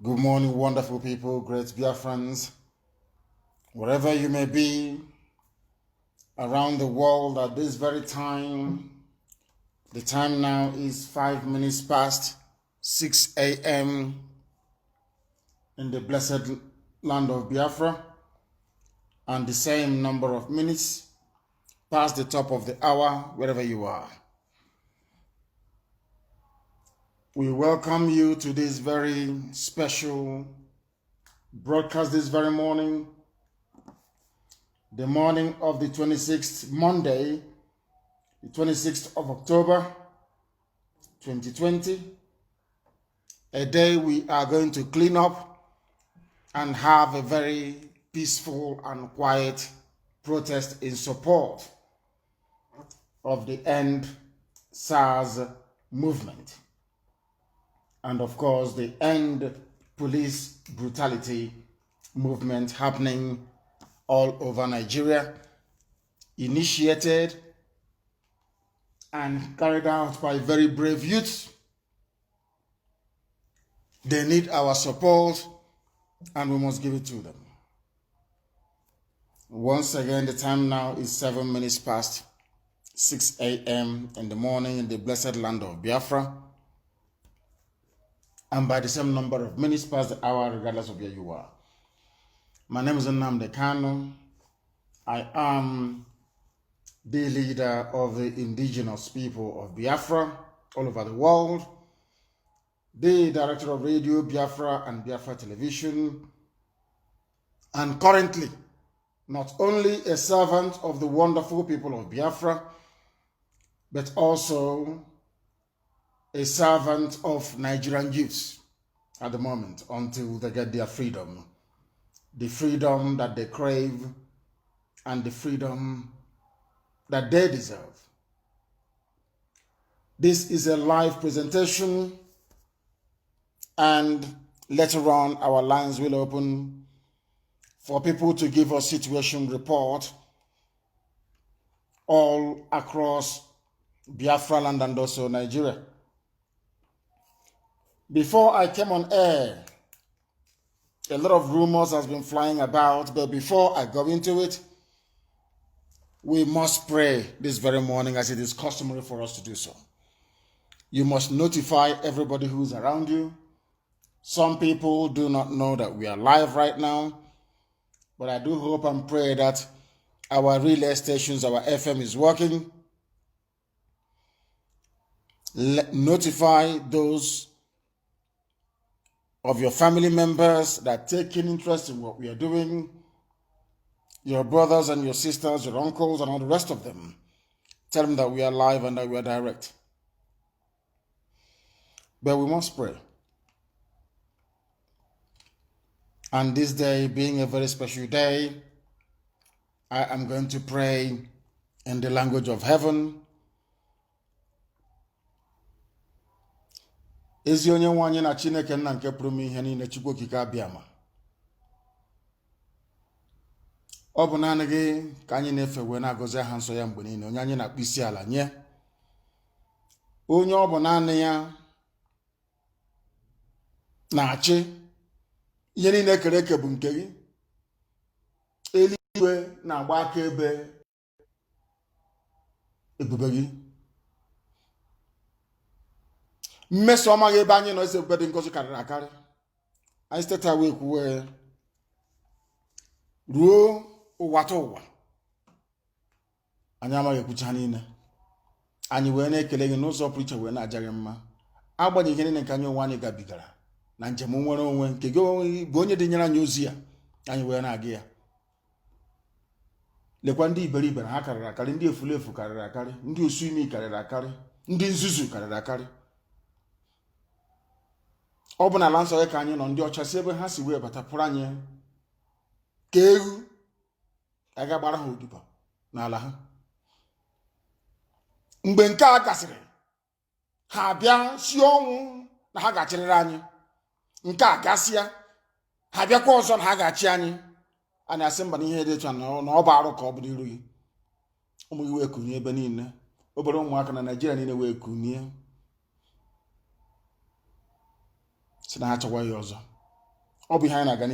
Good morning, wonderful people, great Biafrans, wherever you may be around the world at this very time. The time now is 5 minutes past 6 a.m. in the blessed land of Biafra, and the same number of minutes past the top of the hour, wherever you are. We welcome you to this very special broadcast this very morning, the morning of the 26th, Monday, the 26th of October, 2020, a day we are going to clean up and have a very peaceful and quiet protest in support of the End SARS movement. And of course, the End Police Brutality movement happening all over Nigeria, initiated and carried out by very brave youths. They need our support and we must give it to them. Once again, the time now is 7 minutes past 6 a.m. in the morning in the blessed land of Biafra, and by the same number of minutes past the hour, regardless of where you are. My name is Nnamdi Kanu. I am the leader of the indigenous people of Biafra all over the world, the director of Radio Biafra and Biafra Television, and currently not only a servant of the wonderful people of Biafra, but also a servant of Nigerian youths at the moment until they get their freedom. The freedom that they crave and the freedom that they deserve. This is a live presentation, and later on our lines will open for people to give us situation report all across Biafra land and also Nigeria. Before I came on air, a lot of rumors has been flying about, but before I go into it, we must pray this very morning as it is customary for us to do so. You must notify everybody who's around you. Some people do not know that we are live right now, but I do hope and pray that our relay stations, our FM is working. Notify those of your family members that take an interest in what we are doing, your brothers and your sisters, your uncles and all the rest of them. Tell them that we are live and that we are direct. But we must pray. And this day being a very special day, I am going to pray in the language of heaven. Ezi onye nwe anyị na Chineke nna nke pụrụ ime ihe niile, Chukwu okike abịama. Ọ bụ naanị gị ka anyị na-efe wee na-agọzi aha nsọ ya mgbe niile, onye anyị na-akpụ isi ala nye. Onye ọ bụ naanị ya na-achị, ihe niile kere eke bụ nke gị. Eluigwe na-agba akaebe ebube gị. Mmeso ọma gị ebe anyị nọ isi ebube dị ngọzi karịrị akarị. Anyị site wee kwuwe ruo ụwa ta ụwa. Anyị amaghị ekwucha niile. Anyị wee na-ekele gị n'ụzọ pụrụ iche wee na-aja gị mma. Agbanyeghị ihe niile nke anyị onwe anyị gabigara na njem nwere onwe nke gị bụ onye dị nyere anyị ozi ya, anyị wee na-aga ya. Lekwa ndị iberibe na ha karịrị akarị, ndị efulefu karịrị akarị, ndị osu imi karịrị akarị, ndị nzuzu karịrị akarị. Ọ bụ n'ala nsọ ka anyị nọ, ndị ọcha si ebe ha si wee bata pụrụ anyị ka ewu a ga-agbara ha odibo n'ala ha. Mgbe nke a gasịrị, ha bịa si ọnwụ na ha ga-achịrịrị anyị. Nke a gasịa, ha bịakwa ọzọ na ha ga-achị anyị. A na-asị mba n'ihe dị etu na ọ bụ arụ ka ọ bụ n'iru gị. Ụmụ gị wee kunye ebe niile, obere ụmụaka na Naịjirịa niile wee kunye si na ha chọwa ya ọzọ. ọ bụ ihe anyị na-aga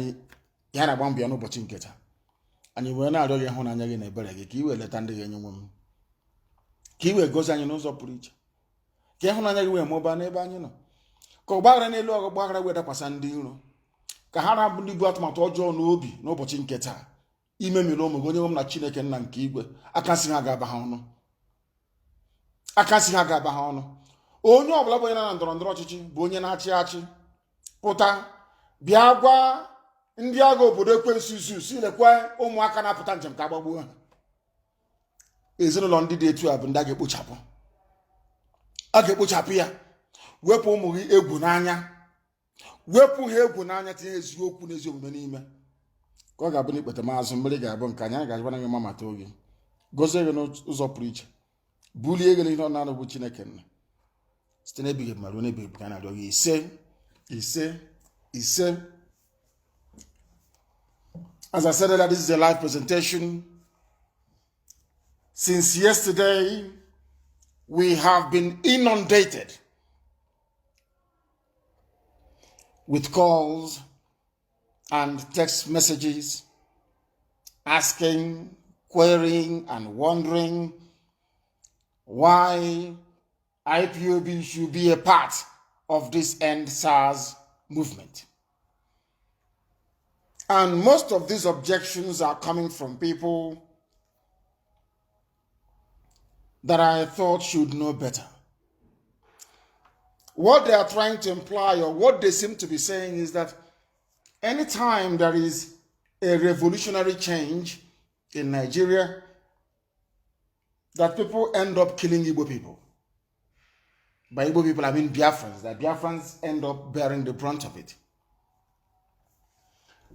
ihe na-agba mbọ ya n'ụbọchị nke taa. Anyị wee na-arịọ gị ịhụnanya gị na ebere gị ka i wee leta ndị ga-enye nwe m, ka i wee gozi anyị n'ụzọ pụrụ iche, ka ịhụnanya gị wee mụbaa n'ebe anyị nọ, ka ọgbaghara n'elu ọgbaghara wee dakwasa ndị iro, ka ha na-abụ ndị bu atụmatụ ọjọọ n'obi n'ụbọchị nke taa ime mere ụmụ gị onye nwe m na Chineke nna nke igwe aka nsị ha ga-aba ha ọnụ, aka nsị ha ga-aba ha ọnụ. Onye ọbụla bụ onye na ndọrọ ndọrọ ọchịchị bụ onye na-achị achị pụta bịa gwa ndị agha obodo ekwensu si lekwa ụmụaka na-apụta njem ka agbagbuo ha. Ezinụlọ ndị dị etu a bụ ndị a ga-ekpochapụ, a ga-ekpochapụ ya. Wepụ ụmụ gị egwu n'anya, wepụ ha egwu n'anya, tinye eziokwu na ezi omume n'ime, ka ọ ga-abụ na ikpete maazụ mmiri ga-abụ nke anyị ga-agwara gị ma mata oge, gozie gị n'ụzọ pụrụ iche, bulie gị n'ihe ọ na-anụ bụ Chineke nna, site n'ebighị ebi ma ruo n'ebighị ebi ka a na-arịọ gị ise ise ise. As I said earlier, this is a live presentation. Since yesterday, we have been inundated with calls and text messages asking, querying, and wondering why IPOB should be a part of this End SARS movement. And most of these objections are coming from people that I thought should know better. What they are trying to imply, or what they seem to be saying, is that anytime there is a revolutionary change in Nigeria, that people end up killing Igbo people. By Igbo people, I mean Biafrans, that Biafrans end up bearing the brunt of it.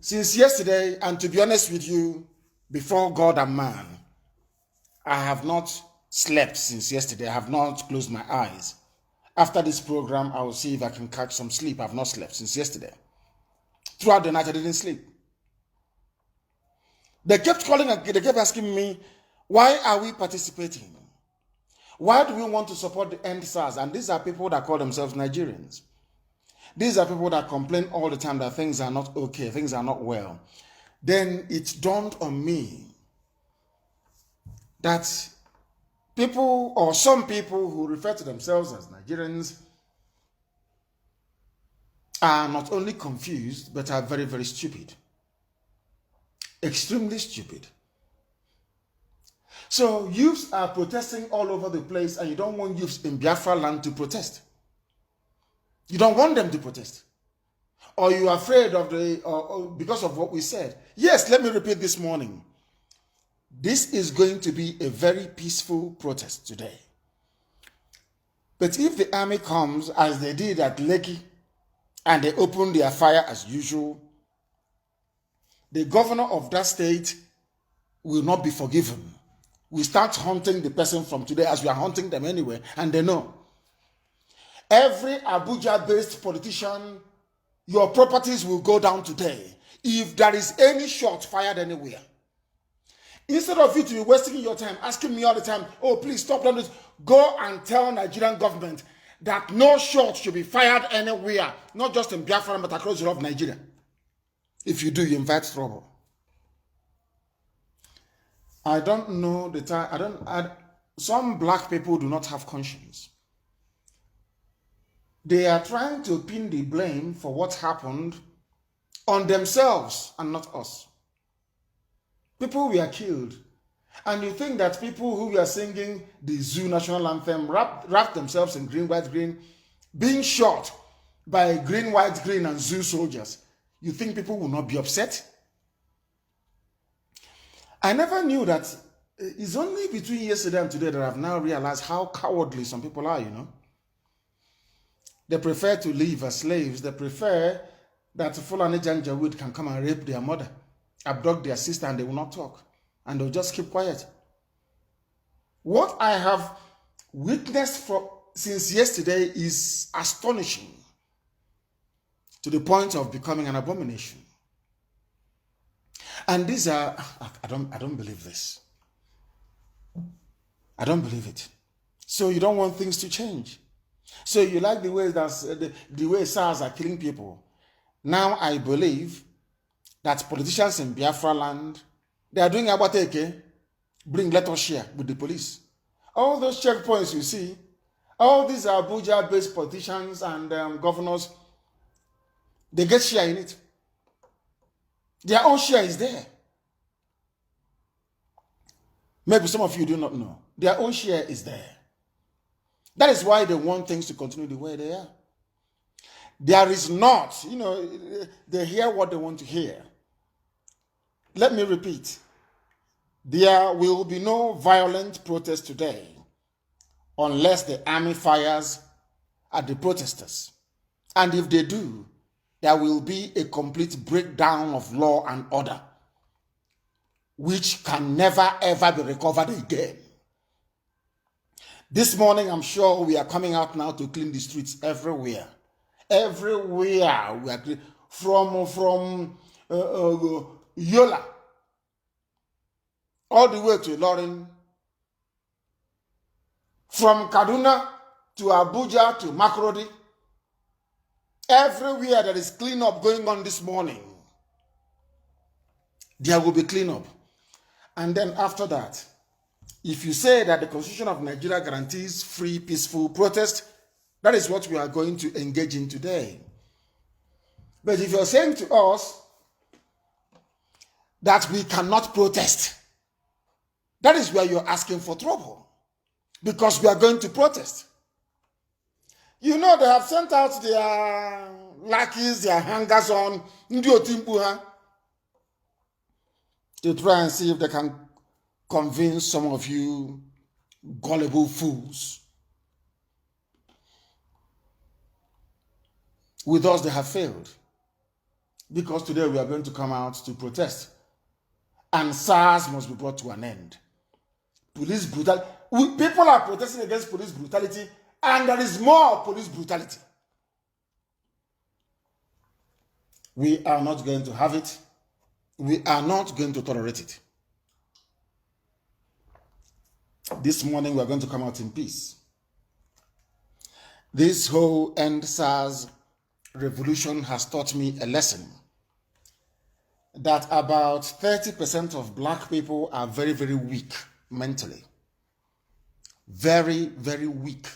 Since yesterday, and to be honest with you, before God and man, I have not slept since yesterday. I have not closed my eyes. After this program, I will see if I can catch some sleep. I have not slept since yesterday. Throughout the night, I didn't sleep. They kept calling and they kept asking me, why are we participating? Why do we want to support the End SARS? And these are people that call themselves Nigerians. These are people that complain all the time that things are not okay, things are not well. Then it dawned on me that people, or some people who refer to themselves as Nigerians, are not only confused, but are very, very stupid. Extremely stupid. So youths are protesting all over the place, and you don't want youths in Biafra land to protest. You don't want them to protest. Or you're afraid of because of what we said. Yes, let me repeat this morning. This is going to be a very peaceful protest today. But if the army comes, as they did at Lekki, and they open their fire as usual, the governor of that state will not be forgiven. We start hunting the person from today, as we are hunting them anyway, and they know. Every Abuja-based politician, your properties will go down today if there is any shot fired anywhere. Instead of you to be wasting your time, asking me all the time, oh, please stop doing this, go and tell Nigerian government that no shot should be fired anywhere, not just in Biafra, but across the whole of Nigeria. If you do, you invite trouble. I don't know the time. Some black people do not have conscience. They are trying to pin the blame for what happened on themselves and not us. People were killed. And you think that people who were singing the Zoo national anthem, wrapped themselves in green, white, green, being shot by green, white, green and Zoo soldiers, you think people will not be upset? I never knew that. It's only between yesterday and today that I've now realized how cowardly some people are, you know. They prefer to live as slaves. They prefer that Fulani Janjaweed can come and rape their mother, abduct their sister, and they will not talk. And they'll just keep quiet. What I have witnessed since yesterday is astonishing to the point of becoming an abomination. And these are, I don't believe this. I don't believe it. So you don't want things to change. So you like the way the way SARS are killing people. Now I believe that politicians in Biafra land, they are doing Abateke, let us share with the police. All those checkpoints you see, all these Abuja-based politicians and governors, they get share in it. Their own share is there. Maybe some of you do not know. Their own share is there. That is why they want things to continue the way they are. There is not, they hear what they want to hear. Let me repeat. There will be no violent protest today unless the army fires at the protesters. And if they do, there will be a complete breakdown of law and order, which can never ever be recovered again. This morning, I'm sure we are coming out now to clean the streets everywhere. Everywhere we are clean. From Yola all the way to Ilorin, from Kaduna to Abuja to Makurdi. Everywhere there is cleanup going on this morning, there will be cleanup. And then after that, if you say that the Constitution of Nigeria guarantees free, peaceful protest, that is what we are going to engage in today. But if you're saying to us that we cannot protest, that is where you're asking for trouble. Because we are going to protest. You know, they have sent out their lackeys, their hangers on, to try and see if they can convince some of you gullible fools. With us, they have failed. Because today we are going to come out to protest. And SARS must be brought to an end. Police brutality. People are protesting against police brutality, and there is more police brutality. We are not going to have it. We are not going to tolerate it. This morning we are going to come out in peace. This whole End SARS revolution has taught me a lesson. That about 30% of black people are very, very weak mentally. Very, very weak.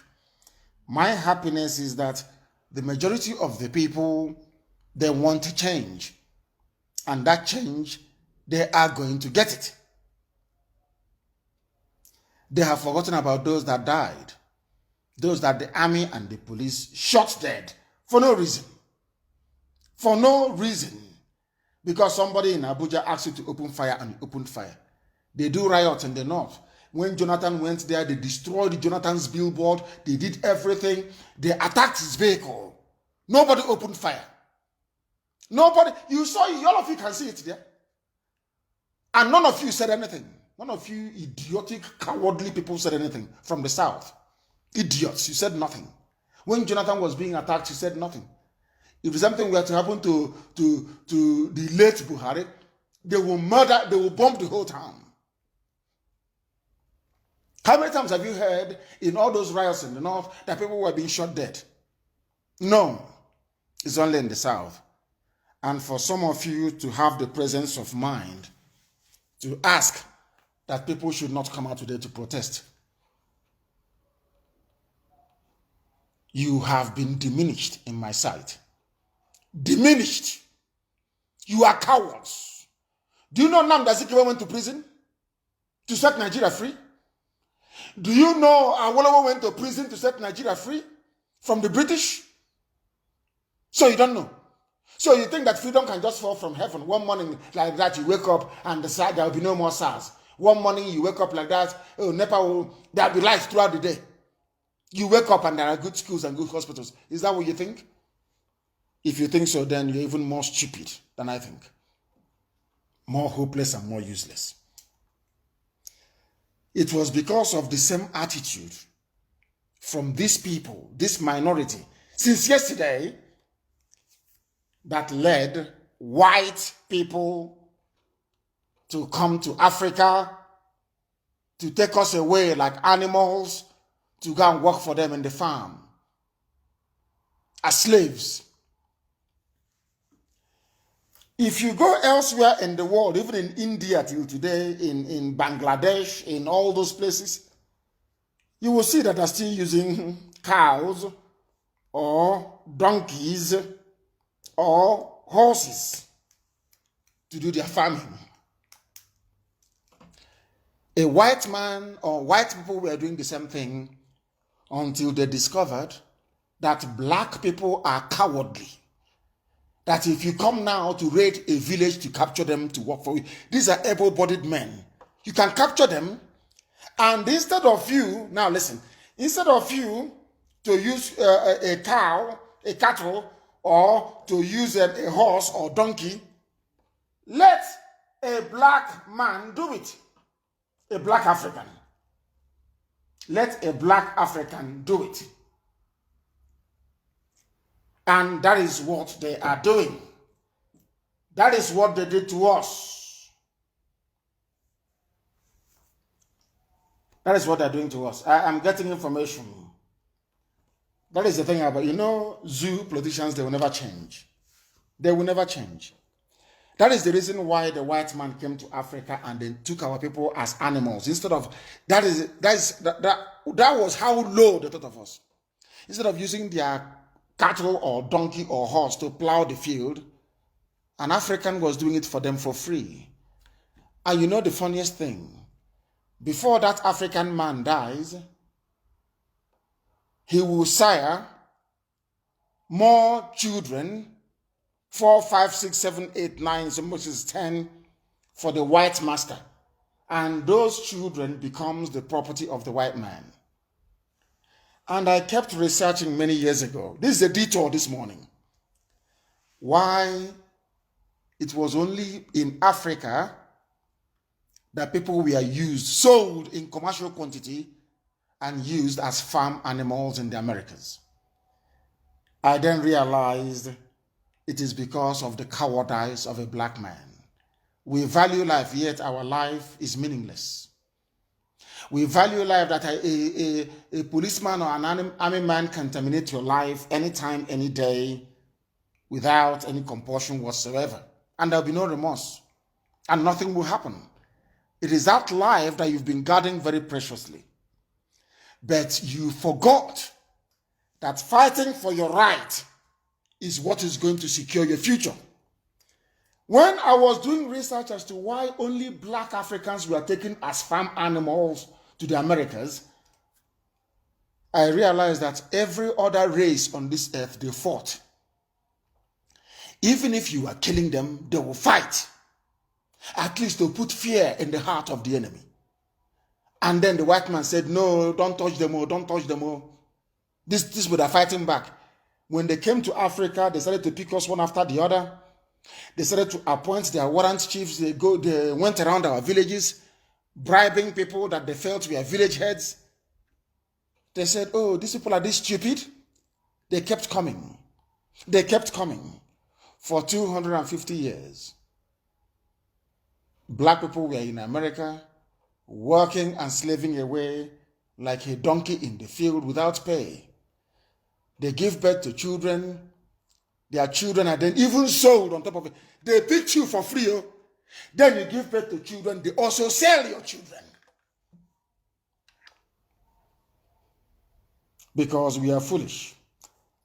My happiness is that the majority of the people, they want to change. And that change, they are going to get it. They have forgotten about those that died. Those that the army and the police shot dead for no reason. For no reason. Because somebody in Abuja asked you to open fire and you opened fire. They do riots in the north. When Jonathan went there, they destroyed Jonathan's billboard. They did everything. They attacked his vehicle. Nobody opened fire. Nobody. You saw it. All of you can see it there. And none of you said anything. None of you idiotic, cowardly people said anything from the south. Idiots. You said nothing. When Jonathan was being attacked, you said nothing. If something were to happen to the late Buhari, they will murder, they will bomb the whole town. How many times have you heard in all those riots in the north that people were being shot dead? No. It's only in the south. And for some of you to have the presence of mind to ask that people should not come out today to protest, you have been diminished in my sight. Diminished. You are cowards. Do you know Nnamdi Kanu went to prison to set Nigeria free? Do you know Awolowo went to prison to set Nigeria free from the British? So you don't know. So you think that freedom can just fall from heaven. One morning like that, you wake up and decide there will be no more SARS. One morning you wake up like that, oh, NEPA there will be lights throughout the day. You wake up and there are good schools and good hospitals. Is that what you think? If you think so, then you're even more stupid than I think. More hopeless and more useless. It was because of the same attitude from these people, this minority, since yesterday, that led white people to come to Africa, to take us away like animals, to go and work for them in the farm as slaves. If you go elsewhere in the world, even in India till today, in Bangladesh, in all those places, you will see that they're still using cows or donkeys or horses to do their farming. A white man or white people were doing the same thing until they discovered that black people are cowardly. That if you come now to raid a village to capture them to work for you, these are able-bodied men. You can capture them, and instead of you, now listen, instead of you to use a cow, a cattle, or to use a horse or donkey, let a black man do it. A black African. Let a black African do it. And that is what they are doing. That is what they did to us. That is what they're doing to us. I am getting information. That is the thing about, zoo politicians, they will never change. They will never change. That is the reason why the white man came to Africa and then took our people as animals. Instead of, that was how low they thought of us. Instead of using their cattle or donkey or horse to plow the field, an African was doing it for them for free. And you know the funniest thing? Before that African man dies, he will sire more children, 4, 5, 6, 7, 8, 9, so much as 10 for the white master. And those children becomes the property of the white man. And I kept researching many years ago. This is a detour this morning. Why it was only in Africa that people were sold in commercial quantity and used as farm animals in the Americas. I then realized it is because of the cowardice of a black man. We value life, yet our life is meaningless. We value life that a policeman or an army man can terminate your life anytime, any day, without any compulsion whatsoever. And there'll be no remorse. And nothing will happen. It is that life that you've been guarding very preciously. But you forgot that fighting for your right is what is going to secure your future. When I was doing research as to why only black Africans were taken as farm animals to the Americas, I realized that every other race on this earth, they fought. Even if you are killing them, they will fight. At least to put fear in the heart of the enemy. And then the white man said, no, don't touch them all, don't touch them all. This would are fighting back. When they came to Africa, they started to pick us one after the other. They started to appoint their warrant chiefs. They went around our villages, bribing people that they felt were village heads. They said, oh, these people are this stupid. They kept coming. They kept coming for 250 years. Black people were in America, working and slaving away like a donkey in the field without pay. They give birth to children. Their children are then even sold on top of it. They pick you for free. Oh. Then you give birth to children. They also sell your children. Because we are foolish.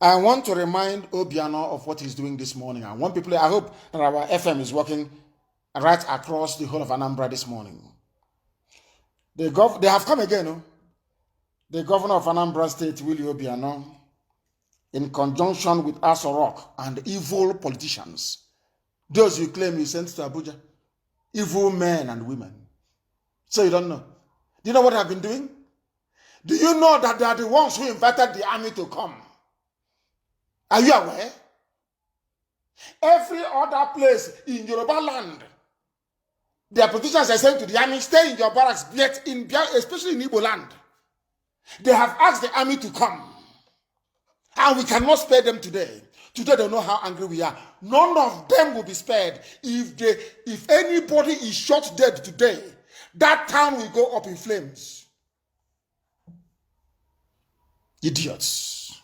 I want to remind Obiano of what he's doing this morning. I hope that our FM is working right across the whole of Anambra this morning. They have come again. Oh. The governor of Anambra State, Willie Obiano, in conjunction with Asorok and evil politicians, those you claim you sent to Abuja, evil men and women. So you don't know. Do you know what I've been doing? Do you know that they are the ones who invited the army to come? Are you aware? Every other place in Yoruba land, their politicians are saying to the army, stay in your barracks, yet especially in Igbo land. They have asked the army to come. And we cannot spare them today. Today they know how angry we are. None of them will be spared. If anybody is shot dead today, that town will go up in flames. Idiots.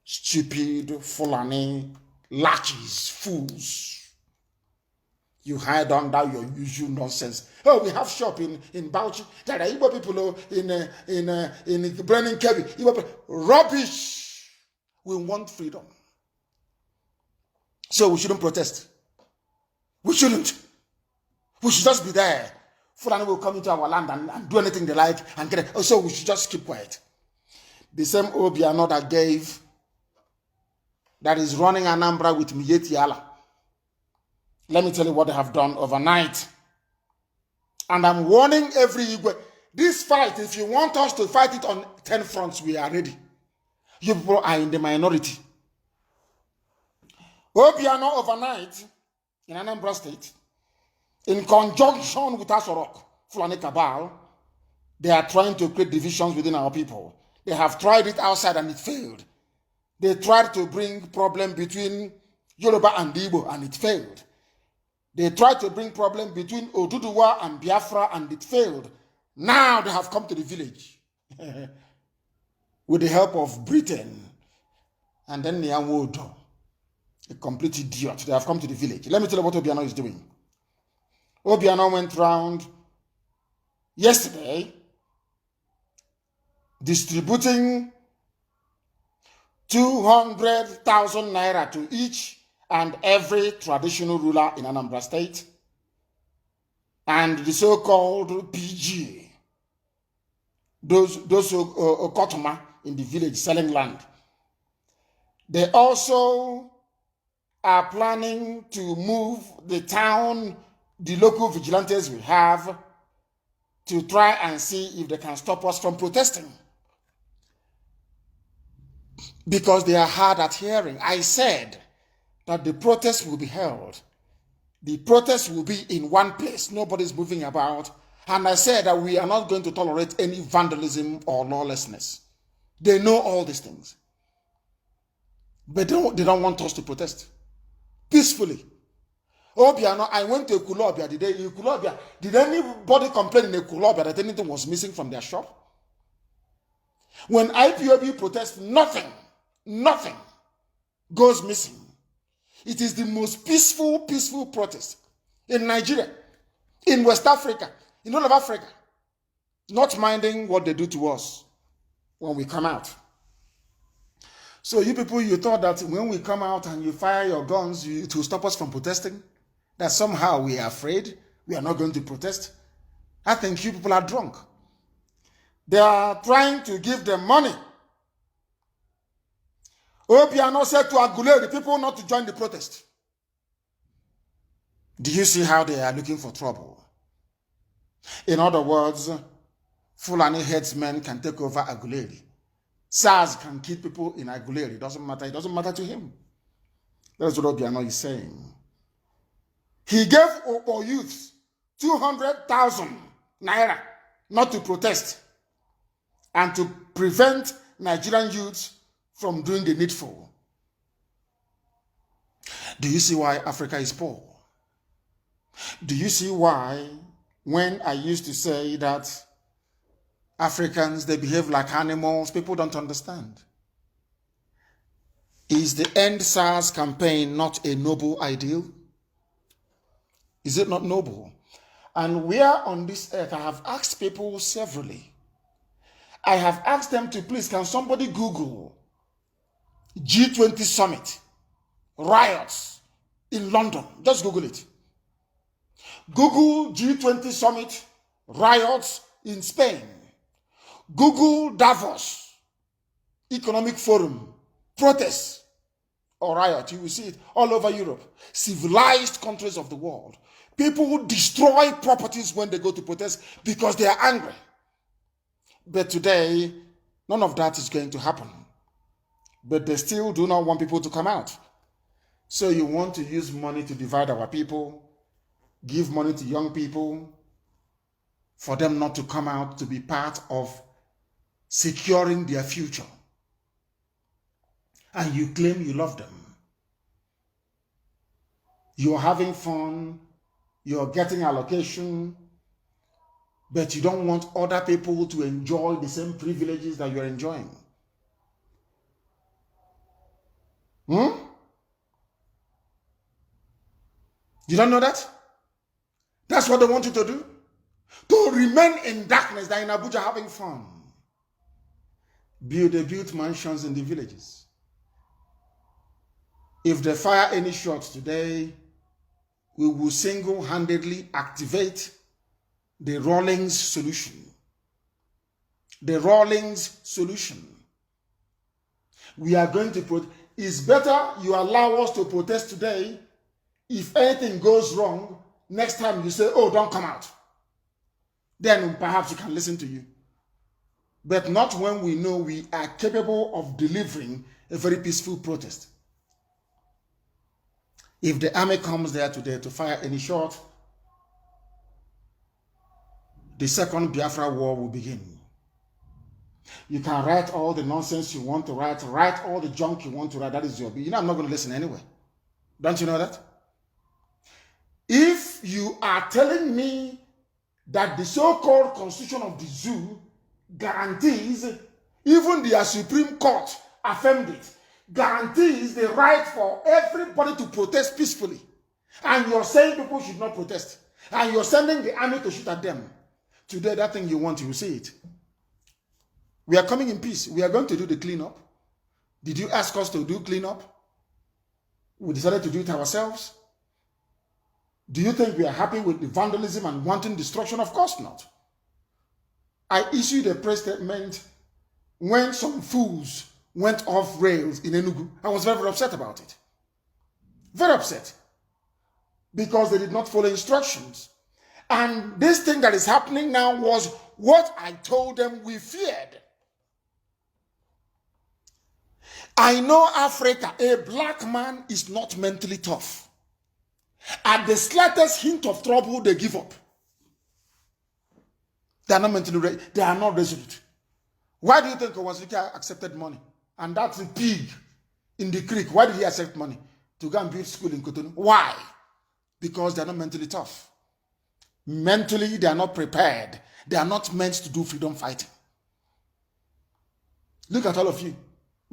Stupid, Fulani, lachies, fools. You hide under your usual nonsense. Oh, we have shop in Bauchi. There are Igbo people in Brennan Kebi. Rubbish. We want freedom. So we shouldn't protest. We shouldn't. We should just be there. Fulani will come into our land and do anything they like and get it. Oh, so we should just keep quiet. The same Obiano that is running Anambra with Miyetti Allah. Let me tell you what they have done overnight. And I'm warning every Igwe. This fight, if you want us to fight it on 10 fronts, we are ready. You people are in the minority. Obiano overnight in Anambra State, in conjunction with Asorok, Fulani Cabal, they are trying to create divisions within our people. They have tried it outside and it failed. They tried to bring problem between Yoruba and Igbo and it failed. They tried to bring problem between Oduduwa and Biafra and it failed. Now they have come to the village with the help of Britain and then Nyawodo, a complete idiot. They have come to the village. Let me tell you what Obiano is doing. Obiano went round yesterday distributing 200,000 naira to each and every traditional ruler in Anambra State and the so-called PG, those Okotoma in the village selling land. They also are planning to move the town, the local vigilantes we have, to try and see if they can stop us from protesting. Because they are hard at hearing. I said that the protest will be held. The protest will be in one place. Nobody's moving about. And I said that we are not going to tolerate any vandalism or lawlessness. They know all these things. But they don't want us to protest peacefully. Obiano, I went to Ekulobia the day. Ekulobia, did anybody complain in Ekulobia that anything was missing from their shop? When IPOB protests, nothing goes missing. It is the most peaceful protest in Nigeria, in West Africa, in all of Africa, not minding what they do to us when we come out. So you people, you thought that when we come out and you fire your guns, it will stop us from protesting? That somehow we are afraid, we are not going to protest? I think you people are drunk. They are trying to give them money. Obiano said to Agule, the people not to join the protest. Do you see how they are looking for trouble? In other words, Fulani headsmen can take over Aguleri. SARS can kill people in Aguleri. It doesn't matter to him. That's what Obiano is saying. He gave Opo youths 200,000 naira not to protest and to prevent Nigerian youths from doing the needful. Do you see why Africa is poor? Do you see why when I used to say that Africans, they behave like animals, people don't understand? Is the End SARS campaign not a noble ideal? Is it not noble? And where on this earth, I have asked people severally. I have asked them to please, can somebody Google G20 summit, riots in London? Just Google it. Google G20 summit, riots in Spain. Google Davos, economic forum, protests or riot. You will see it all over Europe. Civilized countries of the world. People who destroy properties when they go to protest because they are angry. But today, none of that is going to happen. But they still do not want people to come out. So you want to use money to divide our people, give money to young people, for them not to come out to be part of securing their future. And you claim you love them. You're having fun, you're getting allocation, but you don't want other people to enjoy the same privileges that you're enjoying. You don't know that? That's what they want you to do. To remain in darkness, they're in Abuja having fun. They built mansions in the villages. If they fire any shots today, we will single-handedly activate the Rawlings solution. The Rawlings solution. We are going to it's better you allow us to protest today. If anything goes wrong, next time you say, oh, don't come out. Then perhaps we can listen to you. But not when we know we are capable of delivering a very peaceful protest. If the army comes there today to fire any shot, the second Biafra war will begin. You can write all the nonsense you want to write all the junk you want to write. That is your business. You know I'm not going to listen anyway. Don't you know that? If you are telling me that the so-called constitution of the zoo guarantees, even the Supreme Court affirmed it, guarantees the right for everybody to protest peacefully, and you're saying people should not protest, and you're sending the army to shoot at them, today that thing you want, you will see it. We are coming in peace. We are going to do the cleanup. Did you ask us to do cleanup? We decided to do it ourselves. Do you think we are happy with the vandalism and wanton destruction? Of course not. I issued a press statement when some fools went off rails in Enugu. I was very, very upset about it. Very upset. Because they did not follow instructions. And this thing that is happening now was what I told them we feared. I know Africa, a black man is not mentally tough. At the slightest hint of trouble, they give up. They are not mentally ready. They are not resolute. Why do you think Owasika accepted money? And that's a pig in the creek. Why did he accept money? To go and build school in Cotonou. Why? Because they are not mentally tough. Mentally, they are not prepared. They are not meant to do freedom fighting. Look at all of you.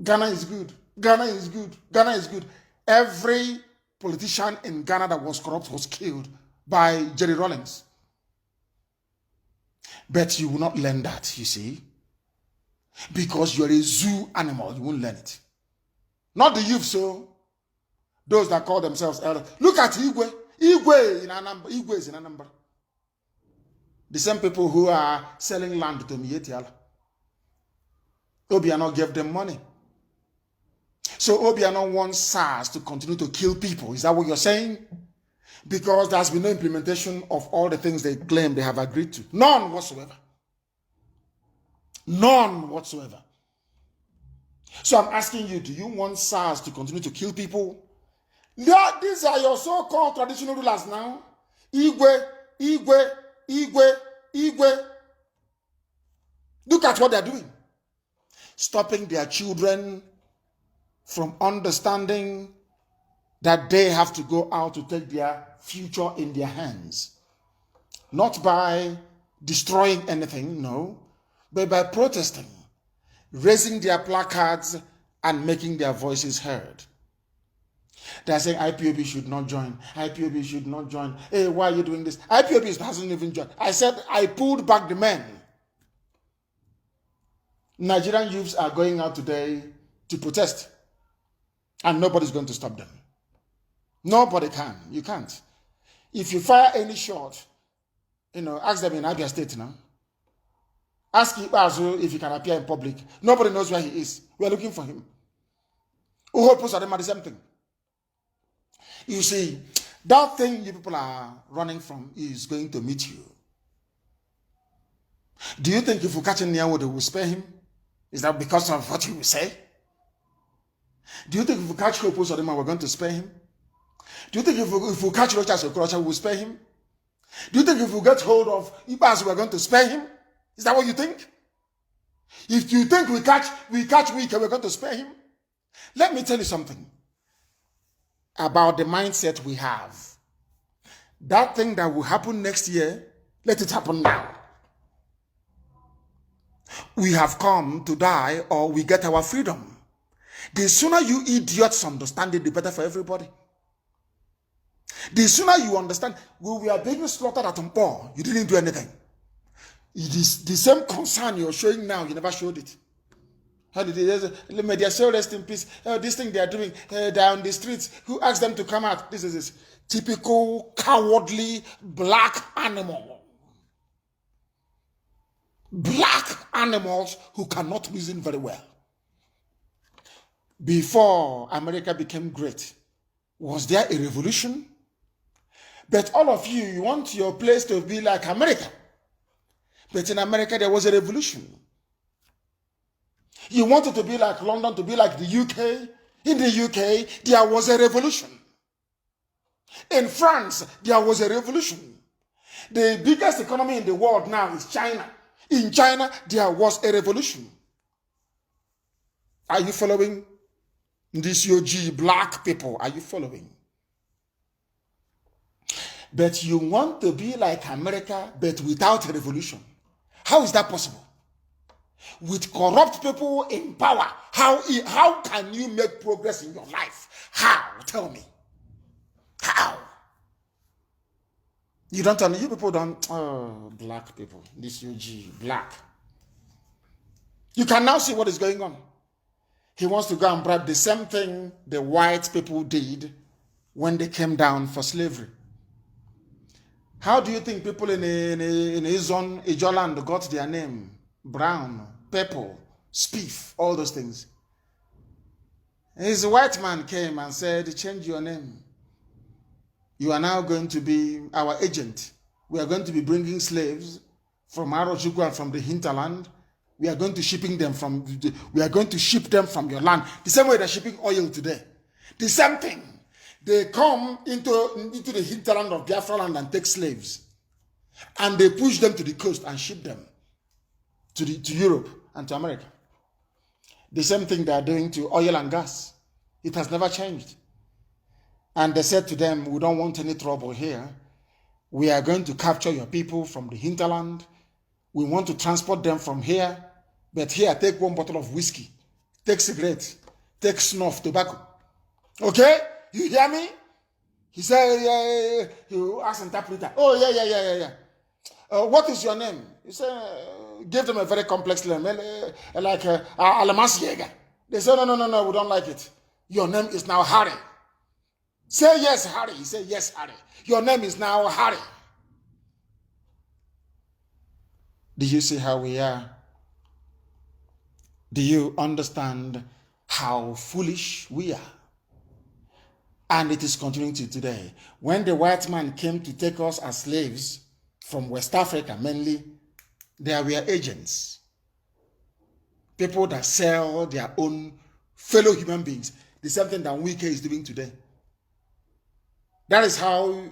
Ghana is good. Ghana is good. Ghana is good. Every politician in Ghana that was corrupt was killed by Jerry Rawlings. But you will not learn that, you see. Because you're a zoo animal, you won't learn it. Not the youth, so those that call themselves elders. Look at Igwe. Igwe in Anambra. Igwe is in Anambra. The same people who are selling land to Mietiala. Obiano gave them money. So Obiano wants SARS to continue to kill people. Is that what you're saying? Because there's been no implementation of all the things they claim they have agreed to. None whatsoever. None whatsoever. So I'm asking you, do you want SARS to continue to kill people? Yeah, these are your so-called traditional rulers now. Igwe, Igwe, Igwe, Igwe. Look at what they're doing. Stopping their children from understanding that they have to go out to take their future in their hands. Not by destroying anything, no, but by protesting, raising their placards and making their voices heard. They're saying IPOB should not join. IPOB should not join. Hey, why are you doing this? IPOB hasn't even joined. I said I pulled back the men. Nigerian youths are going out today to protest. And nobody's going to stop them. Nobody can. You can't. If you fire any shot, ask them in Abia State now. Ask Ibazu if he can appear in public. Nobody knows where he is. We are looking for him. Uhopus are the same thing. You see, that thing you people are running from is going to meet you. Do you think if we catch him near, they will spare him? Is that because of what you will say? Do you think if we catch Hopus or we're going to spare him? Do you think if we catch Rochas or Krocha, we will spare him? Do you think if we get hold of Ibas, we're going to spare him? Is that what you think? If you think we catch Wike, we're going to spare him? Let me tell you something about the mindset we have. That thing that will happen next year, let it happen now. We have come to die or we get our freedom. The sooner you idiots understand it, the better for everybody. The sooner you understand, we were being slaughtered at Mpo, you didn't do anything. It is the same concern you're showing now, you never showed it. How did they media say rest in peace? This thing they are doing, they're on the streets. Who asked them to come out? This is this typical cowardly black animal. Black animals who cannot reason very well. Before America became great, was there a revolution? But all of you, you want your place to be like America. But in America, there was a revolution. You wanted to be like London, to be like the UK. In the UK, there was a revolution. In France, there was a revolution. The biggest economy in the world now is China. In China, there was a revolution. Are you following? This UG black people, are you following? But you want to be like America, but without a revolution. How is that possible? With corrupt people in power, how can you make progress in your life? How? Tell me. How? You don't tell me. You people don't. Oh, black people. This UG, black. You can now see what is going on. He wants to go and bribe the same thing the white people did when they came down for slavery. How do you think people in Ijoland got their name? Brown, purple, spiff, all those things. His white man came and said, change your name. You are now going to be our agent. We are going to be bringing slaves from Arochukwu and from the hinterland. We are going to ship them from your land. The same way they're shipping oil today. The same thing. They come into the hinterland of Biafra land and take slaves. And they push them to the coast and ship them to Europe and to America. The same thing they are doing to oil and gas. It has never changed. And they said to them, we don't want any trouble here. We are going to capture your people from the hinterland. We want to transport them from here. But here, take one bottle of whiskey. Take cigarettes. Take snuff, tobacco. Okay? You hear me? He said, yeah. He asked interpreter. Oh, yeah. What is your name? He said, give them a very complex name. Like Alamas Jäger. They said, no, we don't like it. Your name is now Harry. Say yes, Harry. He said, yes, Harry. Your name is now Harry. Do you see how we are? Do you understand how foolish we are? And it is continuing to today. When the white man came to take us as slaves from West Africa mainly, there were agents. People that sell their own fellow human beings. The same thing that WK is doing today. That is how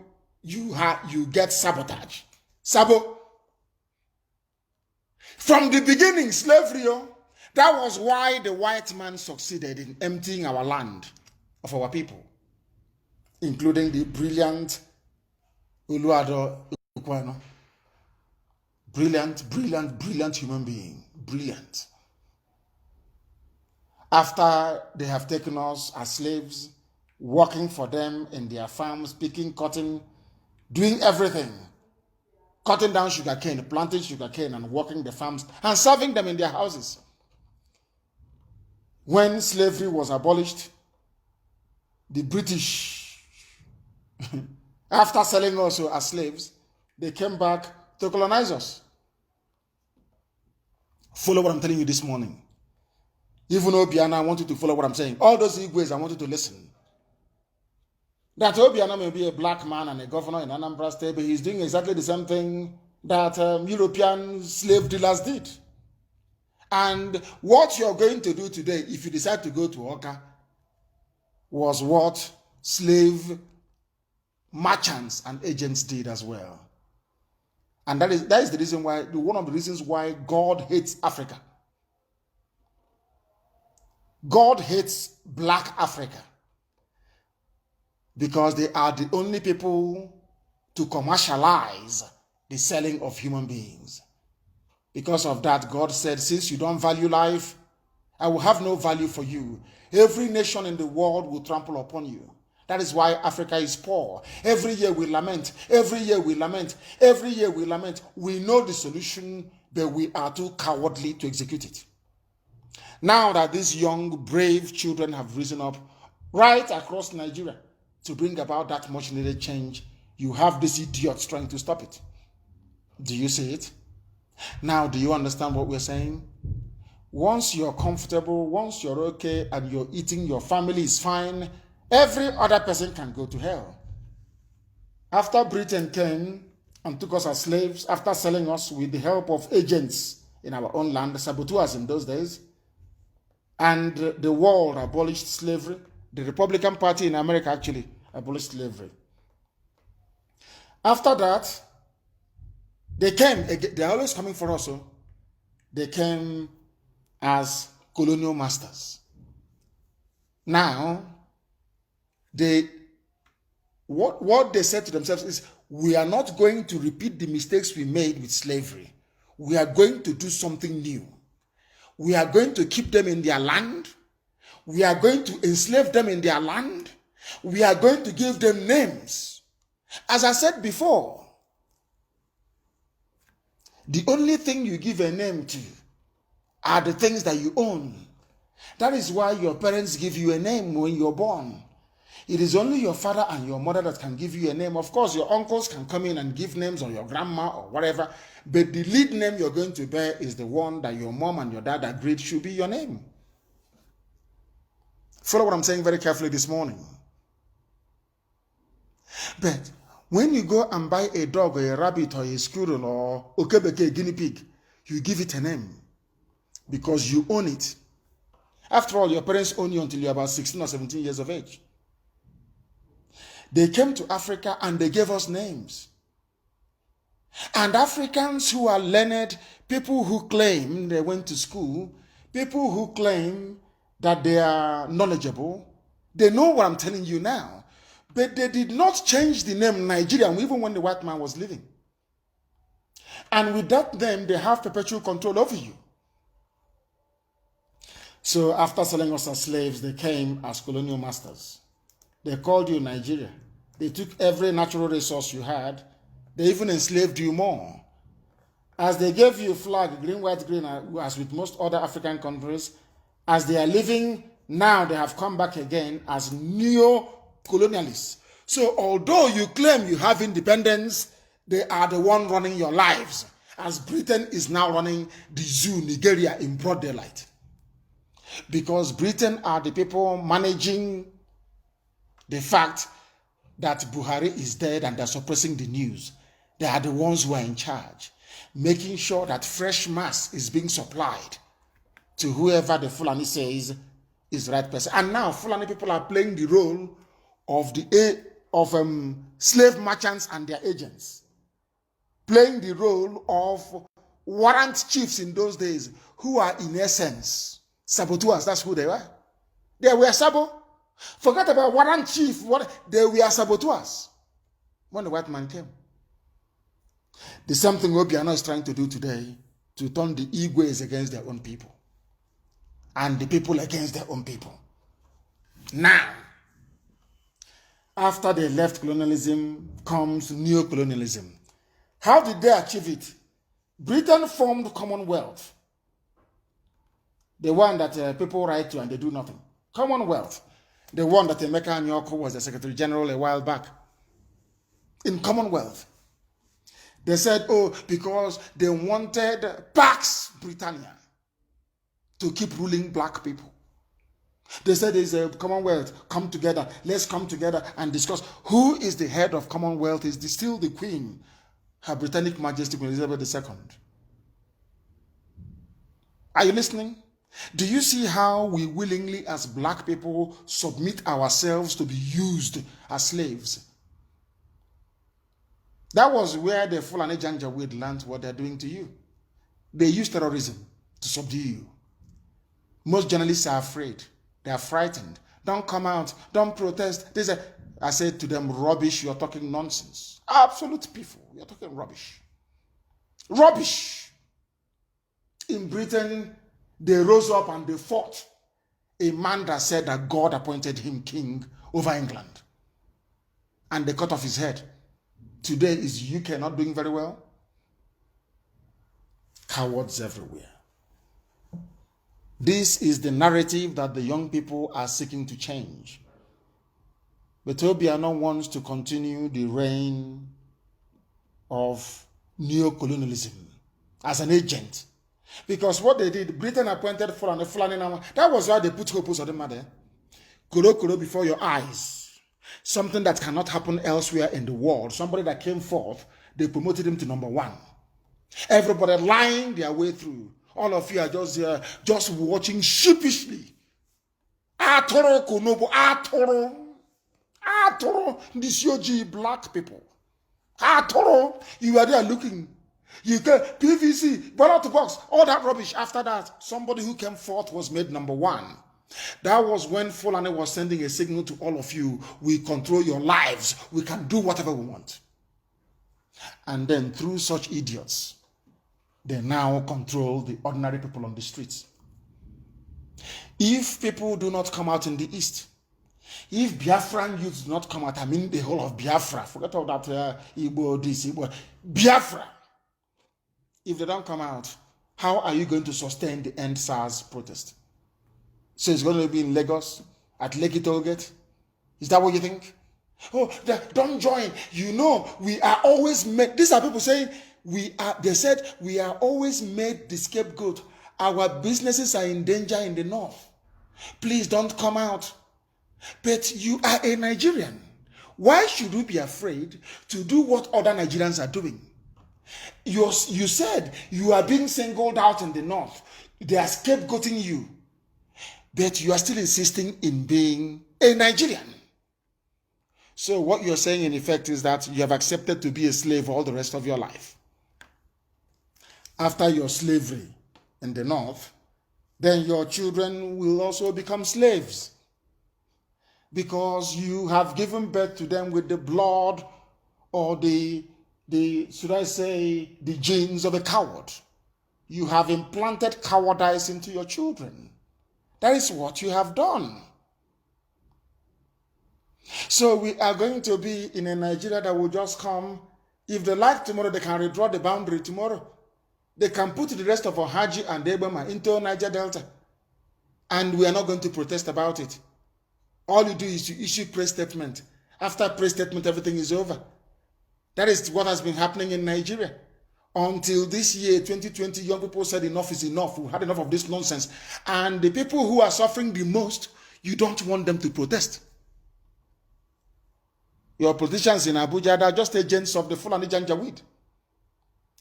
you get sabotage. Sabo. From the beginning, slavery, that was why the white man succeeded in emptying our land of our people, including the brilliant Uluado Ukwano. Brilliant human being. Brilliant. After they have taken us as slaves, working for them in their farms, picking cotton, doing everything, cutting down sugarcane, planting sugarcane, and working the farms, and serving them in their houses. When slavery was abolished, the British, after selling us as slaves, they came back to colonize us. Follow what I'm telling you this morning. Even Obiana, I want you to follow what I'm saying. All those Igwes, I want you to listen. That Obiana may be a black man and a governor in Anambra State, but he's doing exactly the same thing that European slave dealers did. And what you're going to do today, if you decide to go to Oka, was what slave merchants and agents did as well. And that is the reason why, one of the reasons why God hates Africa. God hates black Africa because they are the only people to commercialize the selling of human beings. Because of that, God said, since you don't value life, I will have no value for you. Every nation in the world will trample upon you. That is why Africa is poor. Every year we lament. Every year we lament. Every year we lament. We know the solution, but we are too cowardly to execute it. Now that these young, brave children have risen up right across Nigeria to bring about that much needed change, you have these idiots trying to stop it. Do you see it? Now, do you understand what we're saying? Once you're comfortable, once you're okay, and you're eating, your family is fine, every other person can go to hell. After Britain came and took us as slaves, after selling us with the help of agents in our own land, saboteurs in those days, and the world abolished slavery, the Republican Party in America actually abolished slavery. After that, they came, they're always coming for us, so they came as colonial masters. Now, what they said to themselves is, we are not going to repeat the mistakes we made with slavery. We are going to do something new. We are going to keep them in their land. We are going to enslave them in their land. We are going to give them names. As I said before, the only thing you give a name to are the things that you own. That is why your parents give you a name when you're born. It is only your father and your mother that can give you a name. Of course, your uncles can come in and give names, or your grandma or whatever. But the lead name you're going to bear is the one that your mom and your dad agreed should be your name. Follow what I'm saying very carefully this morning. But when you go and buy a dog or a rabbit or a squirrel or okebeke, a guinea pig, you give it a name because you own it. After all, your parents own you until you're about 16 or 17 years of age. They came to Africa and they gave us names. And Africans who are learned, people who claim they went to school, people who claim that they are knowledgeable, they know what I'm telling you now. But they did not change the name Nigerian even when the white man was living. And with that name, they have perpetual control over you. So after selling us as slaves, they came as colonial masters. They called you Nigeria. They took every natural resource you had. They even enslaved you more. As they gave you a flag, green, white, green, as with most other African countries, as they are living now, they have come back again as neo-colonialists. So although you claim you have independence, they are the one running your lives, as Britain is now running the zoo, Nigeria, in broad daylight. Because Britain are the people managing the fact that Buhari is dead and they're suppressing the news. They are the ones who are in charge, making sure that fresh mass is being supplied to whoever the Fulani says is the right person. And now Fulani people are playing the role of slave merchants and their agents, playing the role of warrant chiefs in those days, who are in essence saboteurs. That's who they were. They were sabo. Forget about warrant chief. They were saboteurs when the white man came. The same thing Obiano is trying to do today, to turn the Igwes against their own people and the people against their own people. Now, after they left colonialism comes neo-colonialism. How did they achieve it? Britain formed Commonwealth. The one that people write to and they do nothing. Commonwealth. The one that Emeka Anyoko was the Secretary General a while back. In Commonwealth. They said, oh, because they wanted Pax Britannia to keep ruling black people. They said there's a Commonwealth, come together. Let's come together and discuss who is the head of Commonwealth. Is still the Queen, Her Britannic Majesty Queen Elizabeth II. Are you listening? Do you see how we willingly as black people submit ourselves to be used as slaves? That was where the Fulani Janjaweed learned what they're doing to you. They use terrorism to subdue you. Most journalists are afraid. They are frightened. Don't come out. Don't protest. I said to them, rubbish, you're talking nonsense. Absolute people. You're talking rubbish. Rubbish. In Britain, they rose up and they fought a man that said that God appointed him king over England. and they cut off his head. Today is UK not doing very well? Cowards everywhere. This is the narrative that the young people are seeking to change. But Obiano wants to continue the reign of neo-colonialism as an agent. Because what they did, Britain appointed Fulani now. That was why they put Hope Uzodinma there. Kuro before your eyes. Something that cannot happen elsewhere in the world. Somebody that came forth, they promoted him to number one. Everybody lying their way through. All of you are just watching sheepishly. Atoro Konobo, Atoro, this OG black people. Atoro, you are there looking. You can PVC, ballot box, all that rubbish. After that, somebody who came forth was made number one. That was when Fulani was sending a signal to all of you. We control your lives. We can do whatever we want. And then through such idiots, they now control the ordinary people on the streets. If people do not come out in the east, if Biafran youths do not come out, I mean the whole of Biafra, forget all that Igbo, this, Igbo, Biafra. If they don't come out, how are you going to sustain the End SARS protest? So it's going to be in Lagos, at Lekki Tollgate? Is that what you think? Oh, don't join. You know, we are always made. These are people saying, they said, we are always made the scapegoat. Our businesses are in danger in the north. Please don't come out. But you are a Nigerian. Why should we be afraid to do what other Nigerians are doing? You said you are being singled out in the north. They are scapegoating you. But you are still insisting in being a Nigerian. So what you're saying in effect is that you have accepted to be a slave all the rest of your life. After your slavery in the north, then your children will also become slaves. Because you have given birth to them with the blood or the should I say, the genes of a coward. You have implanted cowardice into your children. That is what you have done. So we are going to be in a Nigeria that will just come. If they like tomorrow, they can redraw the boundary tomorrow. They can put the rest of Ohaji and Debama into Niger Delta. And we are not going to protest about it. All you do is you issue press statement. After press statement, everything is over. That is what has been happening in Nigeria. Until this year, 2020, young people said enough is enough. We had enough of this nonsense. And the people who are suffering the most, you don't want them to protest. Your politicians in Abuja, they are just agents of the Fulani Janjaweed.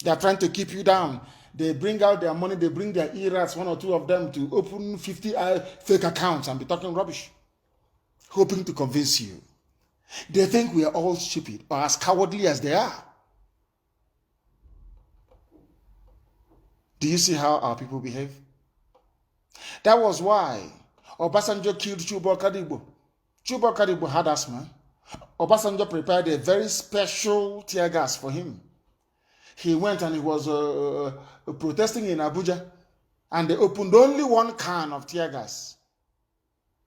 They are trying to keep you down. They bring out their money, they bring their ERAs, one or two of them, to open 50 fake accounts and be talking rubbish, hoping to convince you. They think we are all stupid or as cowardly as they are. Do you see how our people behave? That was why Obasanjo killed Chuba Kadibo. Chuba Kadibo had asthma. Obasanjo prepared a very special tear gas for him. He went and he was protesting in Abuja, and they opened only one can of tear gas,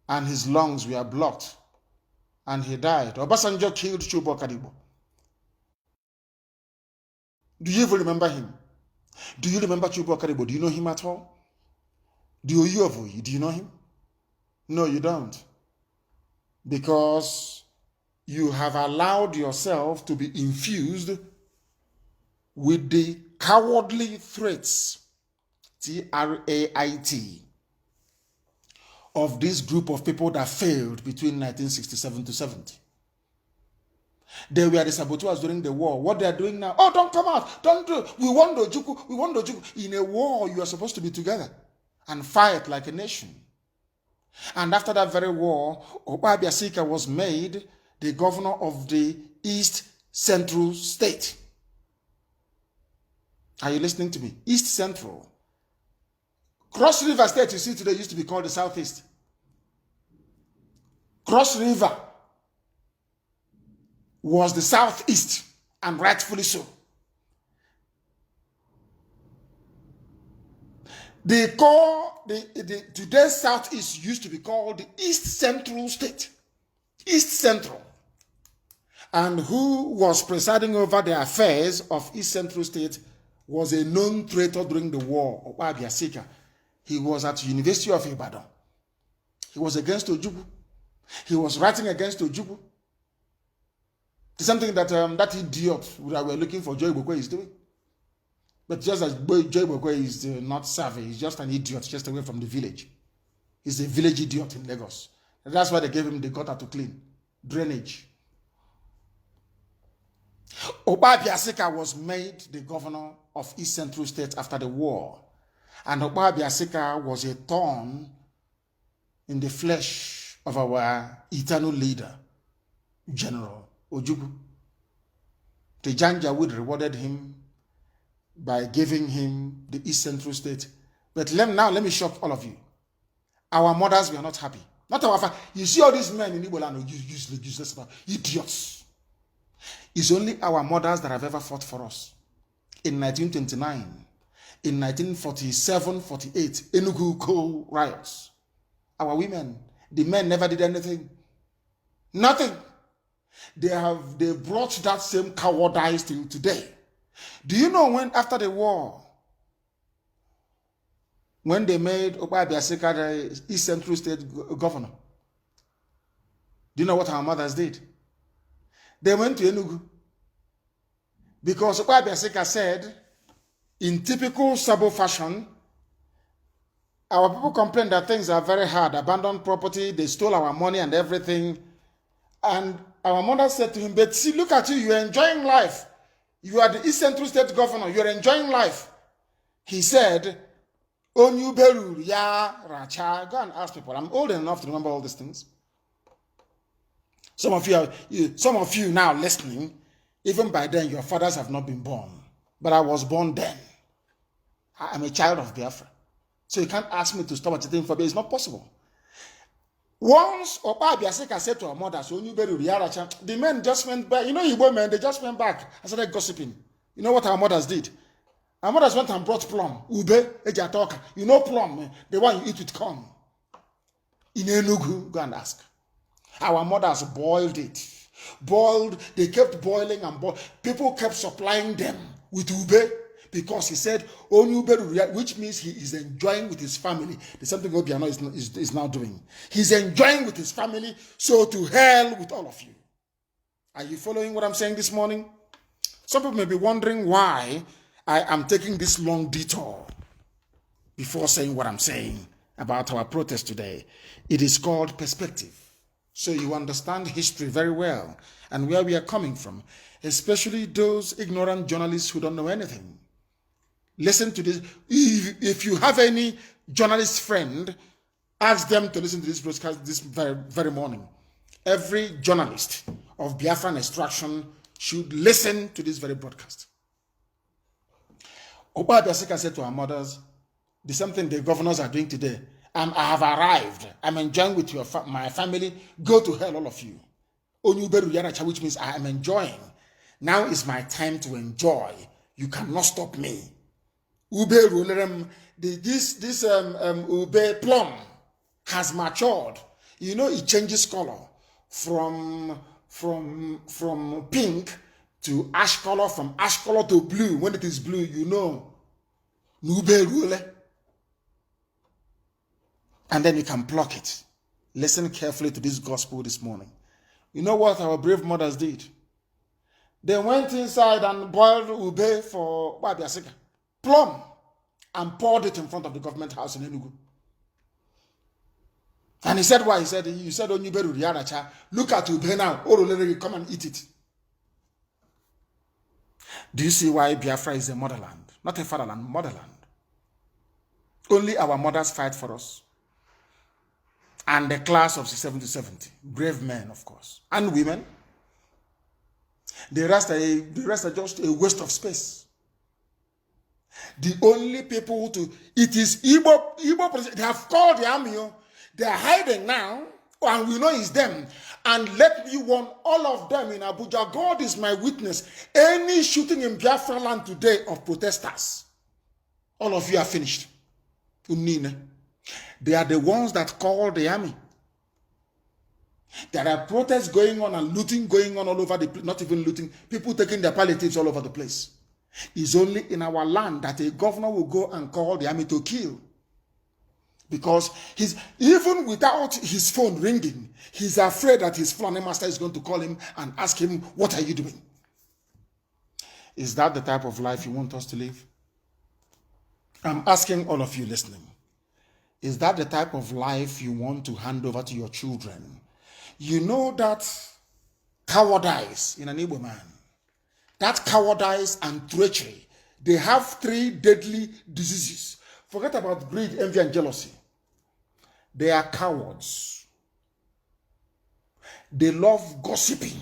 and his lungs were blocked, and he died. Obasanjo killed Chuba Kadibo. Do you even remember him? Do you remember Chuba Kadibo? Do you know him at all? Do you know him? No, you don't. Because you have allowed yourself to be infused with the cowardly threats, TRAIT, of this group of people that failed between 1967 to 70. They were the saboteurs during the war. What they are doing now, oh, don't come out, don't do it. We want Ojuku. In a war, you are supposed to be together and fight like a nation. And after that very war, Obabia Sika was made the governor of the East Central State. Are you listening to me? East Central. Cross River State, you see today, used to be called the Southeast. Cross River was the Southeast, and rightfully so. They call today's Southeast used to be called the East Central State. East Central. and who was presiding over the affairs of East Central State was a known traitor during the war, Okpa Abiasika. He was at the University of Ibadan. He was against Ojukwu. He was writing against Ojukwu. It's something that that idiot that we're looking for, Joy Bokwe, is doing. But just as Joy Bokwe is not savvy, he's just an idiot just away from the village. He's a village idiot in Lagos. And that's why they gave him the gutter to clean. Drainage. Okpa Abiasika was made the governor of East Central State after the war. And Okpa Abiasika was a thorn in the flesh of our eternal leader, General Ojukwu. The Janjaweed rewarded him by giving him the East Central State. But let me shock all of you. Our mothers were not happy. Not our fathers. You see all these men in Igbo land, useless, idiots. It's only our mothers that have ever fought for us. In 1929, in 1947-48, Enugu coal riots. Our women, the men never did anything. Nothing. They brought that same cowardice till today. Do you know when after the war, when they made Okpa Abiasika the East Central State governor? Do you know what our mothers did? They went to Enugu because Okpa Abiasika said, in typical Sabo fashion, our people complain that things are very hard, abandoned property, they stole our money and everything. And our mother said to him, but see, look at you, you're enjoying life. You are the East Central State governor, you're enjoying life. He said, Onyuberu ya racha. Go and ask people. I'm old enough to remember all these things. Some of you now listening, even by then your fathers have not been born. But I was born then. I am a child of Biafra. So you can't ask me to stop at for me. It's not possible. Once Okpa Abiasika said to our mother, so the men just went back. You know, Igbo men, they just went back and started gossiping. You know what our mothers did? Our mothers went and brought plum. Ube, ejatoka. You know plum, the one you eat with corn. In Enugu, go and ask. Our mothers boiled it. They kept boiling and boiling. People kept supplying them with ube. Because he said, which means he is enjoying with his family. There's something Obiano is now doing. He's enjoying with his family, so to hell with all of you. Are you following what I'm saying this morning? Some people may be wondering why I am taking this long detour before saying what I'm saying about our protest today. It is called perspective. So you understand history very well and where we are coming from, especially those ignorant journalists who don't know anything. Listen to this. If you have any journalist friend, ask them to listen to this broadcast this very morning. Every journalist of Biafran extraction should listen to this very broadcast. Okpa Abiasika said to our mothers, the same thing the governors are doing today. I have arrived. I'm enjoying with my family. Go to hell, all of you. Onyuberu Yaracha, which means I am enjoying. Now is my time to enjoy. You cannot stop me. Ube rulerem, this ube plum has matured. You know, it changes color from pink to ash color, from ash color to blue. When it is blue, you know, ube rule. And then you can pluck it. Listen carefully to this gospel this morning. You know what our brave mothers did? They went inside and boiled ube for Abiasika. Plum, and poured it in front of the government house in Enugu. And he said, why? He said, Onyuberu Riaracha, look at ube now. Orolere, come and eat it. Do you see why Biafra is a motherland? Not a fatherland, motherland. Only our mothers fight for us. And the class of 67 to 70. Brave men, of course. And women. The rest are just a waste of space. The only people it is Igbo, they have called the army, they are hiding now, and we know it's them. And let me warn all of them in Abuja, God is my witness. Any shooting in Biafra land today of protesters, all of you are finished. They are the ones that call the army. There are protests going on and looting going on all over the place, not even looting, people taking their palliatives all over the place. It's only in our land that a governor will go and call the army to kill. Because even without his phone ringing, he's afraid that his Fulani master is going to call him and ask him, what are you doing? Is that the type of life you want us to live? I'm asking all of you listening. Is that the type of life you want to hand over to your children? You know that cowardice in an Igbo man, that cowardice and treachery, they have 3 deadly diseases. Forget about greed, envy, and jealousy. They are cowards. They love gossiping.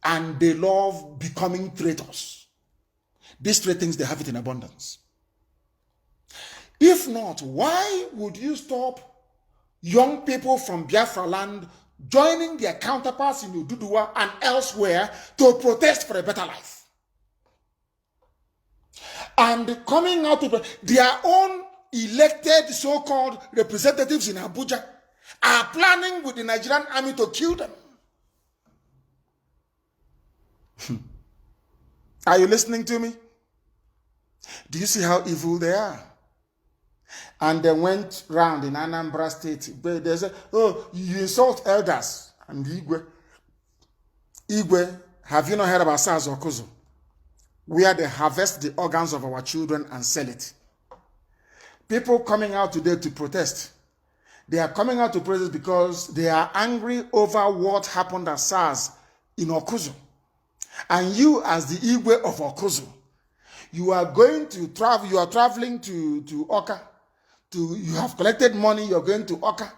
And they love becoming traitors. These 3 things, they have it in abundance. If not, why would you stop young people from Biafra land joining their counterparts in Ududua and elsewhere to protest for a better life? And coming out to their own elected so-called representatives in Abuja are planning with the Nigerian army to kill them. Are you listening to me? Do you see how evil they are? And they went round in Anambra State. They said, oh, you insult elders. And Igwe, have you not heard about SARS or Kuzu? Where they harvest the organs of our children and sell it. People coming out today to protest. They are coming out to protest because they are angry over what happened at SARS in Okuzu. And you, as the Igwe of Okuzu, you are going to travel, you are traveling to Oka. You have collected money, you're going to Oka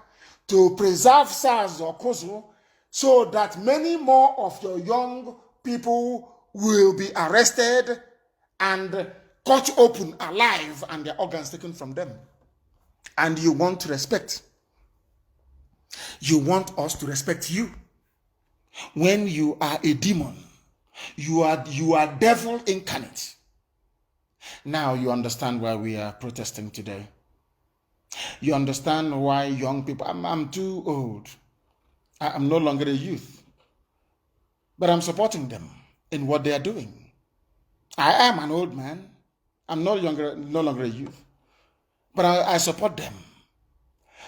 to preserve SARS or Okuzu so that many more of your young people will be arrested and cut open alive and their organs taken from them. And you want respect. You want us to respect you. When you are a demon, you are devil incarnate. Now you understand why we are protesting today. You understand why young people, I'm too old. I'm no longer a youth. But I'm supporting them in what they are doing. I am an old man. I'm no longer a youth. But I support them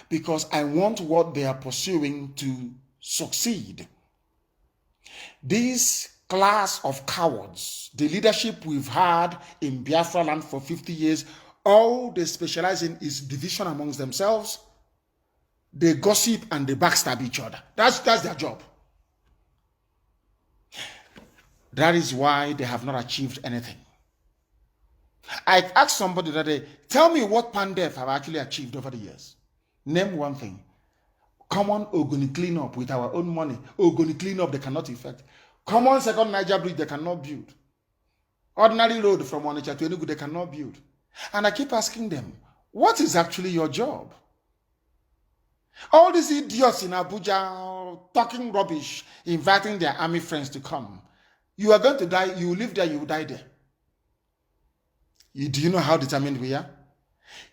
because I want what they are pursuing to succeed. This class of cowards, the leadership we've had in Biafra land for 50 years, all they specialize in is division amongst themselves. They gossip and they backstab each other. That's their job. That is why they have not achieved anything. I asked somebody that day, tell me what Pandef have actually achieved over the years. Name one thing. Common Ogoni clean up with our own money. Ogoni clean up they cannot effect. Common second Niger bridge they cannot build. Ordinary road from Onitsha to Enugu they cannot build. And I keep asking them, what is actually your job? All these idiots in Abuja talking rubbish, inviting their army friends to come. You are going to die, you live there, you will die there. Do you know how determined we are?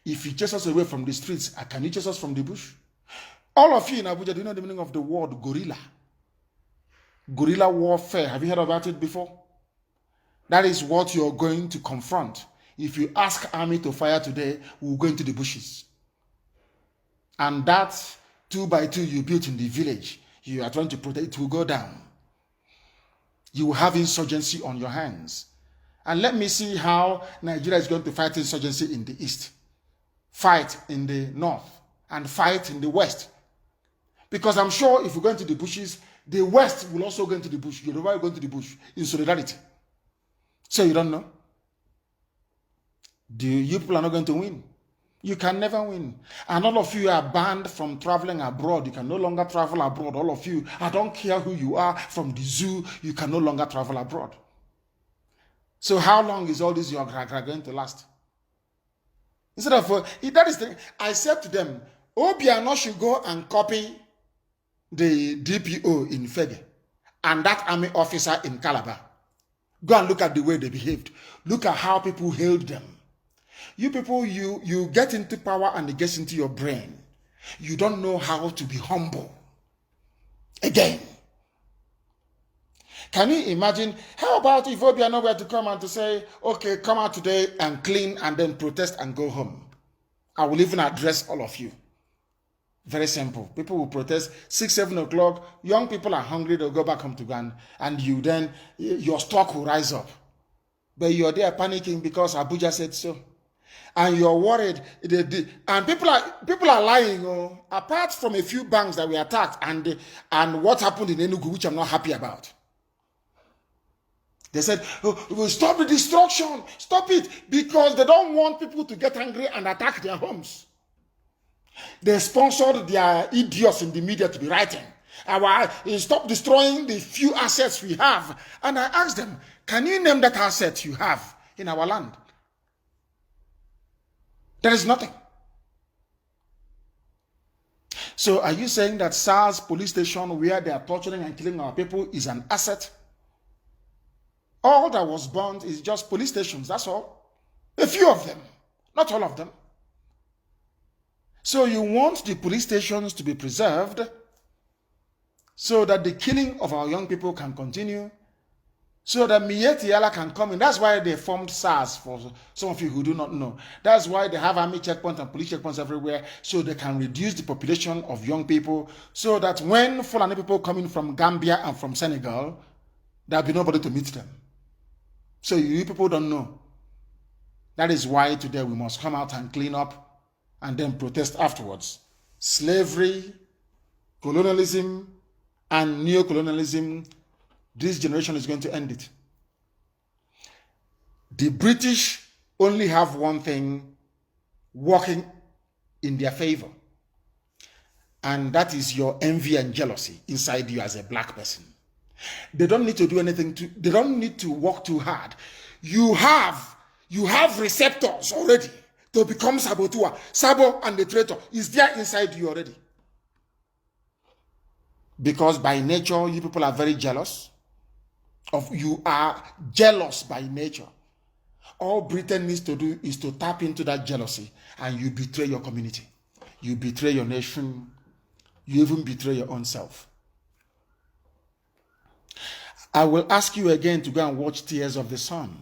If you chase us away from the streets, can you chase us from the bush? All of you in Abuja, do you know the meaning of the word guerrilla? Guerrilla warfare. Have you heard about it before? That is what you're going to confront. If you ask army to fire today, we'll go into the bushes. And that 2x2 you built in the village, you are trying to protect, it will go down. You will have insurgency on your hands. And let me see how Nigeria is going to fight insurgency in the east, fight in the north, and fight in the west. Because I'm sure if you go into the bushes, the west will also go into the bush. Yoruba will go into the bush in solidarity. So you don't know? You people are not going to win. You can never win. And all of you are banned from traveling abroad. You can no longer travel abroad. All of you, I don't care who you are, from the zoo, you can no longer travel abroad. So how long is all this your going to last? Instead of, that is the, I said to them, Obiano should go and copy the DPO in Fege and that army officer in Calabar. Go and look at the way they behaved. Look at how people hailed them. You people, you get into power and it gets into your brain. You don't know how to be humble. again. Can you imagine? How about if Obiano were to come and to say, okay, come out today and clean and then protest and go home? I will even address all of you. Very simple. People will protest 6, 7 o'clock. Young people are hungry. They'll go back home to Ghana. And you then, your stock will rise up. But you're there panicking because Abuja said so. And you're worried. And people are lying. Oh, apart from a few banks that were attacked and what happened in Enugu, which I'm not happy about. They said, oh, we'll stop the destruction. Stop it. Because they don't want people to get angry and attack their homes. They sponsored their idiots in the media to be writing, stop destroying the few assets we have. And I asked them, can you name that asset you have in our land? There is nothing. So are you saying that SARS police station where they are torturing and killing our people is an asset? All that was burned is just police stations, that's all. A few of them, not all of them. So you want the police stations to be preserved so that the killing of our young people can continue, so that Mietiala can come in. That's why they formed SARS, for some of you who do not know. That's why they have army checkpoints and police checkpoints everywhere, so they can reduce the population of young people, so that when Fulani people coming from Gambia and from Senegal, there'll be nobody to meet them. So you people don't know. That is why today we must come out and clean up and then protest afterwards. Slavery, colonialism, and neo-colonialism, this generation is going to end it. The British only have one thing working in their favor, and that is your envy and jealousy inside you as a black person. They don't need to do anything they don't need to work too hard. You have receptors already to become saboteur. Sabo and the traitor is there inside you already. Because by nature, you people are very jealous. You are jealous by nature. All Britain needs to do is to tap into that jealousy, and you betray your community. You betray your nation. You even betray your own self. I will ask you again to go and watch Tears of the Sun.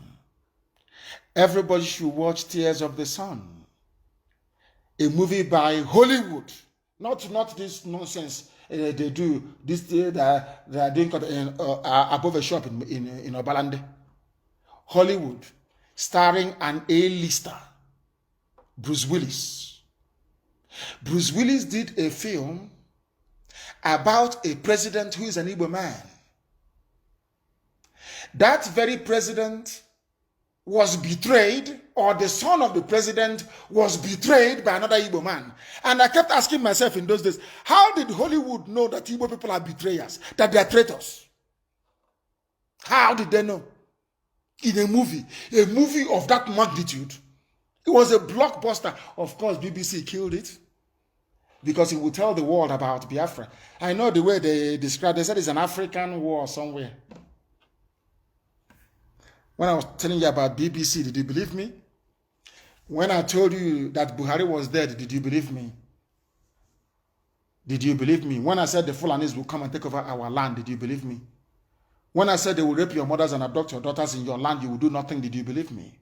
Everybody should watch Tears of the Sun. A movie by Hollywood. Not this nonsense they do. This they are doing above a shop in Obalande. Hollywood. Starring an A-lister. Bruce Willis. Bruce Willis did a film about a president who is an Igbo man. That very president was betrayed, or the son of the president was betrayed by another Igbo man. And I kept asking myself in those days, how did Hollywood know that Igbo people are betrayers, that they are traitors? How did they know? In a movie of that magnitude. It was a blockbuster. Of course, BBC killed it because it would tell the world about Biafra. I know the way they described it. They said it's an African war somewhere. When I was telling you about BBC, did you believe me? When I told you that Buhari was dead, did you believe me? Did you believe me? When I said the Fulanis will come and take over our land, did you believe me? When I said they will rape your mothers and abduct your daughters in your land, you will do nothing, did you believe me?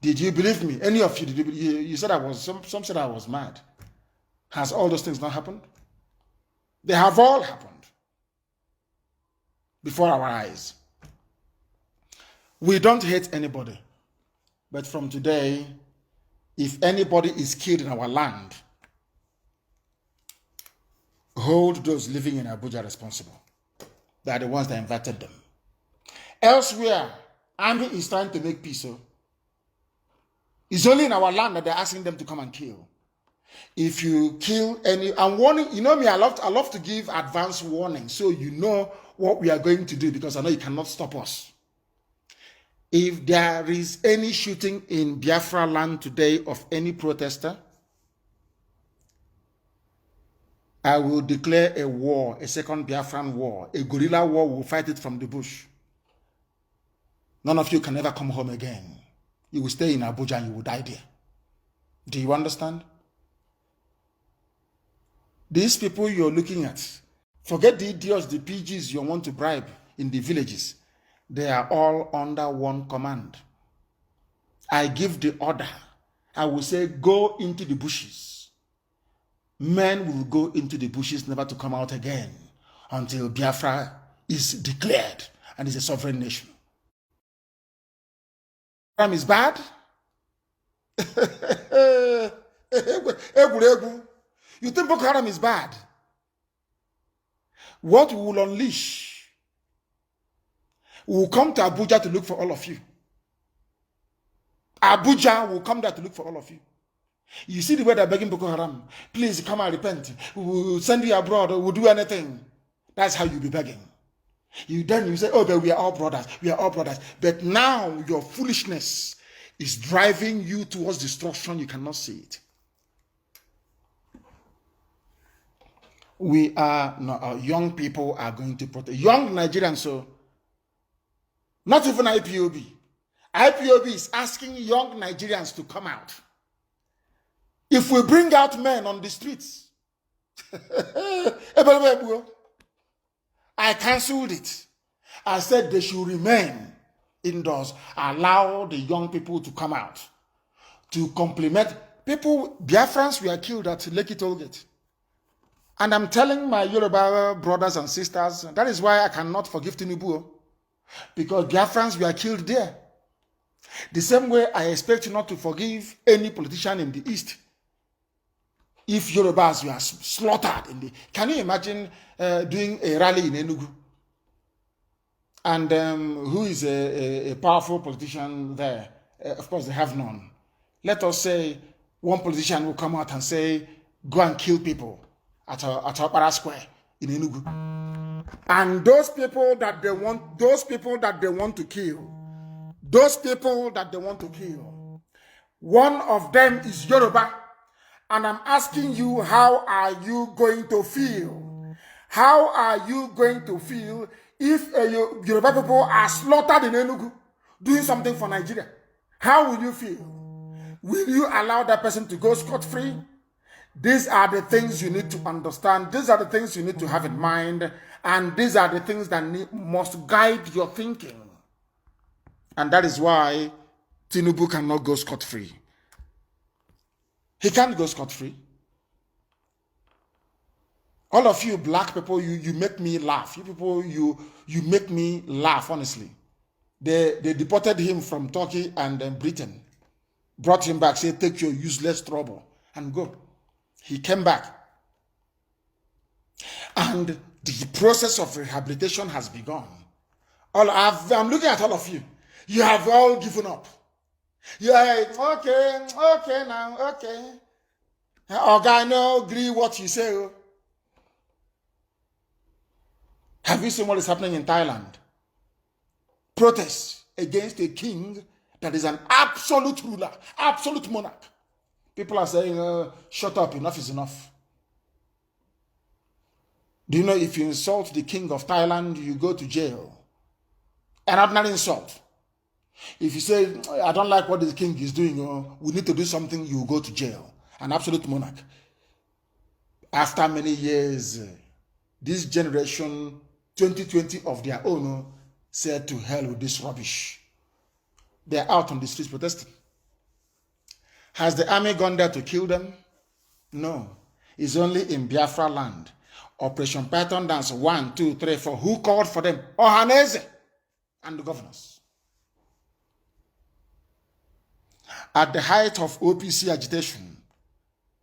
Did you believe me? Any of you, did you believe? You said I was, some said I was mad. Has all those things not happened? They have all happened before our eyes. We don't hate anybody. But from today, if anybody is killed in our land, hold those living in Abuja responsible. They are the ones that invited them. Elsewhere, army is trying to make peace. So it's only in our land that they're asking them to come and kill. If you kill any, I'm warning, you know me, I love to give advance warning so you know what we are going to do, because I know you cannot stop us. If there is any shooting in Biafra land today of any protester, I will declare a war, a second Biafran war, a guerrilla war. We'll fight it from the bush. None of you can ever come home again. You will stay in Abuja and you will die there. Do you understand? These people you're looking at, Forget the idiots, the PGs you want to bribe in the villages. They are all under one command. I give the order. I will say, go into the bushes. Men will go into the bushes, never to come out again until Biafra is declared and is a sovereign nation. Haram is bad. You think Boko Haram is bad? What we will unleash, we will come to Abuja to look for all of you. Abuja will come there to look for all of you. You see the way they're begging Boko Haram, please come and repent. We'll send you abroad, we'll do anything. That's how you'll be begging. Then you say, oh, but we are all brothers. We are all brothers. But now your foolishness is driving you towards destruction. You cannot see it. We are, no, young people are going to protest. Young Nigerians, so not even IPOB. IPOB is asking young Nigerians to come out. If we bring out men on the streets, I cancelled it. I said they should remain indoors. Allow the young people to come out to complement people. Biafrans were killed at Lekki Tollgate. And I'm telling my Yoruba brothers and sisters, that is why I cannot forgive Tinubu, because Biafrans were killed there. The same way I expect you not to forgive any politician in the East if Yorubas were slaughtered in the... Can you imagine doing a rally in Enugu? And who is a powerful politician there? Of course, they have none. Let us say one politician will come out and say, go and kill people at Opera Square in Enugu. And those people that they want to kill, one of them is Yoruba. And I'm asking you, how are you going to feel? How are you going to feel if Yoruba people are slaughtered in Enugu doing something for Nigeria? How will you feel? Will you allow that person to go scot-free? These are the things you need to understand. These are the things you need to have in mind. And these are the things that must guide your thinking. And that is why Tinubu cannot go scot-free. He can't go scot-free. All of you black people, you make me laugh. You people, you make me laugh, honestly. They deported him from Turkey and Britain. Brought him back, said, take your useless trouble and go. He came back. And the process of rehabilitation has begun. I'm looking at all of you. You have all given up. You are okay now, okay. Oga, no agree what you say. Have you seen what is happening in Thailand? Protests against a king that is an absolute ruler, absolute monarch. People are saying, shut up, enough is enough. Do you know if you insult the king of Thailand, you go to jail? An ordinary insult. If you say, I don't like what the king is doing, we need to do something, you go to jail. An absolute monarch. After many years, this generation, 2020 of their own, said to hell with this rubbish. They're out on the streets protesting. Has the army gone there to kill them? No. It's only in Biafra land. Operation Python Dance 1, 2, 3, 4. Who called for them? Ohaneze and the governors. At the height of OPC agitation,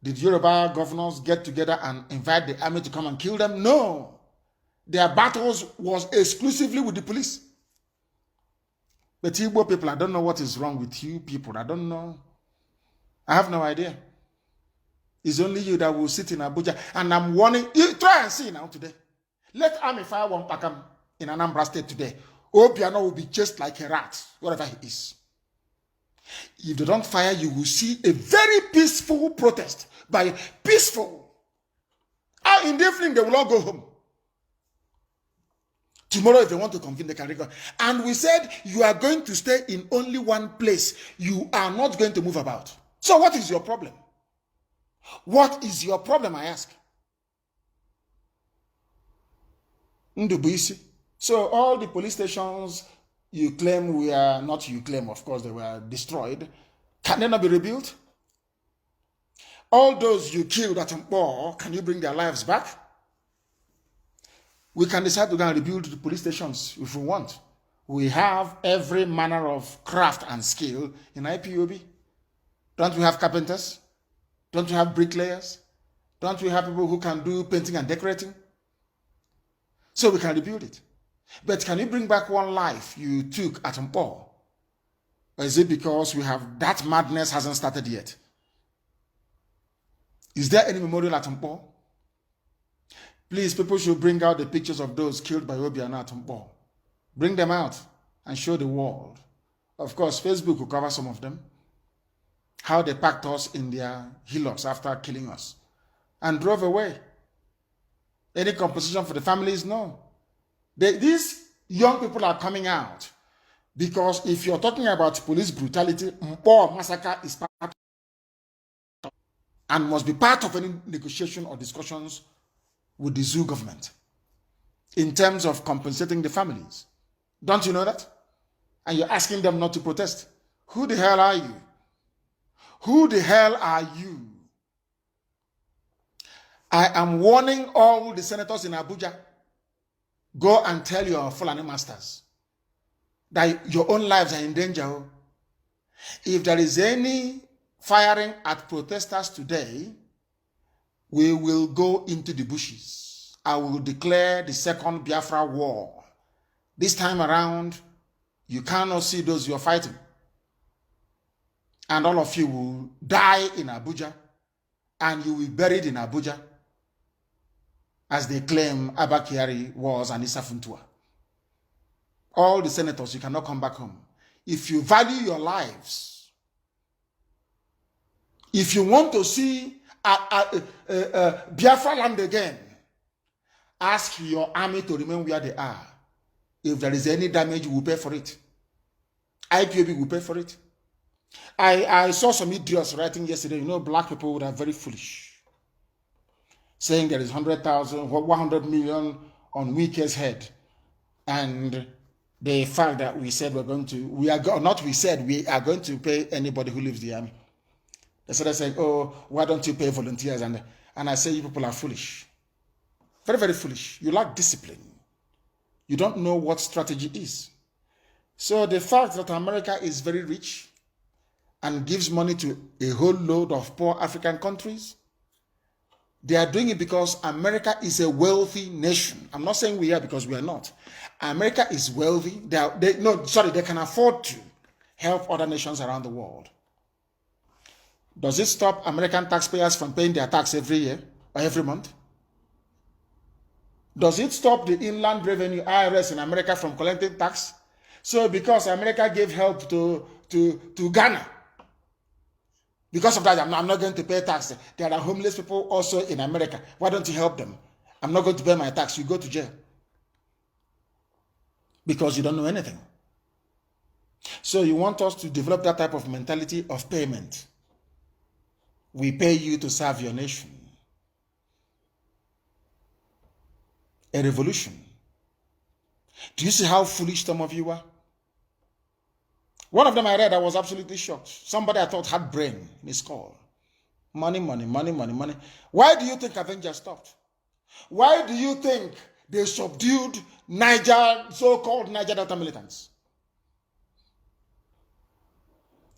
did Yoruba governors get together and invite the army to come and kill them? No. Their battles was exclusively with the police. But Igbo people, I don't know what is wrong with you people. I don't know. I have no idea. It's only you that will sit in Abuja. And I'm warning you, try and see now today. Let army fire one Pakam in Anambra State today. Obiano will be chased like a rat, whatever he is. If they don't fire, you will see a very peaceful protest. By peaceful. In the evening, they will all go home. Tomorrow, if they want to convene, they can record. And we said, you are going to stay in only one place. You are not going to move about. So what is your problem? What is your problem, I ask? Ndubuisi. So all the police stations you claim were, not you claim, of course, they were destroyed. Can they not be rebuilt? All those you killed at Mpo, can you bring their lives back? We can decide to go and rebuild the police stations if we want. We have every manner of craft and skill in IPOB. Don't we have carpenters? Don't we have bricklayers? Don't we have people who can do painting and decorating? So we can rebuild it. But can you bring back one life you took at Mpo? Or is it because we have that madness hasn't started yet? Is there any memorial at Mpo? Please, people should bring out the pictures of those killed by Obiano at Mpo. Bring them out and show the world. Of course, Facebook will cover some of them. How they packed us in their hillocks after killing us and drove away. Any compensation for the families? No. These young people are coming out because if you're talking about police brutality, Mpo massacre is part of and must be part of any negotiation or discussions with the zoo government in terms of compensating the families. Don't you know that? And you're asking them not to protest. Who the hell are you? Who the hell are you? I am warning all the senators in Abuja, go and tell your Fulani masters that your own lives are in danger. If there is any firing at protesters today, we will go into the bushes. I will declare the second Biafra war. This time around, you cannot see those you are fighting. And all of you will die in Abuja, and you will be buried in Abuja, as they claim Abakari was and Isafuntua. All the senators, you cannot come back home. If you value your lives, if you want to see Biafra land again, ask your army to remain where they are. If there is any damage, we will pay for it. IPOB will pay for it. I saw some idiots writing yesterday, black people would are very foolish, saying there is 100,000, 100 million on Wike's head. And the fact that we said we are going to pay anybody who leaves the army. They started saying, oh, why don't you pay volunteers? And I say, you people are foolish. Very, very foolish. You lack discipline. You don't know what strategy is. So the fact that America is very rich and gives money to a whole load of poor African countries, they are doing it because America is a wealthy nation. I'm not saying we are because we are not. America is wealthy. They can afford to help other nations around the world. Does it stop American taxpayers from paying their tax every year or every month? Does it stop the Inland Revenue IRS in America from collecting tax? So because America gave help to Ghana, because of that, I'm not going to pay tax. There are homeless people also in America. Why don't you help them? I'm not going to pay my tax. You go to jail. Because you don't know anything. So you want us to develop that type of mentality of payment. We pay you to serve your nation. A revolution. Do you see how foolish some of you are? One of them I read, I was absolutely shocked. Somebody I thought had brain in his call. Money, money, money, money, money. Why do you think Avengers stopped? Why do you think they subdued so-called Niger Delta militants?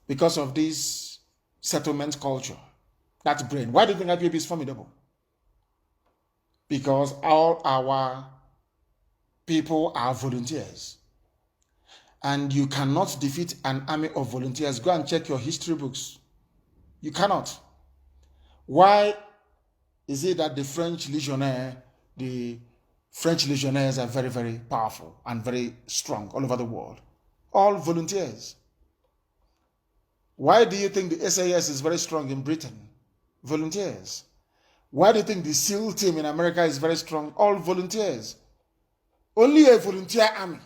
Because of this settlement culture. That's brain. Why do you think IPOB is formidable? Because all our people are volunteers. And you cannot defeat an army of volunteers. Go and check your history books. You cannot. Why is it that the French legionnaires are very, very powerful and very strong all over the world? All volunteers. Why do you think the SAS is very strong in Britain? Volunteers. Why do you think the SEAL team in America is very strong? All volunteers. Only a volunteer army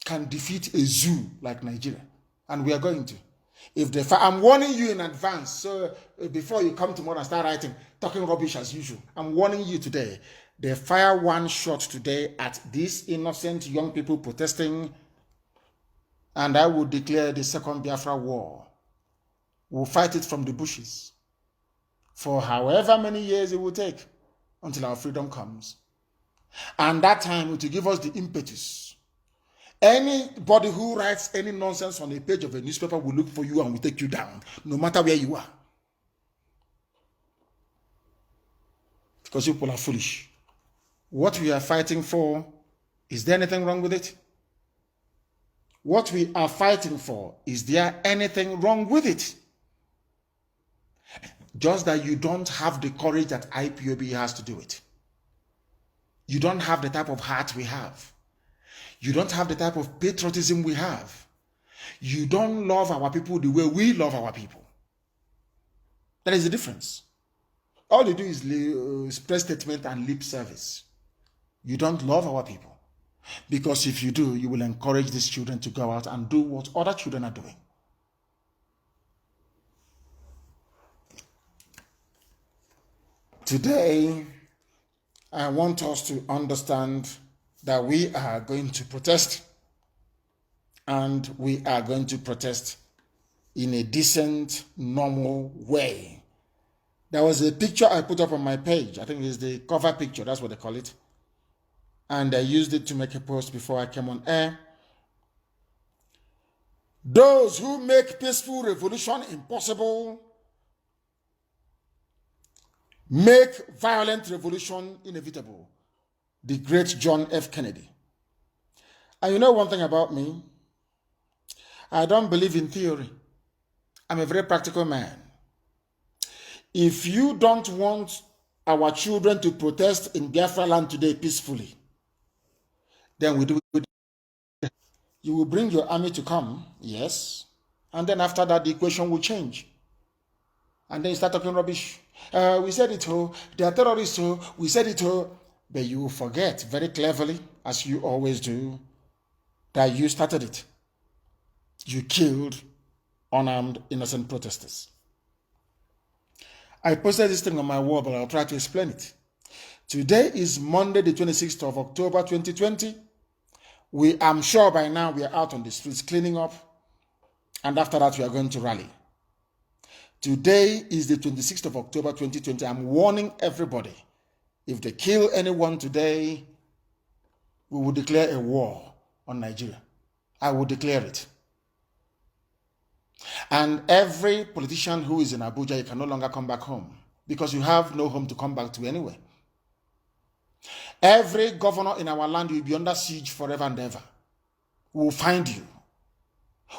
can defeat a zoo like Nigeria. And we are going to. I'm warning you in advance, so before you come tomorrow and start writing, talking rubbish as usual. I'm warning you today They fire one shot today at these innocent young people protesting, and I will declare the second Biafra war. We'll fight it from the bushes for however many years it will take until our freedom comes. And that time it will give us the impetus. Anybody who writes any nonsense on a page of a newspaper will look for you and will take you down, no matter where you are. Because people are foolish. What we are fighting for, is there anything wrong with it? What we are fighting for, is there anything wrong with it? Just that you don't have the courage that IPOB has to do it. You don't have the type of heart we have. You don't have the type of patriotism we have. You don't love our people the way we love our people. That is the difference. All you do is press statement and lip service. You don't love our people. Because if you do, you will encourage these children to go out and do what other children are doing. Today, I want us to understand that we are going to protest, and we are going to protest in a decent, normal way. There was a picture I put up on my page. I think it's the cover picture, that's what they call it. And I used it to make a post before I came on air. Those who make peaceful revolution impossible make violent revolution inevitable. The great John F. Kennedy. And you know one thing about me? I don't believe in theory. I'm a very practical man. If you don't want our children to protest in Biafra land today peacefully, then we do it. You will bring your army to come, yes. And then after that, the equation will change. And then you start talking rubbish. We said it, oh, they are terrorists, oh, we said it, oh. But you will forget very cleverly, as you always do, that you started it. You killed unarmed, innocent protesters. I posted this thing on my wall, but I'll try to explain it. Today is Monday, the 26th of October, 2020. I'm sure by now we are out on the streets cleaning up, and after that we are going to rally. Today is the 26th of October, 2020. I'm warning everybody. If they kill anyone today, we will declare a war on Nigeria. I will declare it. And every politician who is in Abuja, you can no longer come back home because you have no home to come back to anyway. Every governor in our land will be under siege forever and ever. We will find you.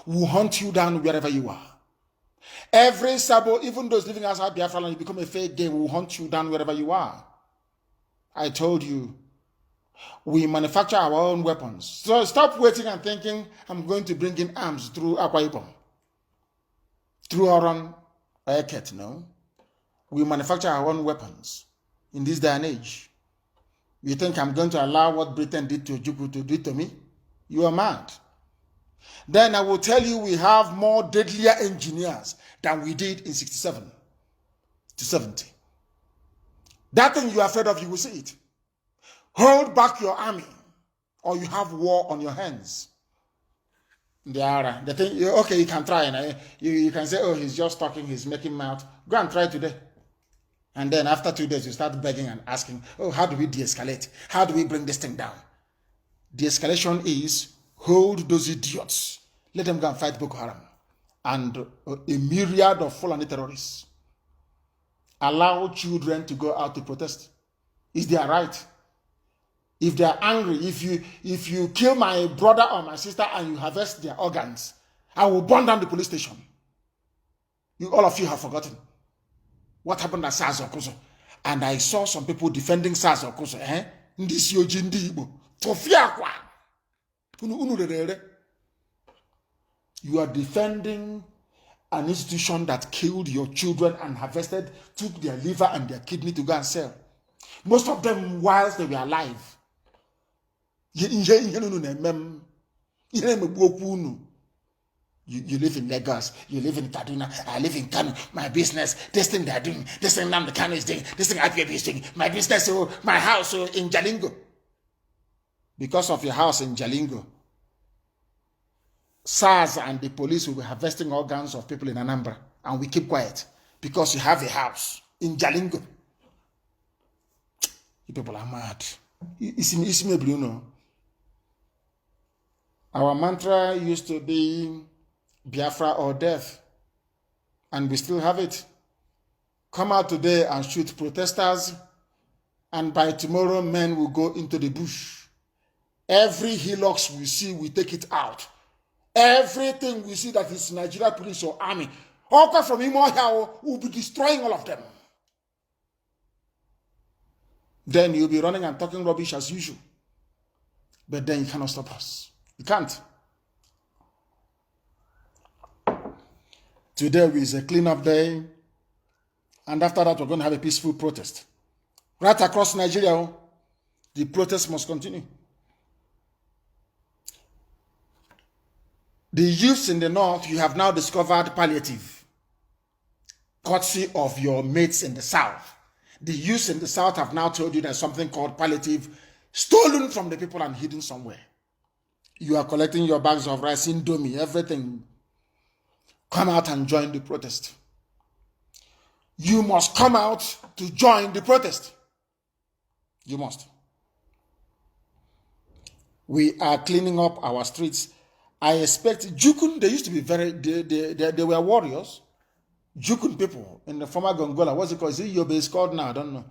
We will hunt you down wherever you are. Every Sabo, even those living outside Biafra land, you become a fake game, we will hunt you down wherever you are. I told you, we manufacture our own weapons. So stop waiting and thinking, I'm going to bring in arms through Akwa Ibom. Through our own Eket, no. We manufacture our own weapons in this day and age. You think I'm going to allow what Britain did to Ojukwu to do it to me? You are mad. Then I will tell you we have more deadlier engineers than we did in 67 to 70. That thing you are afraid of, you will see it. Hold back your army, or you have war on your hands. The thing, okay, you can try, and you can say, oh, he's just talking, he's making mouth. Go and try today. And then after 2 days, you start begging and asking, oh, how do we de-escalate? How do we bring this thing down? De-escalation is hold those idiots. Let them go and fight Boko Haram. And a myriad of Fulani terrorists. Allow children to go out to protest. It's their right. If they are angry, if you kill my brother or my sister and you harvest their organs, I will burn down the police station. All of you have forgotten what happened at SARS Okoso. And I saw some people defending SARS Okoso. This Yojindi Igbo. You are defending an institution that killed your children and harvested, took their liver and their kidney to go and sell. Most of them whilst they were alive. You live in Lagos, you live in Kaduna, I live in Kanu, my business, this thing they're doing, this thing Nnamdi Kanu is doing, this thing IPAB is doing, my business, my house in Jalingo. Because of your house in Jalingo, SARS and the police will be harvesting organs of people in Anambra, and we keep quiet because you have a house in Jalingo. You people are mad. It's me, Bruno. Our mantra used to be Biafra or death, and we still have it. Come out today and shoot protesters, and by tomorrow men will go into the bush. Every hillocks we see, we take it out. Everything we see that is Nigeria police or army, all from Imo will be destroying all of them. Then you'll be running and talking rubbish as usual. But then you cannot stop us. You can't. Today is a cleanup day. And after that, we're going to have a peaceful protest. Right across Nigeria, the protest must continue. The youths in the north, you have now discovered palliative, courtesy of your mates in the south. The youths in the south have now told you there's something called palliative, stolen from the people and hidden somewhere. You are collecting your bags of rice, indomie, everything. Come out and join the protest. You must come out to join the protest. You must. We are cleaning up our streets. I expect Jukun, they used to be they were warriors. Jukun people in the former Gongola, what's it called? Is it your base called now? I don't know.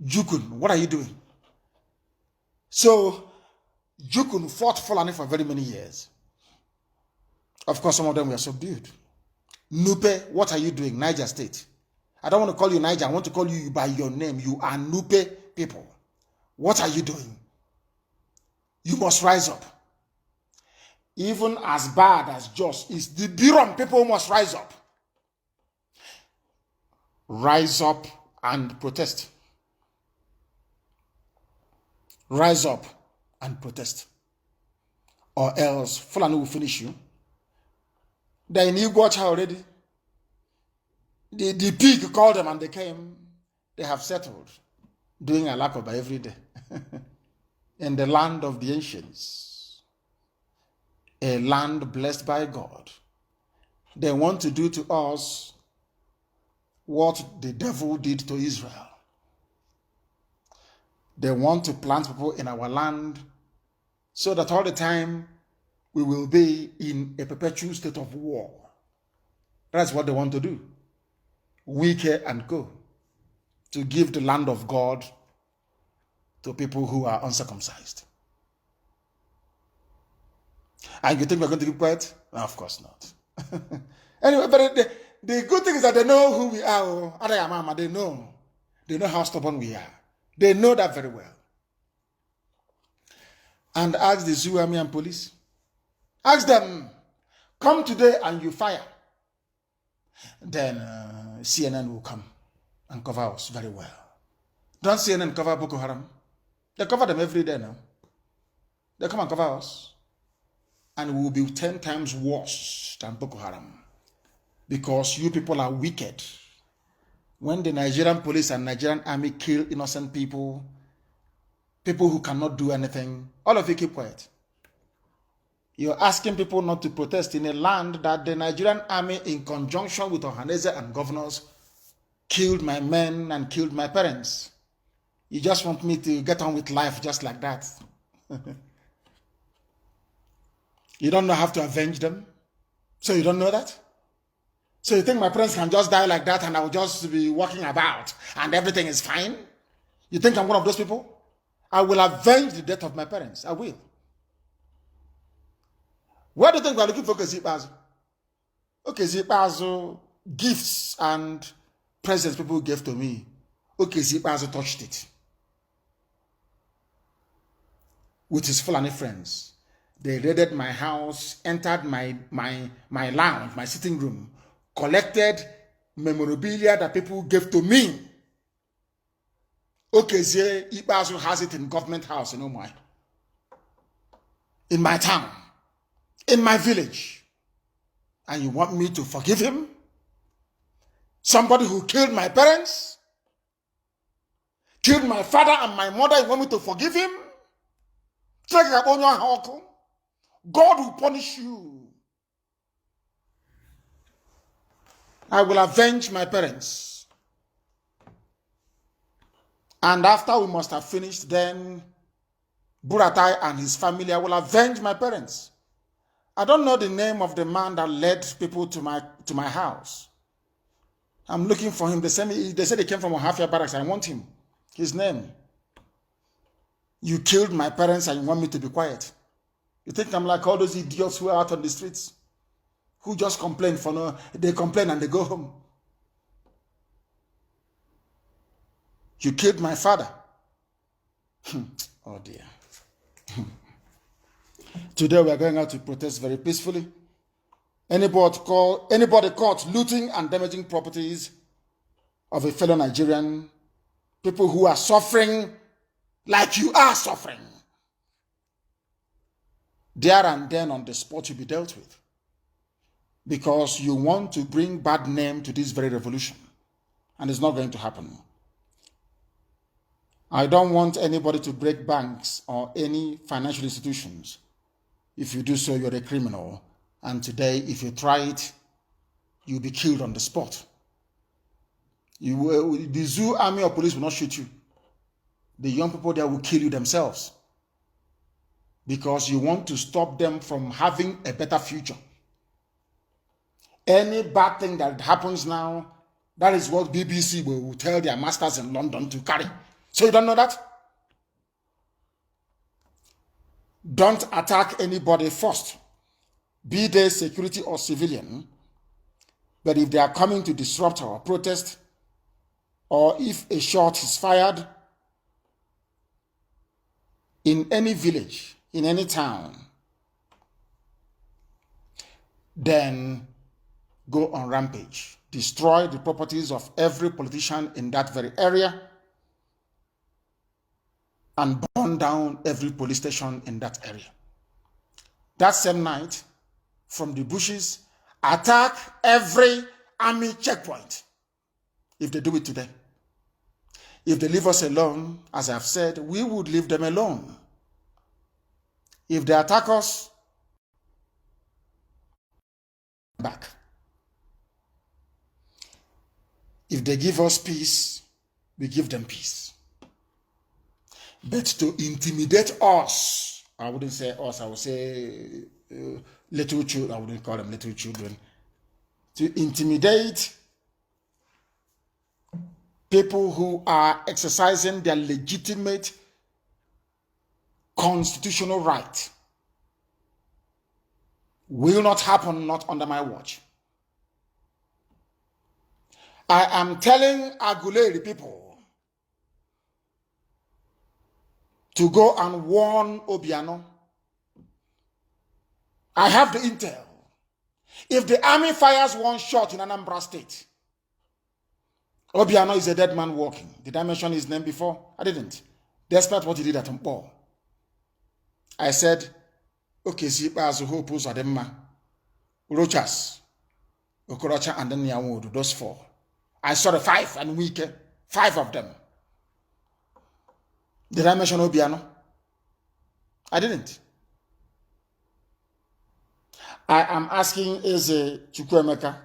Jukun, what are you doing? So, Jukun fought Fulani for very many years. Of course, some of them were subdued. Nupe, what are you doing? Niger State. I don't want to call you Niger. I want to call you by your name. You are Nupe people. What are you doing? You must rise up. Even as bad as Jos is, the Birom people must rise up. Rise up and protest. Rise up and protest. Or else Fulani will finish you. They're in Igwacha already. The pig called them and they came. They have settled. Doing a lakoba every day. In the land of the ancients. A land blessed by God. They want to do to us what the devil did to Israel. They want to plant people in our land so that all the time we will be in a perpetual state of war. That's what they want to do. Wike and Co. To give the land of God to people who are uncircumcised. And you think we're going to keep quiet? No, of course not. Anyway, but the good thing is that they know who we are. They know. They know how stubborn we are. They know that very well. And ask the Zoo Army and police. Ask them, come today and you fire. Then CNN will come and cover us very well. Don't CNN cover Boko Haram. They cover them every day now. They come and cover us. And we will be 10 times worse than Boko Haram. Because you people are wicked. When the Nigerian police and Nigerian army kill innocent people, people who cannot do anything, all of you keep quiet. You're asking people not to protest in a land that the Nigerian army, in conjunction with Ohaneze and governors, killed my men and killed my parents. You just want me to get on with life just like that. You don't know how to avenge them? So you don't know that? So you think my parents can just die like that and I will just be walking about and everything is fine? You think I'm one of those people? I will avenge the death of my parents. I will. Where do you think we're looking for Kezipazo? Okay, Kezipazo, gifts and presents people gave to me. Okay, Kezipazo touched it. With his Fulani friends. They raided my house, entered my lounge, my sitting room, collected memorabilia that people gave to me. Okezie Ibazu has it in government house in Omai. In my town. In my village. And you want me to forgive him? Somebody who killed my parents, killed my father and my mother, you want me to forgive him? God will punish you. I will avenge my parents. And after we must have finished, then Buratai and his family, I will avenge my parents. I don't know the name of the man that led people to my house. I'm looking for him. They said he came from Ohafia Barracks. I want him. His name. You killed my parents and you want me to be quiet. You think I'm like all those idiots who are out on the streets? Who just complain for no, they complain and they go home. You killed my father. Oh dear. Today we are going out to protest very peacefully. Anybody caught looting and damaging properties of a fellow Nigerian, people who are suffering like you are suffering, there and then on the spot you'll be dealt with. Because you want to bring bad name to this very revolution. And it's not going to happen. I don't want anybody to break banks or any financial institutions. If you do so, you're a criminal. And today, if you try it, you'll be killed on the spot. The zoo, army, or police will not shoot you. The young people there will kill you themselves. Because you want to stop them from having a better future. Any bad thing that happens now, that is what BBC will tell their masters in London to carry. So you don't know that? Don't attack anybody first, be they security or civilian. But if they are coming to disrupt our protest, or if a shot is fired in any village, in any town, then go on rampage. Destroy the properties of every politician in that very area and burn down every police station in that area. That same night, from the bushes, attack every army checkpoint. If they do it today. If they leave us alone, as I've said, we would leave them alone. If they attack us, back. If they give us peace, we give them peace. But to intimidate us, I wouldn't say us, I would say little children, I wouldn't call them little children. To intimidate people who are exercising their legitimate constitutional right will not happen, not under my watch. I am telling Aguleri people to go and warn Obiano. I have the intel. If the army fires one shot in Anambra State, Obiano is a dead man walking. Did I mention his name before? I didn't. Despite what he did at Mpo. I said, okay, Zipa, Hope, Zadema, Rochas, Okorocha, and then Yawood, those four. I saw the 5 and weaker, 5 of them. Did I mention Obiano? I didn't. I am asking Eze Chukwemeka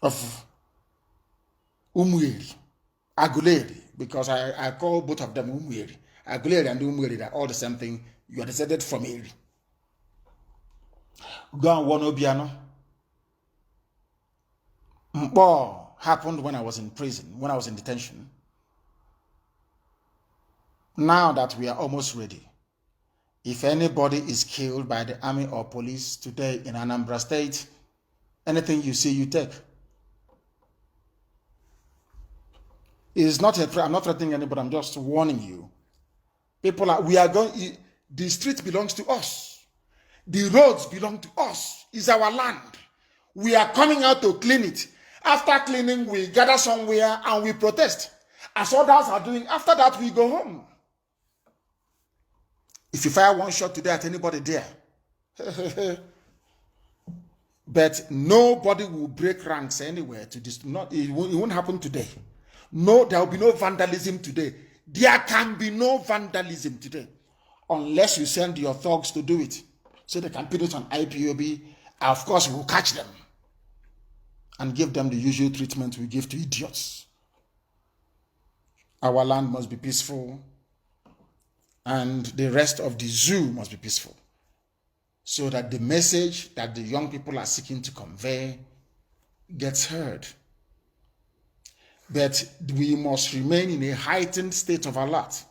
of Umueri, Aguleri, because I call both of them Umueri. Aguleri and Umueri are all the same thing. You are descended from Eri. Go and warn Obiano. Mpo happened when I was in prison, when I was in detention. Now that we are almost ready, if anybody is killed by the army or police today in Anambra State, anything you see, you take. It's not a threat. I'm not threatening anybody. I'm just warning you. The street belongs to us. The roads belong to us. It's our land. We are coming out to clean it. After cleaning, we gather somewhere and we protest. As others are doing, after that, we go home. If you fire one shot today at anybody there, But nobody will break ranks anywhere to this. It won't happen today. No, there will be no vandalism today. There can be no vandalism today unless you send your thugs to do it so they can put it on IPOB. Of course, we'll catch them and give them the usual treatment we give to idiots. Our land must be peaceful, and the rest of the zoo must be peaceful, so that the message that the young people are seeking to convey gets heard. But we must remain in a heightened state of alert.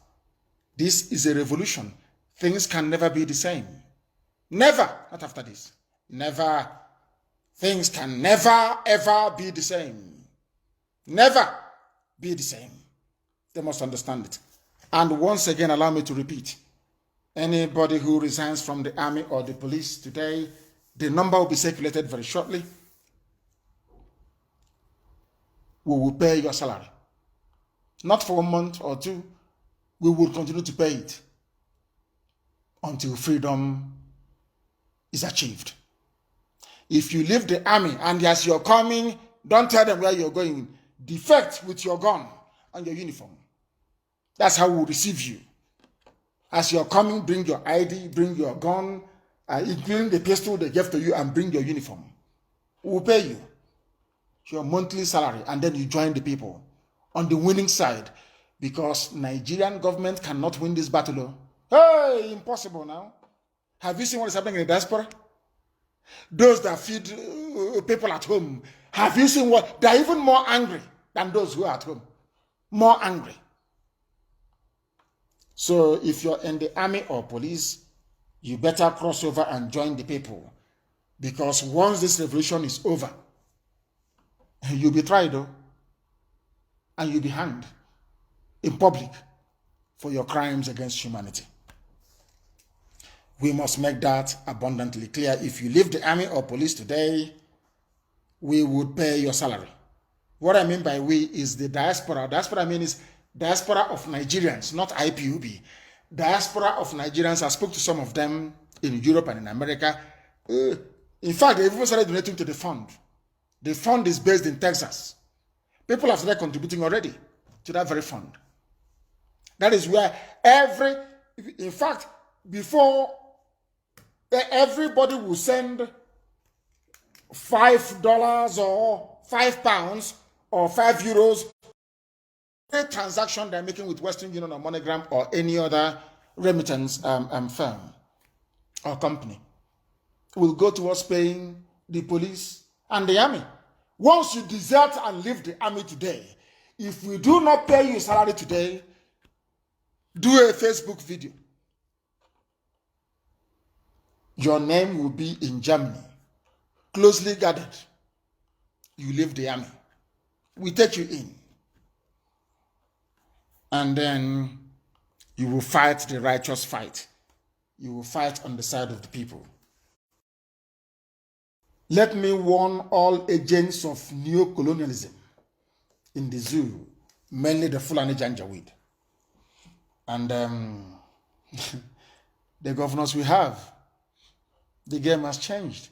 This is a revolution. Things can never be the same. Never, not after this. Never. Things can never, ever be the same. Never be the same. They must understand it. And once again, allow me to repeat. Anybody who resigns from the army or the police today, the number will be circulated very shortly. We will pay your salary. Not for 1 month or 2. We will continue to pay it until freedom is achieved. If you leave the army and as you're coming, don't tell them where you're going. Defect with your gun and your uniform. That's how we'll receive you. As you're coming, bring your ID, bring your gun, including the pistol they gave to you, and bring your uniform. We'll pay you your monthly salary, and then you join the people on the winning side, because Nigerian government cannot win this battle. Hey, impossible now. Have you seen what is happening in the diaspora? Those that feed people at home, have you seen what? They're even more angry than those who are at home. More angry. So if you're in the army or police, you better cross over and join the people, because once this revolution is over, you'll be tried, though, and you'll be hanged in public for your crimes against humanity. We must make that abundantly clear. If you leave the army or police today, we would pay your salary. What I mean by we is the diaspora. Diaspora I mean is diaspora of Nigerians, not IPOB. Diaspora of Nigerians. I spoke to some of them in Europe and in America. In fact, they even started donating to the fund. The fund is based in Texas. People have started contributing already to that very fund. That is where in fact, before everybody will send $5 or £5 or €5. Every transaction they're making with Western Union or MoneyGram or any other remittance firm or company will go towards paying the police and the army. Once you desert and leave the army today, if we do not pay you salary today, do a Facebook video. Your name will be in Germany, closely guarded. You leave the army. We take you in. And then you will fight the righteous fight. You will fight on the side of the people. Let me warn all agents of neo-colonialism in the zoo, mainly the Fulani Janjaweed, and the governors we have. The game has changed.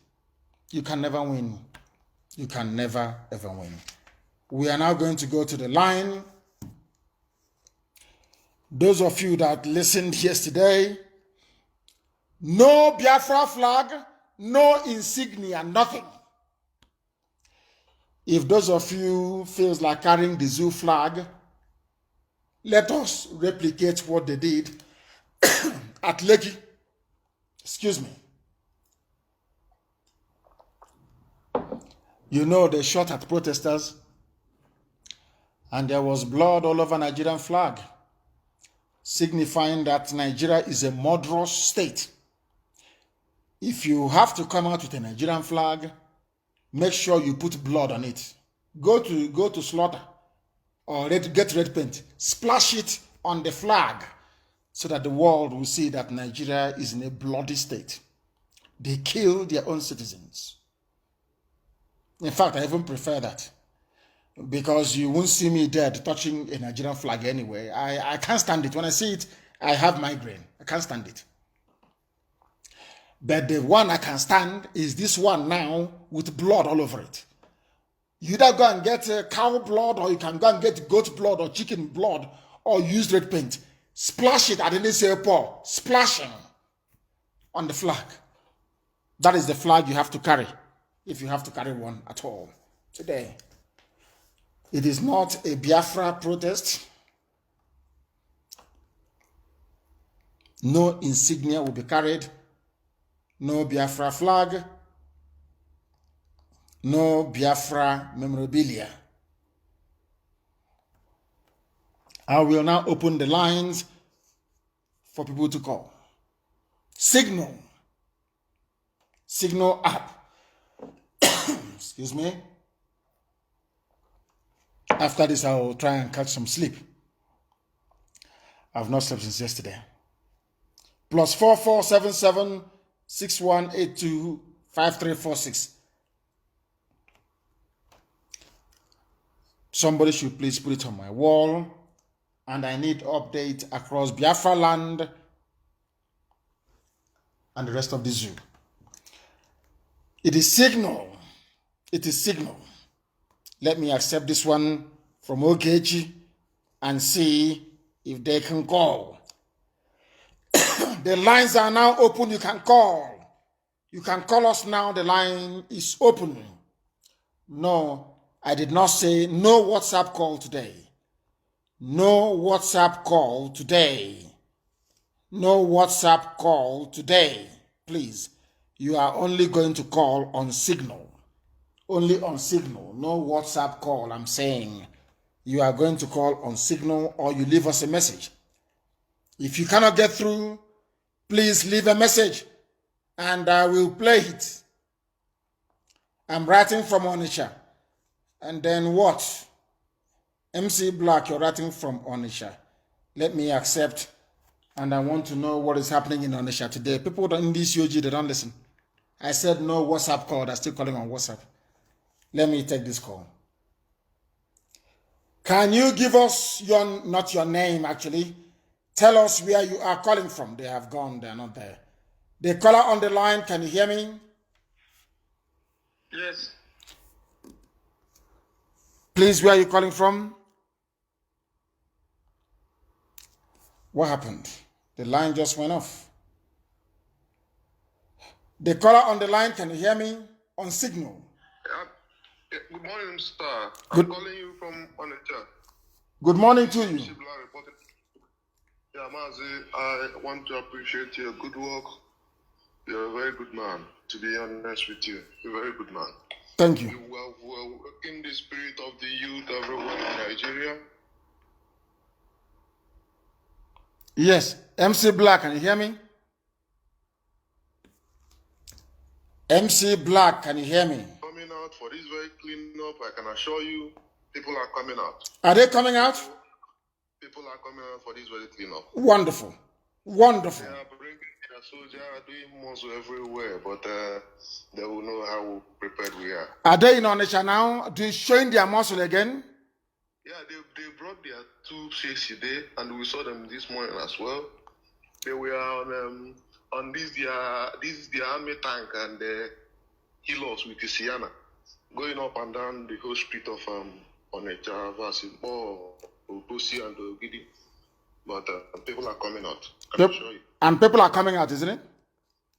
You can never win. You can never, ever win. We are now going to go to the line. Those of you that listened yesterday, no Biafra flag, no insignia, nothing. If those of you feels like carrying the zoo flag, let us replicate what they did at Lekki. Excuse me. You know, they shot at protesters and there was blood all over Nigerian flag, signifying that Nigeria is a murderous state. If you have to come out with a Nigerian flag, make sure you put blood on it. Go to slaughter or get red paint. Splash it on the flag so that the world will see that Nigeria is in a bloody state. They kill their own citizens. In fact, I even prefer that, because you won't see me dead touching a Nigerian flag anyway. I can't stand it. When I see it, I have migraine. I can't stand it. But the one I can stand is this one now with blood all over it. You either go and get cow blood, or you can go and get goat blood or chicken blood, or use red paint. Splash it, I didn't say pour. Splashing on the flag. That is the flag you have to carry, if you have to carry one at all today. It is not a Biafra protest. No insignia will be carried. No Biafra flag. No Biafra memorabilia. I will now open the lines for people to call. Signal app. Excuse me. After this, I will try and catch some sleep. I've not slept since yesterday. +4477 6182 5346. Somebody should please put it on my wall. And I need update across Biafra land and the rest of the zoo. It is signal. It is signal. Let me accept this one from Ogechi and see if they can call. The lines are now open. You can call. You can call us now. The line is open. No, I did not say no WhatsApp call today. No WhatsApp call today. No WhatsApp call today. Please, you are only going to call on Signal. Only on Signal. No WhatsApp call, I'm saying. You are going to call on Signal, or you leave us a message. If you cannot get through, please leave a message and I will play it. I'm writing from Onitsha. And then what? MC Black, you're writing from Onitsha. Let me accept. And I want to know what is happening in Onitsha today. People in this UG, they don't listen. I said no WhatsApp call. They're still calling on WhatsApp. Let me take this call. Can you give us not your name actually? Tell us where you are calling from. They have gone. They are not there. The caller on the line, can you hear me? Yes. Please, where are you calling from? What happened? The line just went off. The caller on the line, can you hear me? On Signal. Good morning, sir. I'm calling you from Onitsha. Good morning to you. Yeah, Mazi, I want to appreciate your good work. You're a very good man, to be honest with you. You're a very good man. Thank you. You are working the spirit of the youth everywhere in Nigeria. Yes. MC Black, can you hear me? MC Black, can you hear me? Coming out for this very clean up, I can assure you, people are coming out. Are they coming out? People are coming out for this very clean up. Wonderful. Wonderful. They are bringing their soldiers, doing muscle everywhere, but they will know how prepared we are. Are they in Onitsha now? Do you showing their muscle again? Yeah, they brought their 2 ships today, and we saw them this morning as well. They were on this their army tank, and they kill us with the Sienna, going up and down the whole street of Onitsha, Vasimbo, Otosi, and Ogidi. But people are coming out. Can I show you? And people are coming out, isn't it?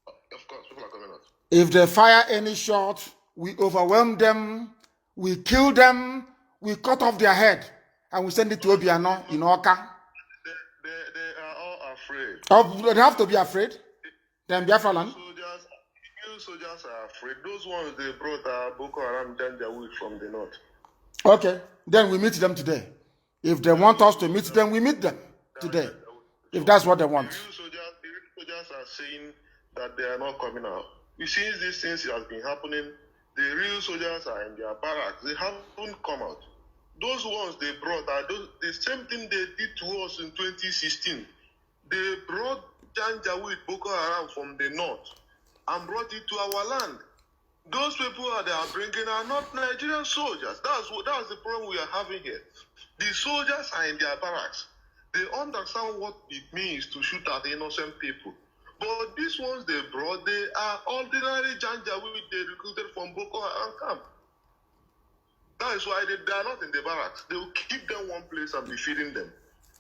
Of course, people are coming out. If they fire any shot, we overwhelm them, we kill them, we cut off their head, and we send it to Obiano in Oka. They are all afraid. Oh, they have to be afraid. Then Biafra land. Soldiers are afraid. Those ones they brought are Boko Haram Janjaweed from the north. Okay, then we meet them today. If they want us to meet them, we meet them today. If that's what they want. The real soldiers are saying that they are not coming out. Since these things has been happening, the real soldiers are in their barracks. They haven't come out. Those ones they brought are the same thing they did to us in 2016. They brought Janjaweed Boko Haram from the north and brought it to our land. Those people that they are bringing are not Nigerian soldiers. That's the problem we are having here. The soldiers are in their barracks. They understand what it means to shoot at innocent people. But these ones they brought, they are ordinary Janjaweed they recruited from Boko Haram camp. That is why they are not in the barracks. They will keep them one place and be feeding them.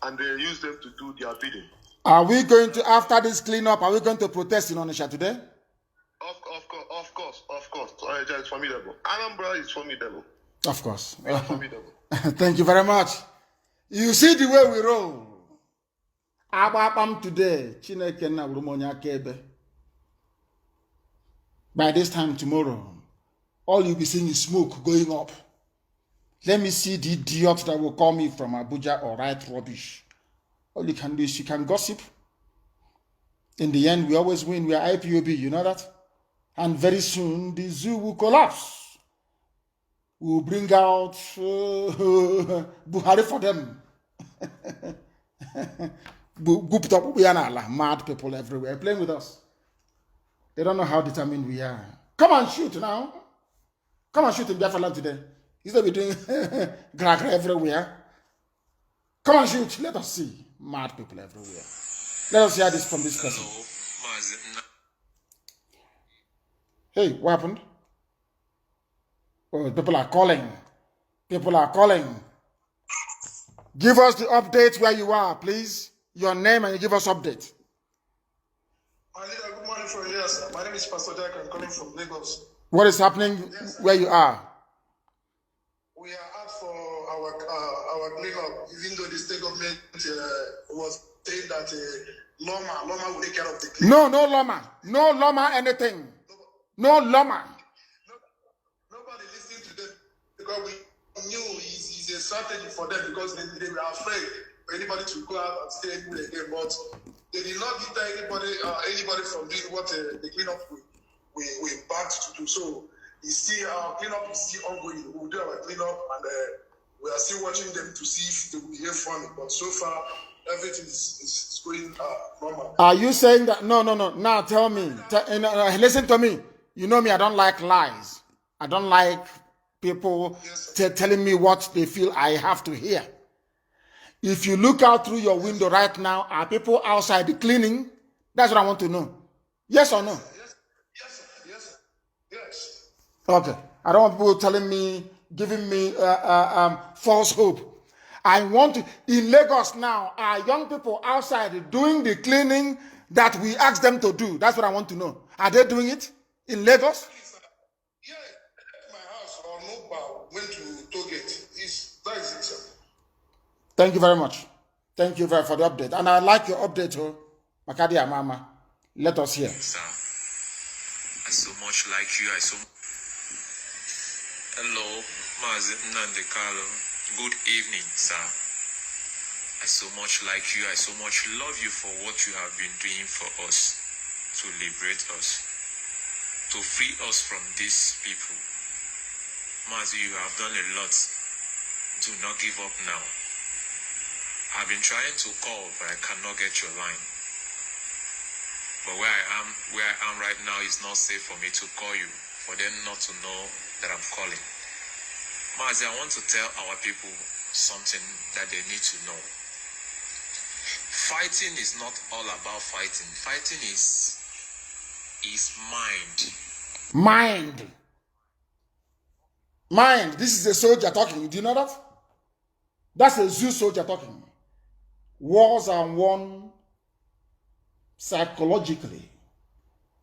And they use them to do their bidding. Are we going to, after this cleanup, are we going to protest in Onitsha today? Of course. It's formidable. Anambra is formidable. Of course. Formidable. Thank you very much. You see the way we roll. Abapam today, Chineke na Urumonya Kebe. By this time tomorrow, all you'll be seeing is smoke going up. Let me see the idiot that will call me from Abuja or write rubbish. All you can do is you can gossip. In the end, we always win. We are IPOB, you know that? And very soon, the zoo will collapse. We will bring out Buhari for them. Mad people everywhere playing with us. They don't know how determined we are. Come and shoot now. Come and shoot in Biafra land today. Instead of doing gra everywhere. Come and shoot. Let us see. Mad people everywhere. Let us hear this from this person. Hey, what happened? Oh, people are calling. People are calling. Give us the update where you are, please. Your name and you give us update. My leader, good morning from here, sir. My name is Pastor Jack. I'm calling from Lagos. What is happening where you are? We are out for our cleanup, even though the state government was saying that Loma will take care of the cleanup. No Loma anything. No Loma. Nobody listened to them because we knew it's a strategy for them because they were afraid for anybody to go out and stay anywhere again. But they did not deter anybody from doing what the cleanup we backed to do. So you see, our cleanup is still ongoing. We will do our cleanup and we are still watching them to see if they will behave funny. But so far, everything is going normal. Are you saying that? No. Now tell me. Listen to me. You know me, I don't like lies. I don't like people telling me what they feel I have to hear. If you look out through your window right now, are people outside cleaning? That's what I want to know. Yes or no? Yes. Okay. I don't want people telling me, giving me false hope. I want to, in Lagos now, are young people outside doing the cleaning that we asked them to do? That's what I want to know. Are they doing it in Lagos? Yeah, at my house or no went to Toget. That is it, sir. Thank you very much. Thank you for the update. And I like your update, Makadi Amama. Let us hear. Sir, I so much like you. Hello, Mazi Nnamdi Kanu. Good evening, sir. I so much like you. I so much love you for what you have been doing for us to liberate us, to free us from these people. Mazi, you have done a lot. Do not give up now. I've been trying to call, but I cannot get your line. But where I am right now is not safe for me to call you, for them not to know that I'm calling. Mazi, I want to tell our people something that they need to know. Fighting is not all about fighting. Fighting is mind. Mind. This is a soldier talking. Do you know that? That's a zoo soldier talking. Wars are won psychologically.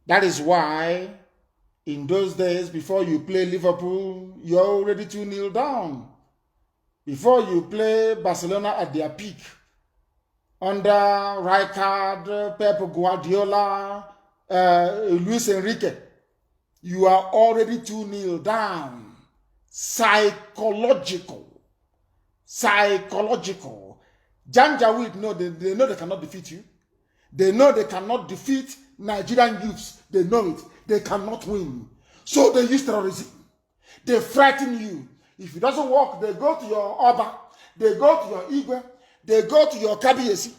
That is why in those days, before you play Liverpool, you're already 2-0 down. Before you play Barcelona at their peak, under Rijkaard, Pep Guardiola, Luis Enrique, you are already 2-0 down. Psychological. Janjaweed know they know they cannot defeat you. They know they cannot defeat Nigerian youths. They know it. They cannot win. So they use terrorism. They frighten you. If it doesn't work, they go to your Oba. They go to your Igwe. They go to your Kabiyesi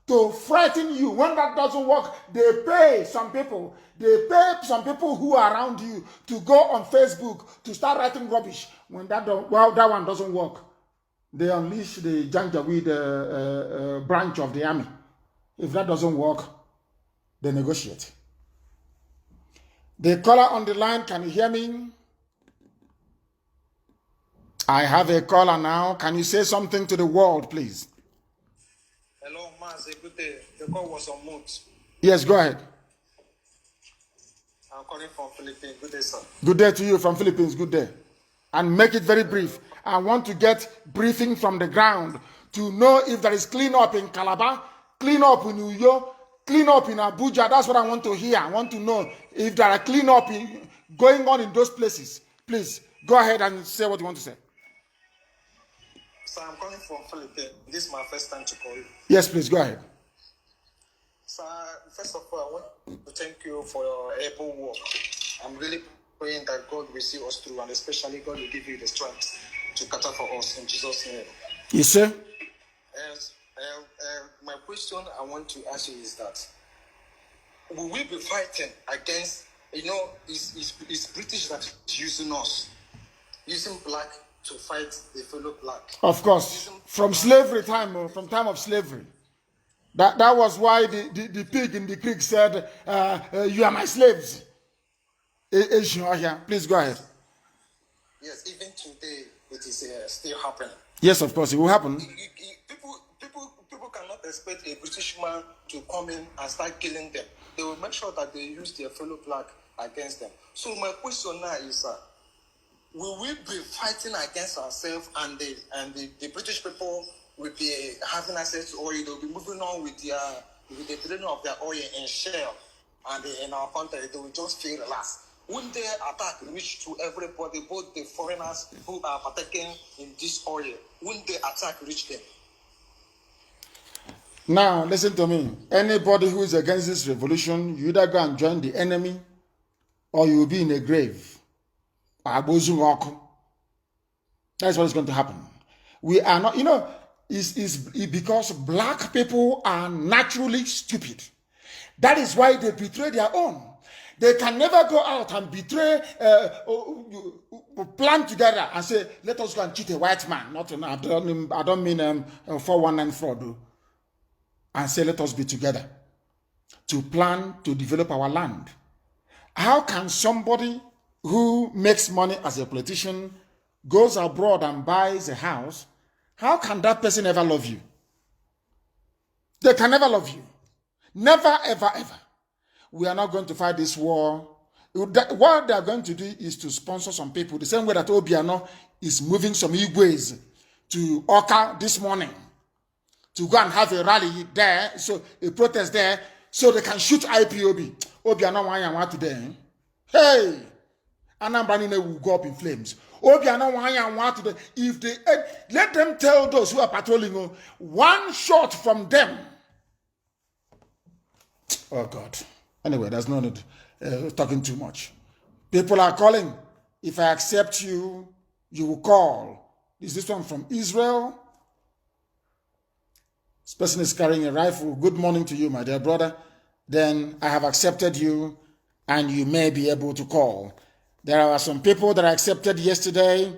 to frighten you. When that doesn't work, they pay some people. They pay some people who are around you to go on Facebook to start writing rubbish. When that one doesn't work, they unleash the Janjaweed branch of the army. If that doesn't work, they negotiate. The caller on the line, can you hear me? I have a caller now. Can you say something to the world, please? Hello, Mazi. Good day. The call was on mute. Yes, go ahead. I'm calling from Philippines. Good day, sir. Good day to you from Philippines. Good day. And make it very brief. I want to get briefing from the ground to know if there is cleanup in Calabar, cleanup in New York, cleanup in Abuja. That's what I want to hear. I want to know if there are cleanup going on in those places. Please, go ahead and say what you want to say. Sir, I'm calling from Philippines. This is my first time to call you. Yes, please, go ahead. Sir, first of all, I want to thank you for your able work. I'm really praying that God will see us through, and especially God will give you the strength to cater for us in Jesus' name. Yes, sir. My question I want to ask you is that will we be fighting against, it's British that is using us, using black to fight the fellow black? Of course, from slavery time, from time of slavery. That was why the pig in the creek said, you are my slaves. Please go ahead. Yes, even today it is still happening. Yes, of course, it will happen. People cannot expect a British man to come in and start killing them. They will make sure that they use their fellow black against them. So my question now is, will we be fighting against ourselves, and the British people will be having access to oil? They'll be moving on with the draining of their oil in Shell, and in our country they will just feel relaxed. Wouldn't their attack reach to everybody, both the foreigners who are partaking in this oil? Wouldn't the attack reach them? Now, listen to me. Anybody who is against this revolution, you either go and join the enemy, or you will be in a grave. That's what is going to happen. We are not, it's because black people are naturally stupid. That is why they betray their own. They can never go out and betray, plan together and say, let us go and cheat a white man. I don't mean 419 fraud. And say, let us be together to plan to develop our land. How can somebody who makes money as a politician, goes abroad and buys a house, how can that person ever love you? They can never love you. Never, ever, ever. We are not going to fight this war. What they are going to do is to sponsor some people, the same way that Obiano is moving some Igwes to Oka this morning to go and have a rally there, so a protest there, so they can shoot IPOB. Obiano want today. Hey! Anambra will go up in flames. Obiano want today. If they let them tell those who are patrolling, one shot from them. Oh God. Anyway, there's no need talking too much. People are calling. If I accept you, you will call. Is this one from Israel? This person is carrying a rifle. Good morning to you, my dear brother. Then I have accepted you, and you may be able to call. There are some people that I accepted yesterday.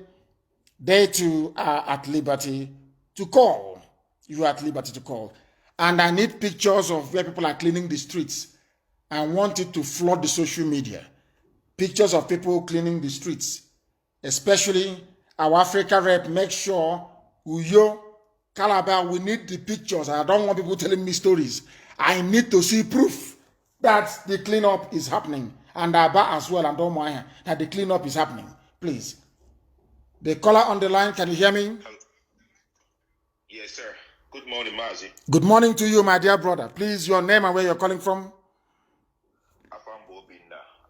They too are at liberty to call. You are at liberty to call. And I need pictures of where people are cleaning the streets. I want it to flood the social media. Pictures of people cleaning the streets. Especially our Africa rep, make sure Uyo, Calabar, we need the pictures. I don't want people telling me stories. I need to see proof that the cleanup is happening. And Aba as well, and Omoya, that the cleanup is happening. Please. The caller on the line, can you hear me? Yes, sir. Good morning, Mazi. Good morning to you, my dear brother. Please, your name and where you're calling from?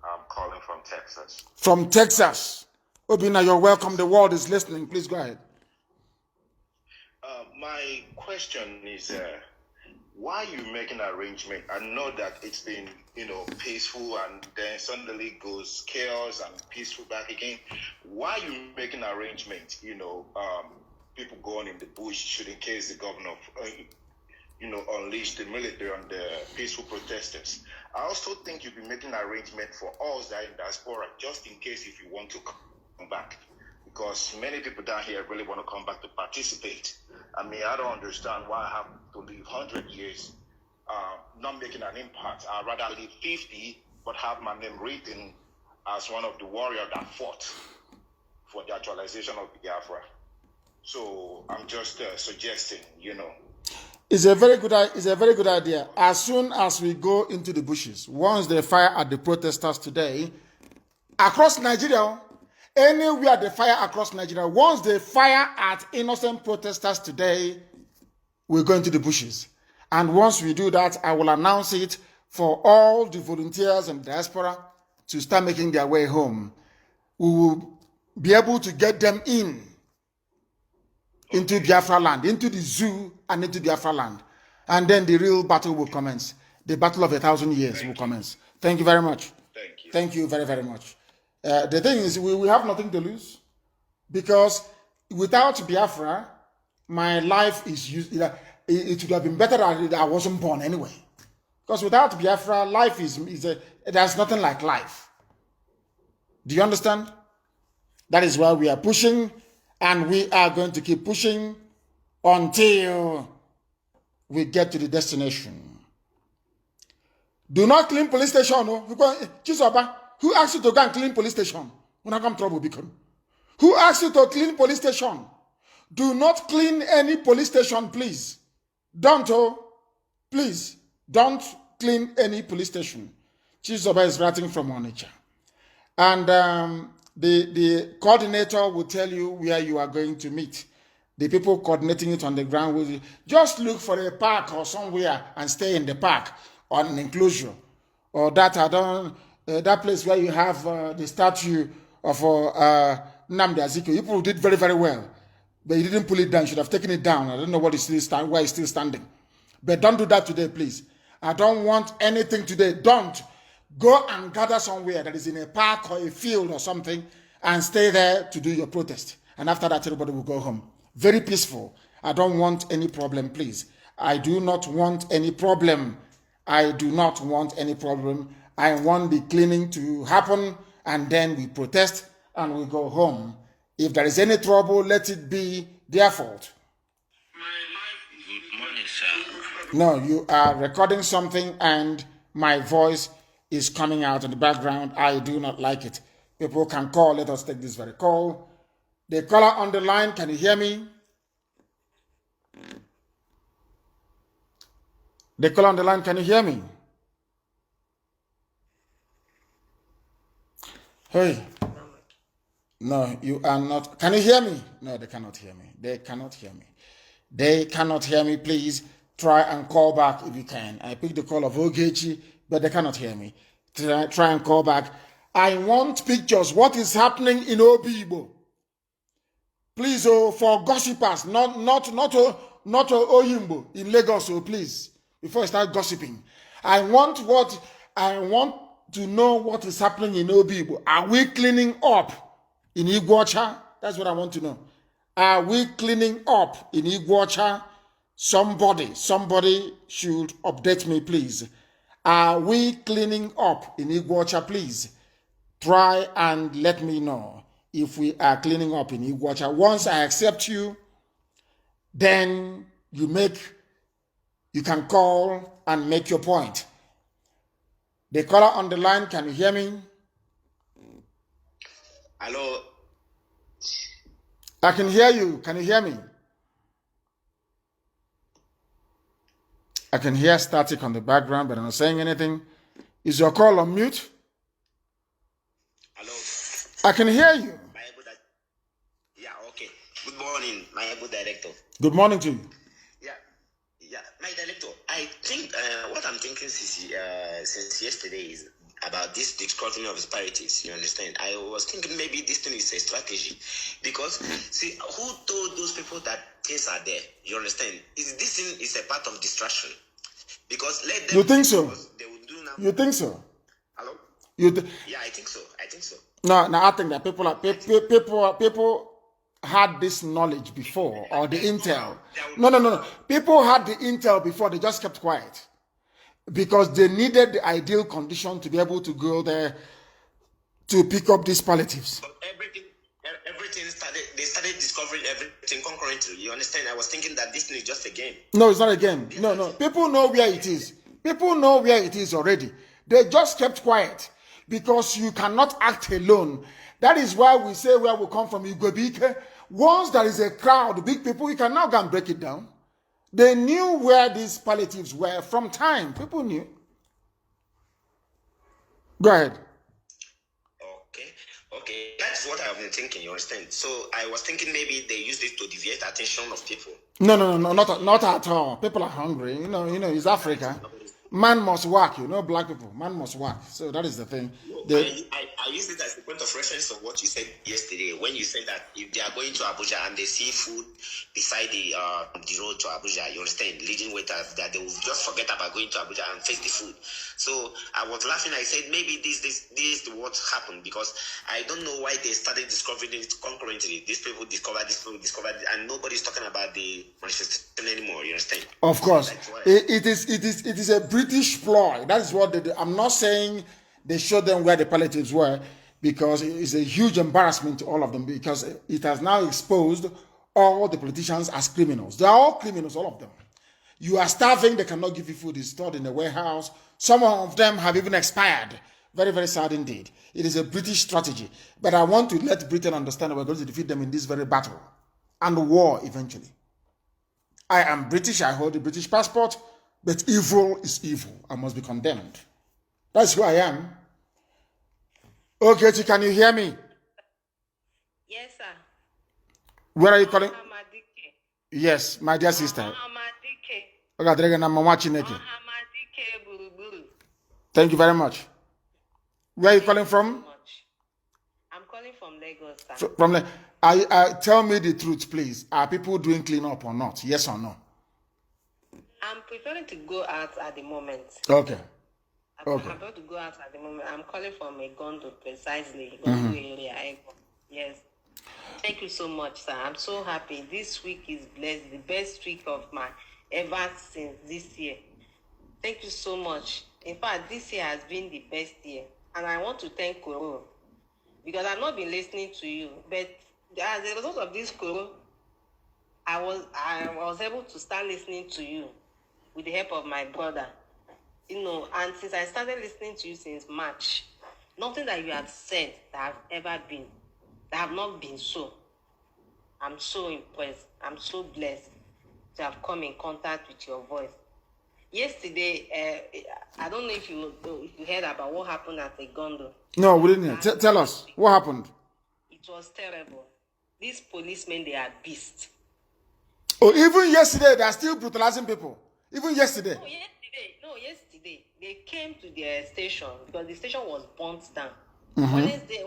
I'm calling from Texas. From Texas. Obina, you're welcome. The world is listening. Please go ahead. My question is, why are you making an arrangement? I know that it's been, peaceful, and then suddenly goes chaos and peaceful back again. Why are you making an arrangement? People going in the bush should, in case the governor, unleash the military on the peaceful protesters. I also think you'll be making an arrangement for us that are in diaspora, just in case if you want to come back. Because many people down here really want to come back to participate. I mean, I don't understand why I have to live 100 years not making an impact. I'd rather live 50, but have my name written as one of the warriors that fought for the actualization of Biafra. So I'm just suggesting, It's a very good idea. As soon as we go into the bushes, once they fire at the protesters today, across Nigeria, anywhere they fire across Nigeria, once they fire at innocent protesters today, we go into the bushes. And once we do that, I will announce it for all the volunteers and diaspora to start making their way home. We will be able to get them into Biafra land, into the zoo and into Biafra land. And then the real battle will commence. The battle of 1,000 years will commence. Thank you very much. Thank you. Thank you very, very much. The thing is, we have nothing to lose, because without Biafra, my life is useless. It would have been better that I wasn't born anyway. Because without Biafra, life there's nothing like life. Do you understand? That is why we are pushing, and we are going to keep pushing until we get to the destination. Do not clean police station. No? Chisoba, who asked you to go and clean police station? When I come trouble, become. Who asked you to clean police station? Do not clean any police station, please. Please, don't clean any police station. Chisoba is writing from Onitsha. And the coordinator will tell you where you are going to meet. The people coordinating it on the ground will just look for a park or somewhere and stay in the park or an enclosure. Or that place where you have the statue of Nnamdi Kanu. People did very, very well. But you didn't pull it down. You should have taken it down. I don't know why it's still standing. But don't do that today, please. I don't want anything today. Don't. Go and gather somewhere that is in a park or a field or something and stay there to do your protest. And after that, everybody will go home. Very peaceful. I don't want any problem, please. I do not want any problem. I do not want any problem. I want the cleaning to happen, and then we protest and we go home. If there is any trouble, let it be their fault. Good morning, sir. No, you are recording something and my voice is coming out in the background. I do not like it. People can call. Let us take this very call. The caller on the line, can you hear me? The caller on the line, can you hear me? Hey. No, you are not. Can you hear me? No, they cannot hear me. They cannot hear me. They cannot hear me. Please try and call back if you can. I picked the call of Ogechi, but they cannot hear me. Try and call back. I want pictures. What is happening in Obibo? Please, for gossipers, not Oyimbo in Lagos, please. Before I start gossiping, I want to know what is happening in Obibo. Are we cleaning up in Iguacha? That's what I want to know. Are we cleaning up in Iguacha? Somebody should update me, please. Are we cleaning up in Iguacha, please? Try and let me know if we are cleaning up in Iguacha. Once I accept you, then you can call and make your point. The caller on the line, can you hear me? Hello. I can hear you. Can you hear me? I can hear static on the background, but I'm not saying anything. Is your call on mute? Hello. I can hear you. Yeah, okay. Good morning, my able director. Good morning to you. Yeah, my director. I think what I'm thinking since yesterday is about this discouraging of disparities. You understand? I was thinking maybe this thing is a strategy, because see, who told those people that things are there? You understand? This thing is a part of distraction, because let them. You think so? They will do now. You think so? Hello. Yeah, I think so. No, I think that people had this knowledge before, or the intel. No. People had the intel before. They just kept quiet because they needed the ideal condition to be able to go there to pick up these palliatives. But everything started. They started discovering everything concurrently. You understand? I was thinking that this thing is just a game. No, it's not a game. No. People know where it is. People know where it is already. They just kept quiet because you cannot act alone. That is why we say where we come from, Igwebike. Once there is a crowd, big people, you can now go and break it down. They knew where these palliatives were from time. People knew. Go ahead. Okay, that's what I've been thinking, you understand? So I was thinking maybe they used it to deviate attention of people. No, not at all. People are hungry. It's Africa. Man must work, black people. Man must work. So that is the thing. I use it as a point of reference of what you said yesterday when you said that if they are going to Abuja and they see food beside the road to Abuja, you understand, leading waiters, that they will just forget about going to Abuja and face the food. So I was laughing. I said maybe this is what happened, because I don't know why they started discovering it concurrently. These people discovered it, and nobody's talking about the manifestation anymore. You understand? Of course, it is a British ploy. That is what they do. I'm not saying they showed them where the palliatives were, because it's a huge embarrassment to all of them, because it has now exposed all the politicians as criminals. They are all criminals, all of them. You are starving, they cannot give you food, it's stored in the warehouse. Some of them have even expired. Very, very sad indeed. It is a British strategy. But I want to let Britain understand that we're going to defeat them in this very battle and war eventually. I am British, I hold a British passport, but evil is evil. I must be condemned. That's who I am. Okay, can you hear me? Yes, sir. Where are you calling? Yes, my dear sister. Thank you very much. Where are you calling from? I'm calling from Lagos, sir. From tell me the truth, please. Are people doing clean up or not? Yes or no? I'm preferring to go out at the moment. Okay. I'm about to go out at the moment. I'm calling from a Gondo, precisely. Gondo area. Yes. Thank you so much, sir. I'm so happy. This week is blessed. The best week of my ever since this year. Thank you so much. In fact, this year has been the best year. And I want to thank Koro, because I've not been listening to you. But as a result of this Koro, I was able to start listening to you with the help of my brother. And since I started listening to you since March, nothing that you have said that have not been so. I'm so impressed. I'm so blessed to have come in contact with your voice. Yesterday, I don't know if you heard about what happened at the Gondo. No, we didn't hear. Tell us, what happened? It was terrible. These policemen, they are beasts. Oh, even yesterday, they are still brutalizing people. Even yesterday. Yesterday, they came to their station because the station was burnt down. Wednesday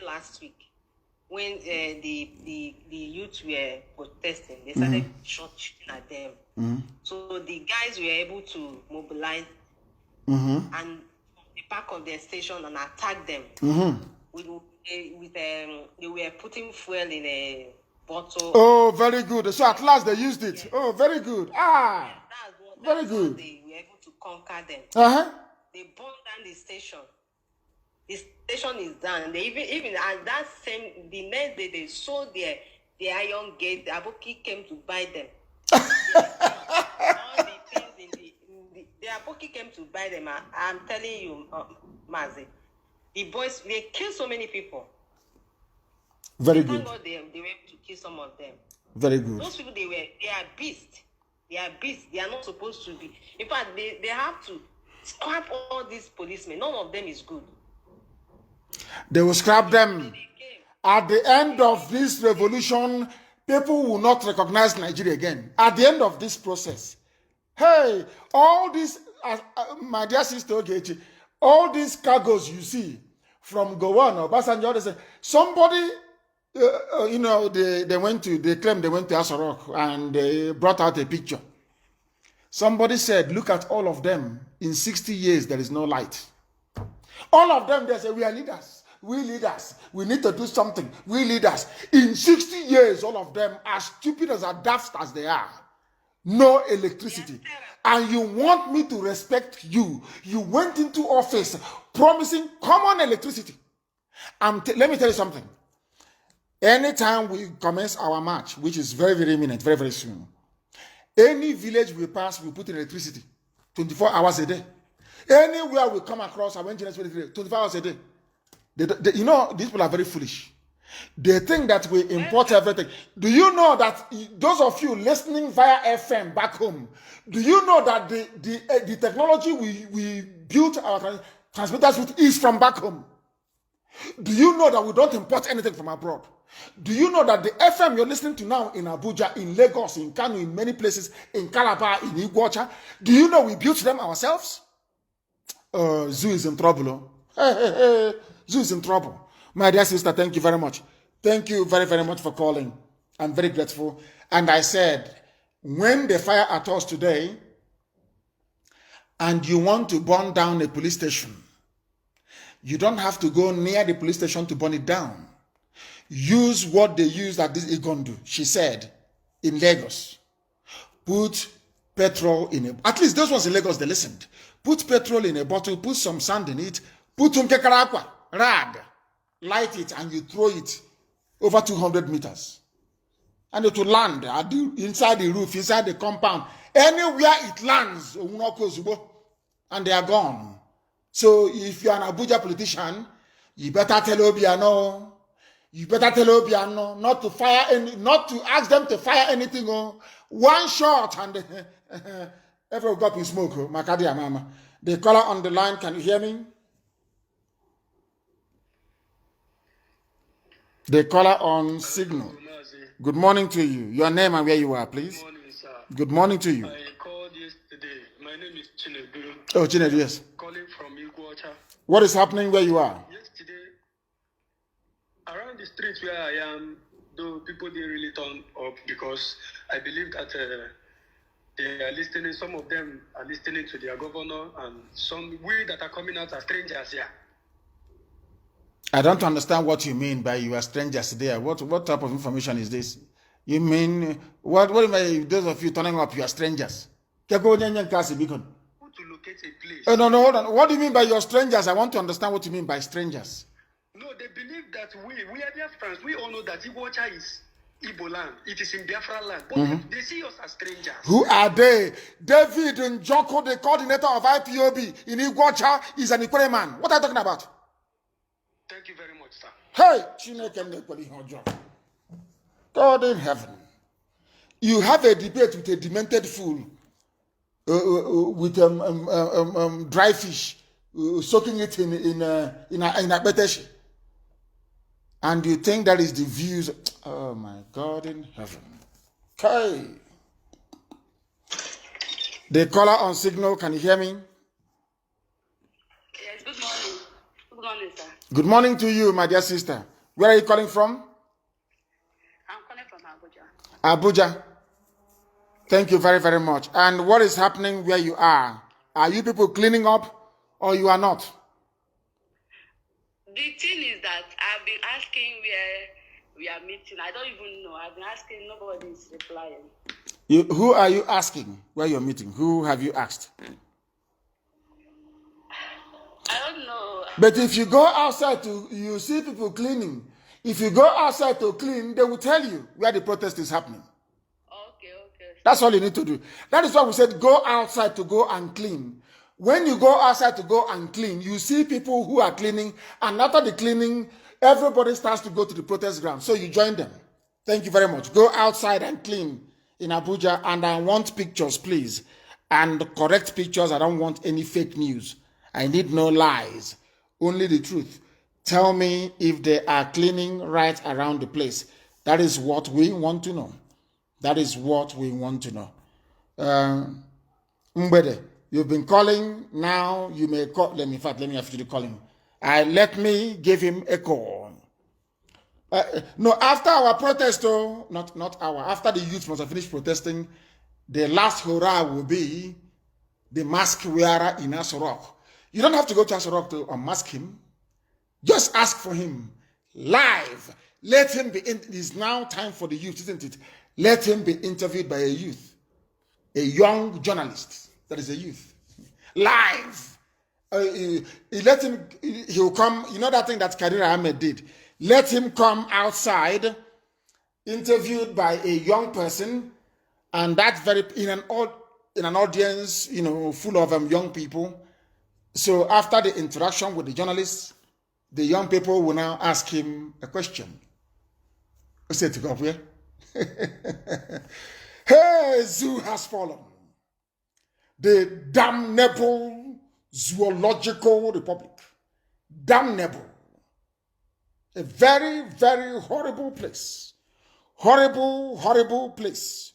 last week, when the youth were protesting, they started shooting at them. So the guys were able to mobilize and from the back of their station and attack them. They were putting fuel in a bottle. Oh, very good. So at last they used it. Yes. Oh, very good. Very good. They were able to conquer them. They burned down the station. The station is down. They even at that the next day they sold their iron gate. The Aboki came to buy them. All the things the Aboki came to buy them. I'm telling you, Mazi, the boys, they killed so many people. Very good. Thank God they were able to kill some of them. Very good. Those people, they are beasts. They are beasts. They are not supposed to be. In fact, they have to scrap all these policemen. None of them is good. They will scrap them. At the end of this revolution, people will not recognize Nigeria again. At the end of this process. Hey, all these, my dear sister Ogechi, all these cargoes you see from Gowon or Obasanjo, they say, somebody, they claim they went to Asorok and they brought out a picture. Somebody said, look at all of them. In 60 years, there is no light. All of them, they say, we are leaders. We leaders. We need to do something. We leaders. In 60 years, all of them, as stupid as daft as they are, no electricity. And you want me to respect you. You went into office promising common electricity. Let me tell you something. Anytime we commence our march, which is very, very imminent, very, very soon, any village we pass, we put in electricity. 24 hours a day. Anywhere we come across our engineers, 24 hours a day. You know, these people are very foolish. They think that we import everything. Do you know that those of you listening via FM back home, do you know that the technology we built our transmitters with is from back home? Do you know that we don't import anything from abroad? Do you know that the FM you're listening to now in Abuja, in Lagos, in Kanu, in many places, in Calabar, in Iguacha, do you know we built them ourselves? Zoo is in trouble. Zoo is in trouble. My dear sister, thank you very much. Thank you very, very much for calling. I'm very grateful. And I said, when they fire at us today, and you want to burn down a police station, you don't have to go near the police station to burn it down. Use what they used at this Igondu, she said, in Lagos. Put petrol in a... At least those ones in Lagos, they listened. Put petrol in a bottle, put some sand in it, put umkekarakwa, rag, light it, and you throw it over 200 meters. And it will land inside the roof, inside the compound. Anywhere it lands, and they are gone. So if you're an Abuja politician, you better tell Obiano, not to fire not to ask them to fire anything. One shot and everyone got in smoke. Makadia mama. The caller on the line, can you hear me? The caller on signal. Good morning to you. Your name and where you are, please. Good morning, sir. Good morning to you. I called yesterday. My name is Chinedu. Oh, Chinedu, yes. Calling from Iguacha. What is happening where you are? Yesterday, around the street where I am, though people didn't really turn up because I believe that they are listening. Some of them are listening to their governor, and some we that are coming out are strangers here. I don't understand what you mean by you are strangers there. What type of information is this? You mean what do you mean, those of you turning up, you are strangers? To locate a place. No, hold on. What do you mean by you're strangers? I want to understand what you mean by strangers. No, they believe that we are Biafrans. We all know that Iguacha is Igbo land. It is in Biafra land. But they see us as strangers. Who are they? David Njoko, the coordinator of IPOB in Iguacha, is an Ikwere man. What are you talking about? Thank you very much, sir. Hey, God in heaven. You have a debate with a demented fool with dry fish, soaking it in a betesh. And you think that is the views. Oh my God in heaven. Okay. The caller on signal, can you hear me? Yes, good morning. Good morning, sir. Good morning to you, my dear sister. Where are you calling from? I'm calling from Abuja. Abuja. Thank you very, very much. And what is happening where you are? Are you people cleaning up or you are not? The thing is that I've been asking where we are meeting. I don't even know. I've been asking, nobody is replying. Who are you asking where you're meeting? Who have you asked? I don't know. But if you go outside you see people cleaning. If you go outside to clean, they will tell you where the protest is happening. Okay. That's all you need to do. That is why we said go outside to go and clean. When you go outside to go and clean, you see people who are cleaning, and after the cleaning, everybody starts to go to the protest ground. So you join them. Thank you very much. Go outside and clean in Abuja, and I want pictures, please. And correct pictures. I don't want any fake news. I need no lies. Only the truth. Tell me if they are cleaning right around the place. That is what we want to know. That is what we want to know. Mbede, you've been calling. Now you may call. Let me have you to call him. Let me give him a call. No, after our protest, after the youth must have finished protesting, the last hurrah will be the mask wearer in Asorok. You don't have to go to Asorok to unmask him. Just ask for him live. Let him be. It is now time for the youth, isn't it? Let him be interviewed by a youth, a young journalist that is a youth, live. Let him. He'll come. You know that thing that Kadir Ahmed did. Let him come outside, interviewed by a young person, and that's very in an old. in an audience, full of young people. So after the interaction with the journalists, the young people will now ask him a question. I said to go where? Hey, zoo has fallen. The damnable zoological republic. Damnable. A very, very horrible place. Horrible, horrible place.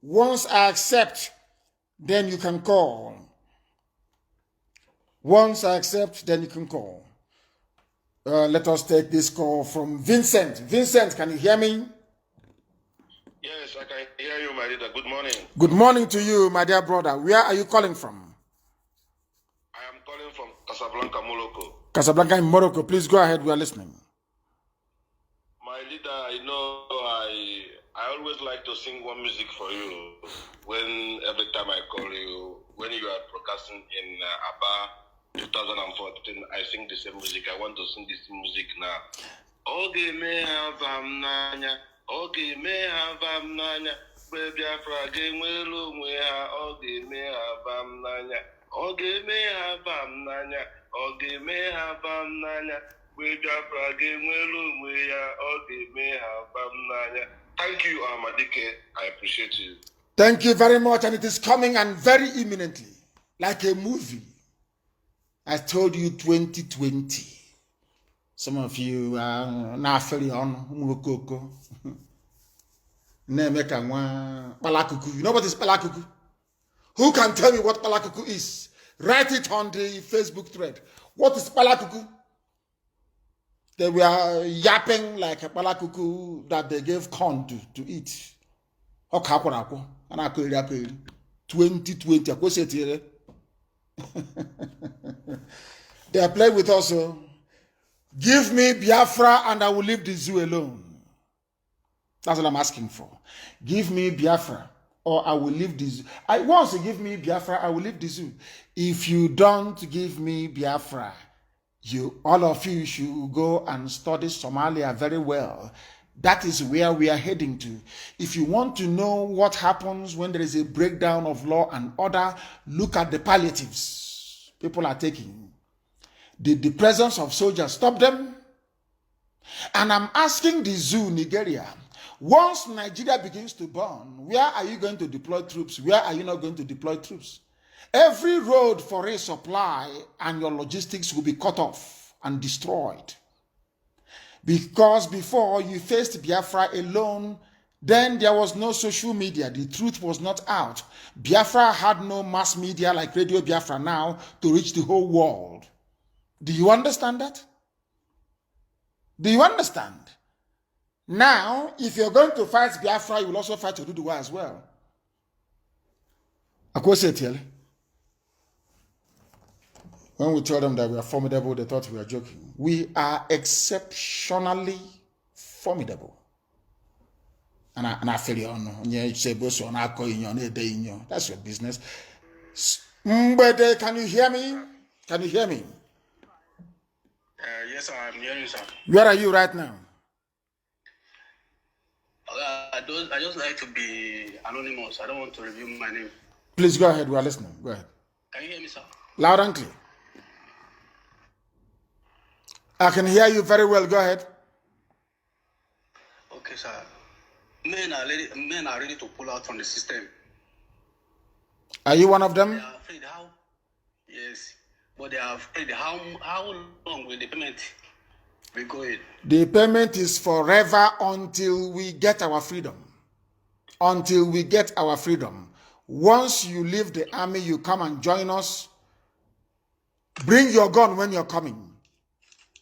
Once I accept, then you can call. Once I accept, then you can call. Let us take this call from Vincent. Vincent, can you hear me? Yes, I can hear you, my leader. Good morning. Good morning to you, my dear brother. Where are you calling from? I am calling from Casablanca, Morocco. Casablanca in Morocco. Please go ahead. We are listening. My leader, I always like to sing one music for you every time I call you. When you are broadcasting in Aba 2014, I sing the same music. I want to sing this music now. Oge me havam nanya, oge me havam nanya, Biafra genwelu mwe ha, oge me havam nanya, oge me havam nanya, oge me havam nanya, Biafra genwelu mwe ha, oge me havam nanya. Thank you, Amadike. I appreciate you. Thank you very much, and it is coming and very imminently, like a movie. I told you 2020. Some of you are now fairly on Mukoko. You know what is Palakuku? Who can tell me what Palakuku is? Write it on the Facebook thread. What is Palakuku? They were yapping like a Palakuku that they gave corn to eat. 2020. They are playing with us. Give me Biafra and I will leave the zoo alone. That's what I'm asking for. Give me Biafra or I will leave the zoo. Once you give me Biafra, I will leave the zoo. If you don't give me Biafra, all of you should go and study Somalia very well. That is where we are heading to. If you want to know what happens when there is a breakdown of law and order, look at the palliatives people are taking. Did the presence of soldiers stop them? And I'm asking the zoo, Nigeria, once Nigeria begins to burn, where are you going to deploy troops? Where are you not going to deploy troops? Every road for a supply and your logistics will be cut off and destroyed. Because before you faced Biafra alone, then there was no social media. The truth was not out. Biafra had no mass media like Radio Biafra now to reach the whole world. Do you understand that? Do you understand? Now, if you're going to fight Biafra, you will also fight Oduduwa as well. When we told them that we are formidable, they thought we were joking. We are exceptionally formidable. And I feel you on. That's your business. Mbede, can you hear me? Can you hear me? Yes, I'm hearing you, sir. Where are you right now? I just like to be anonymous. I don't want to reveal my name. Please go ahead. We are listening. Go ahead. Can you hear me, sir? Loud and clear. I can hear you very well. Go ahead. Okay, sir. Men are ready to pull out from the system. Are you one of them? They are afraid how? Yes. But they are afraid how long will the payment be going? The payment is forever until we get our freedom. Until we get our freedom. Once you leave the army, you come and join us. Bring your gun when you're coming.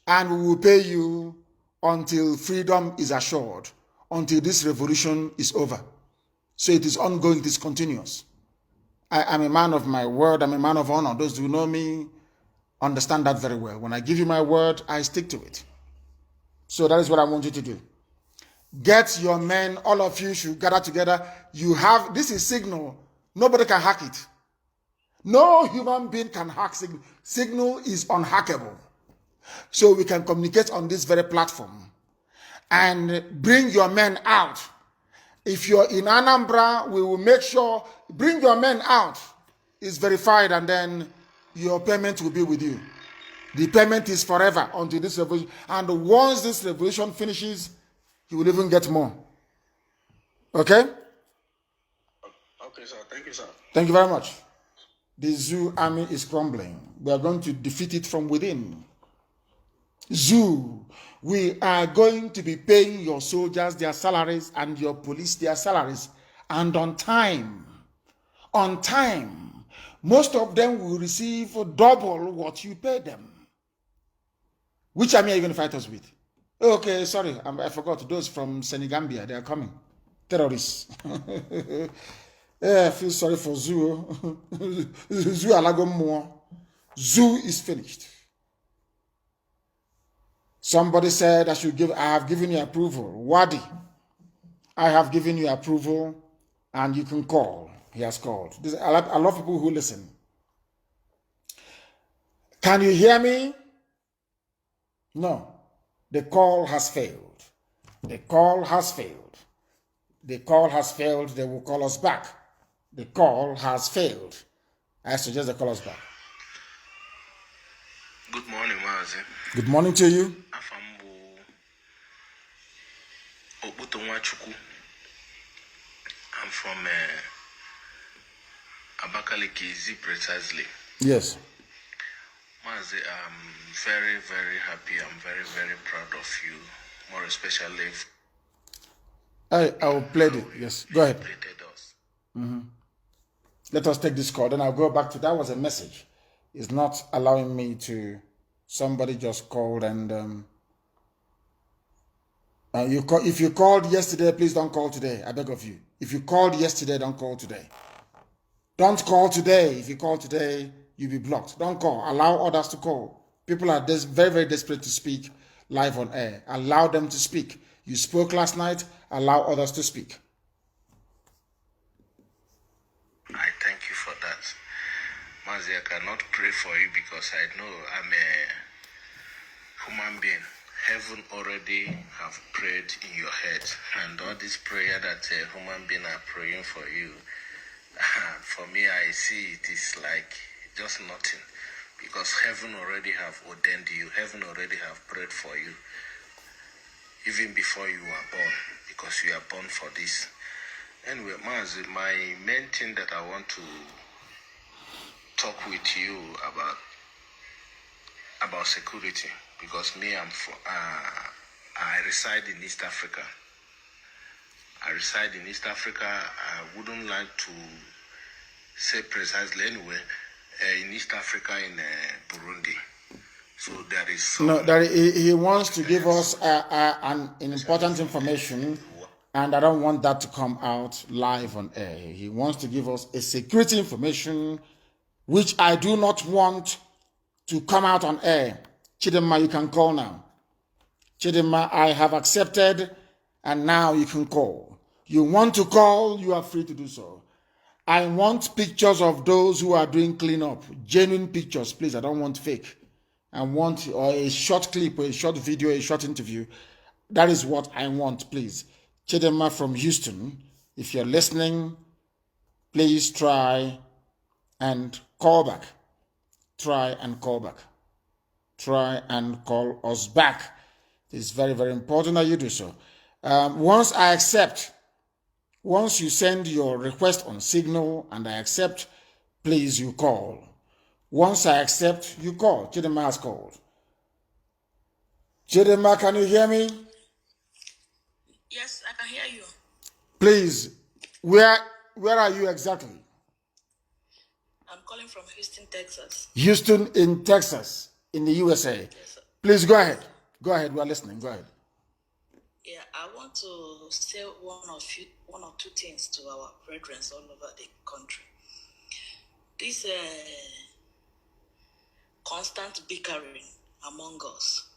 And we will pay you until freedom is assured. Until this revolution is over. So it is ongoing, it is continuous. I am a man of my word, I'm a man of honor. Those who know me understand that very well. When I give you my word, I stick to it. So that is what I want you to do. Get your men, all of you should gather together. This is Signal. Nobody can hack it. No human being can hack Signal. Signal is unhackable. So we can communicate on this very platform. And bring your men out If you're in Anambra, we will make sure, bring your men out. It's verified, and then your payment will be with you. The payment is forever until this revolution. And once this revolution finishes, you will even get more. Okay? Okay, sir. Thank you, sir. Thank you very much. The Zoo army is crumbling. We are going to defeat it from within. Zoo, we are going to be paying your soldiers their salaries and your police their salaries, and on time. On time. Most of them will receive double what you pay them. Which army are you going to fight us with? Okay, sorry, I forgot. Those from Senegambia, they are coming. Terrorists. I feel sorry for Zoo. Zoo Alagommo. Zoo is finished. Somebody said I have given you approval. Wadi, I have given you approval, and you can call. He has called. I love people who listen. Can you hear me? No. The call has failed. The call has failed. The call has failed. They will call us back. The call has failed. I suggest they call us back. Good morning, Mazi. Good morning to you. I'm from Abakaliki, precisely. Yes. Mazi, I'm very, very happy. I'm very, very proud of you. More especially. I will play it. Yes. Go ahead. Let us take this call. Then I'll go back to that was a message. It's not allowing me to. Somebody just called and if you called yesterday, please don't call today. I beg of you. If you called yesterday, don't call today. Don't call today. If you call today, you'll be blocked. Don't call. Allow others to call. People are very, very desperate to speak live on air. Allow them to speak. You spoke last night. Allow others to speak. I thank you for that. Mazi, I cannot pray for you because I know I'm a human being. Heaven already have prayed in your head, and all this prayer that a human being are praying for you, for me, I see it is like just nothing, because heaven already have ordained you. Heaven already have prayed for you, even before you were born, because you are born for this. Anyway, Mazi, my main thing that I want to talk with you about security, because me, I reside in East Africa. I reside in East Africa. I wouldn't like to say precisely anyway, in East Africa, in Burundi. So there is some, no, he wants to give us an important information, and I don't want that to come out live on air. He wants to give us a security information, which I do not want to come out on air. Chidema, you can call now. Chidema, I have accepted, and now you can call. You want to call, you are free to do so. I want pictures of those who are doing cleanup. Genuine pictures, please. I don't want fake. I want a short clip, or a short video, a short interview. That is what I want, please. Chidema from Houston, if you're listening, please try and call back. Try and call back. Try and call us back. It's very, very important that you do so. Once you send your request on Signal and I accept, please, you call. Once I accept, you call. Chidema has called. Chidema, can you hear me? Yes, I can hear you. Please, where are you exactly? I'm calling from Houston, Texas. Houston in Texas, in the USA. Yes, sir. Please go ahead. Go ahead. We are listening. Go ahead. Yeah, I want to say one or two things to our brethren all over the country. This constant bickering among us.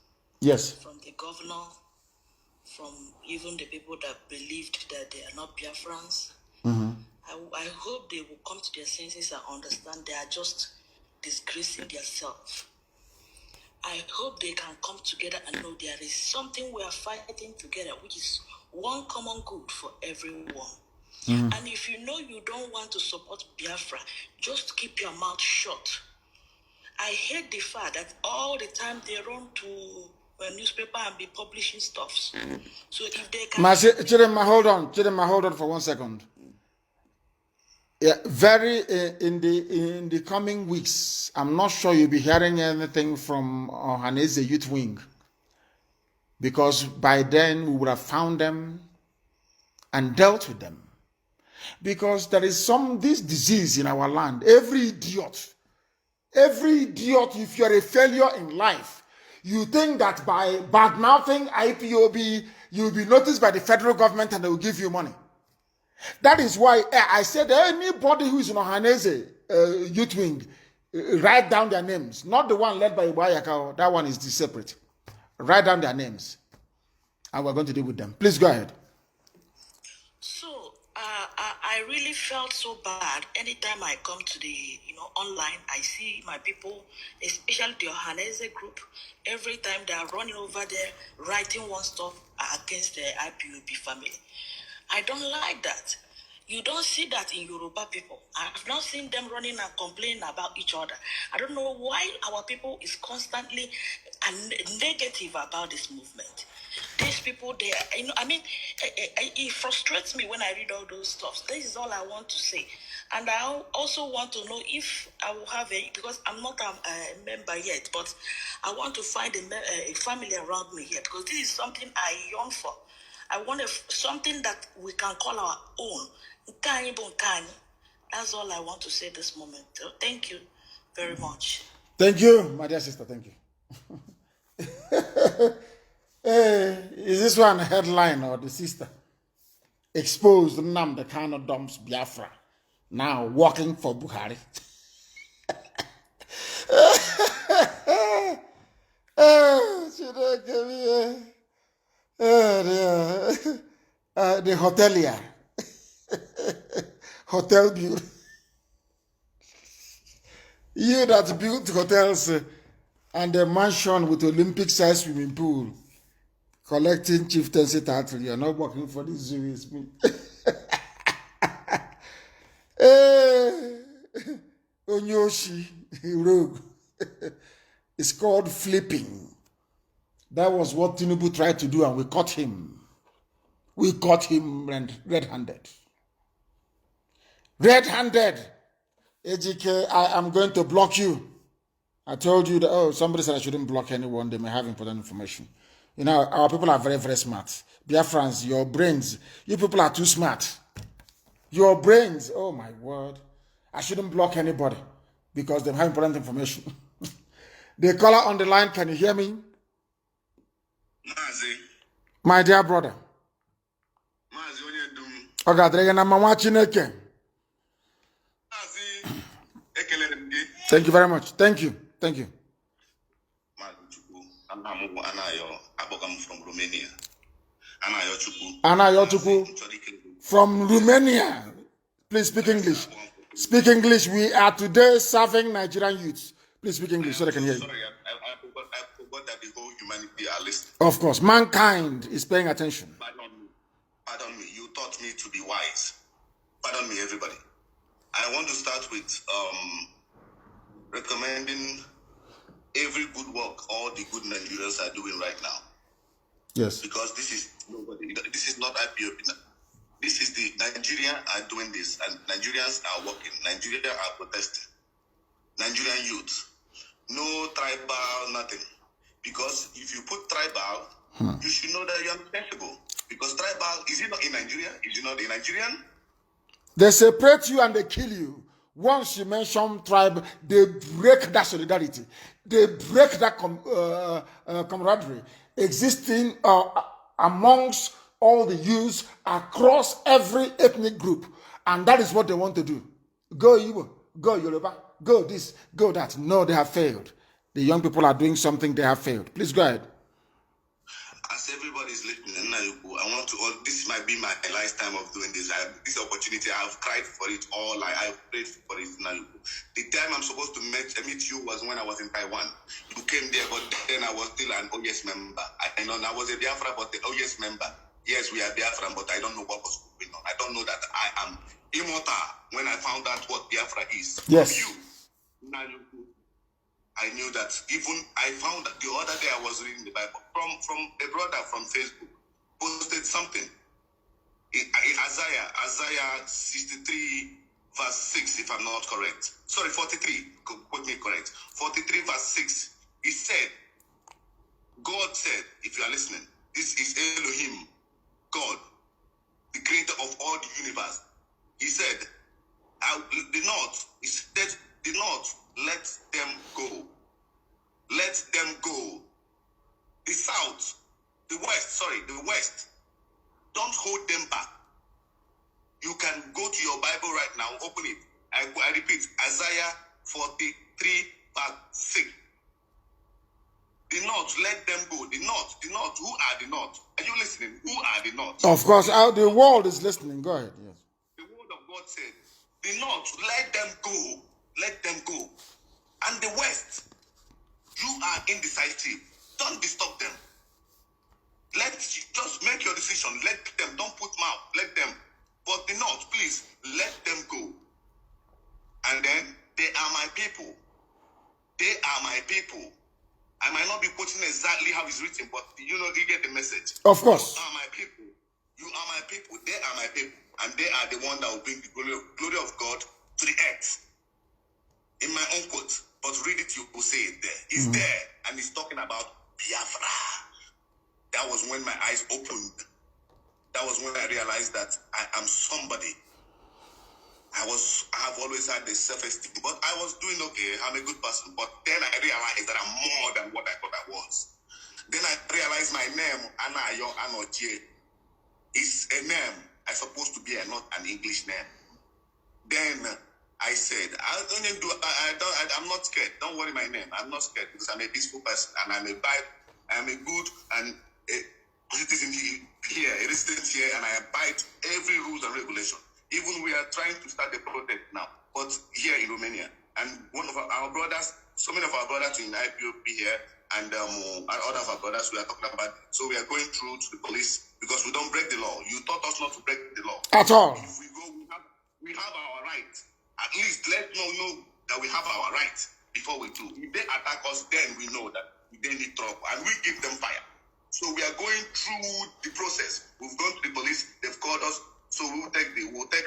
Yes. From the governor, from even the people that believed that they are not Biafrans. Mm-hmm. I hope they will come to their senses and understand they are just disgracing themselves. I hope they can come together and know there is something we are fighting together, which is one common good for everyone. And if you know you don't want to support Biafra, just keep your mouth shut. I hate the fact that all the time they run to a newspaper and be publishing stuffs. So if they can... Chidema, hold on for 1 second. Yeah, in the coming weeks, I'm not sure you'll be hearing anything from Hanese Youth Wing, because by then we would have found them and dealt with them. Because there is this disease in our land. Every idiot, if you're a failure in life, you think that by bad-mouthing IPOB, you'll be noticed by the federal government and they will give you money. That is why I said anybody who is in Ohanese Youth Wing, write down their names. Not the one led by Ibayaka. That one is separate. Write down their names. And we're going to deal with them. Please go ahead. So I really felt so bad anytime I come to the, online, I see my people, especially the Ohanese group, every time they are running over there, writing one stuff against the IPOB family. I don't like that. You don't see that in Yoruba people. I've not seen them running and complaining about each other. I don't know why our people is constantly negative about this movement. These people, it frustrates me when I read all those stuff. This is all I want to say. And I also want to know if I will have because I'm not a member yet, but I want to find a family around me here, because this is something I yearn for. I want something that we can call our own. That's all I want to say this moment. So thank you very much. Thank you, my dear sister. Thank you. Hey, is this one a headline or the sister? Exposed Nnamdi Kanu dumps Biafra. Now working for Buhari. The hotelier. Hotel build. You that built hotels and a mansion with Olympic-sized swimming pool, collecting chieftaincy title, you're not working for this zoo, it's me. Onyoshi, rogue. It's called flipping. That was what Tinubu tried to do, and we caught him. We caught him red-handed. Red-handed. AGK, I am going to block you. I told you that, somebody said I shouldn't block anyone. They may have important information. Our people are very, very smart. Biafrans, your brains, you people are too smart. Your brains, oh my word. I shouldn't block anybody because they have important information. The caller on the line, can you hear me? Mazi. My dear brother. Mazi, onye dum. Ogadrege na mama Chineke. Mazi, ekelere m gị. Thank you very much. Thank you. Thank you. Mazi Chukwu, Anayo, Abogam from Romania. Anayo Chukwu. Anayo Chukwu from Romania. Please speak English. Speak English. We are today serving Nigerian youths. Please speak English so they can hear you. Sorry, I forgot that the whole humanity are listening. Of course, mankind is paying attention. Pardon me. You taught me to be wise. Pardon me, everybody. I want to start with recommending every good work all the good Nigerians are doing right now. Yes. Because this is not IPOB. This is the Nigerians are doing this, and Nigerians are working. Nigerians are protesting. Nigerian youth. No tribal, nothing. Because if you put tribal, you should know that you're untouchable. Because tribal, is it not in Nigeria? Is it not a Nigerian? They separate you and they kill you. Once you mention tribe, they break that solidarity. They break that camaraderie existing amongst all the youths across every ethnic group. And that is what they want to do. Go Igbo, go Yoruba, go this, go that. No, they have failed. The young people are doing something, they have failed. Please go ahead. As everybody is listening, I want to, this might be my lifetime of doing this. This opportunity, I've cried for it all. I've prayed for it now. The time I'm supposed to meet you was when I was in Taiwan. You came there, but then I was still an OYS member. I was a Biafra, but the OYS member. yes, we are Biafran, but I don't know what was going on. I don't know that I am immortal when I found out what Biafra is. Yes. From you, I knew that. Even I found that the other day I was reading the Bible from a brother from Facebook posted something in Isaiah 63 verse 6, if I'm not correct. Sorry, 43. Quote me correct. 43 verse 6. He said, God said, if you are listening, this is Elohim, God, the creator of all the universe. He said, the north, he said, the north, let them go. Let them go. The south, the west, don't hold them back. You can go to your Bible right now, open it. I repeat, Isaiah 43 verse 6. The north, let them go. The north, who are the north? Are you listening? Who are the north? Of course, the world is listening. Go ahead. Yes. The word of God said, the north, let them go. Let them go. And the west, you are indecisive. Don't disturb them. Just make your decision. Let them. Don't put mouth. Let them. But the north, please, let them go. And then, they are my people. They are my people. I might not be quoting exactly how it's written, but you get the message. Of course. You are my people. You are my people. They are my people. And they are the one that will bring the glory of God to the earth. In my own quote, but read it, you will say it there. It's there, and it's talking about Biafra. That was when my eyes opened. That was when I realized that I am somebody. I have always had the self-esteem, but I was doing okay. I'm a good person. But then I realized that I'm more than what I thought I was. Then I realized my name, Anayo Anoje, is a name I'm supposed to be, not an English name. Then I said, I'm not scared. Don't worry my name. I'm not scared because I'm a peaceful person and I'm a good and a citizen here, a resident here, and I abide every rules and regulation. Even we are trying to start a protest now, but here in Romania. And one of our brothers, so many of our brothers in IPOP here, and other of our brothers we are talking about. So we are going through to the police because we don't break the law. You taught us not to break the law. At all. If we go, we have our right. At least let know that we have our right before we do. If they attack us, then we know that they need trouble, and we give them fire. So we are going through the process. We've gone to the police. They've called us. So we'll take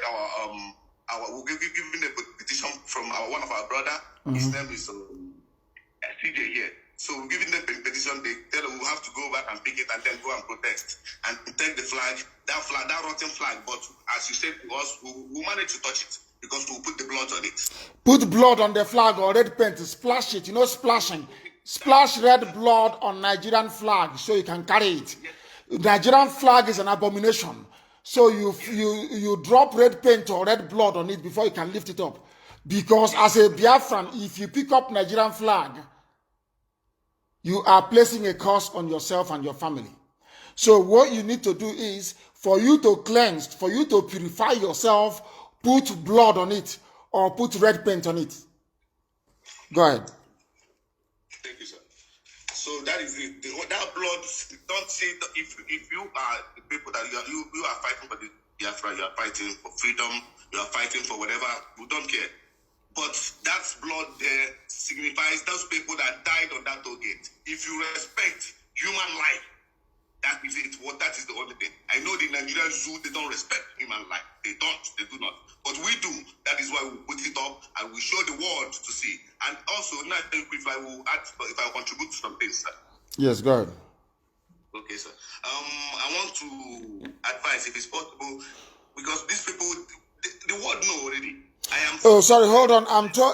our we'll give a petition from one of our brother. His name is CJ here. So we're giving them a petition. They tell them we'll have to go back and pick it and then go and protest and take the flag, that rotten flag. But as you said to us, we'll manage to touch it because we'll put the blood on it. Put blood on the flag or red paint, splash it. Splashing. Splash red blood on Nigerian flag so you can carry it. Nigerian flag is an abomination. So you drop red paint or red blood on it before you can lift it up. Because as a Biafran, if you pick up Nigerian flag, you are placing a curse on yourself and your family. So what you need to do is, for you to cleanse, for you to purify yourself, put blood on it or put red paint on it. Go ahead. Thank you, sir. So that is it. That blood, don't say that if you are the people that you are fighting for the Biafra, you are fighting for freedom, you are fighting for whatever, we don't care. But that blood there signifies those people that died on that toll gate. If you respect human life, that is it. That is the only thing. I know the Nigerian zoo, they don't respect human life. They do not. But we do. That is why we put it up and we show the world to see. And also, now if I will contribute to some things, sir. Yes, go ahead. Okay, sir. I want to advise, if it's possible, because these people, the world know already. Sorry, hold on.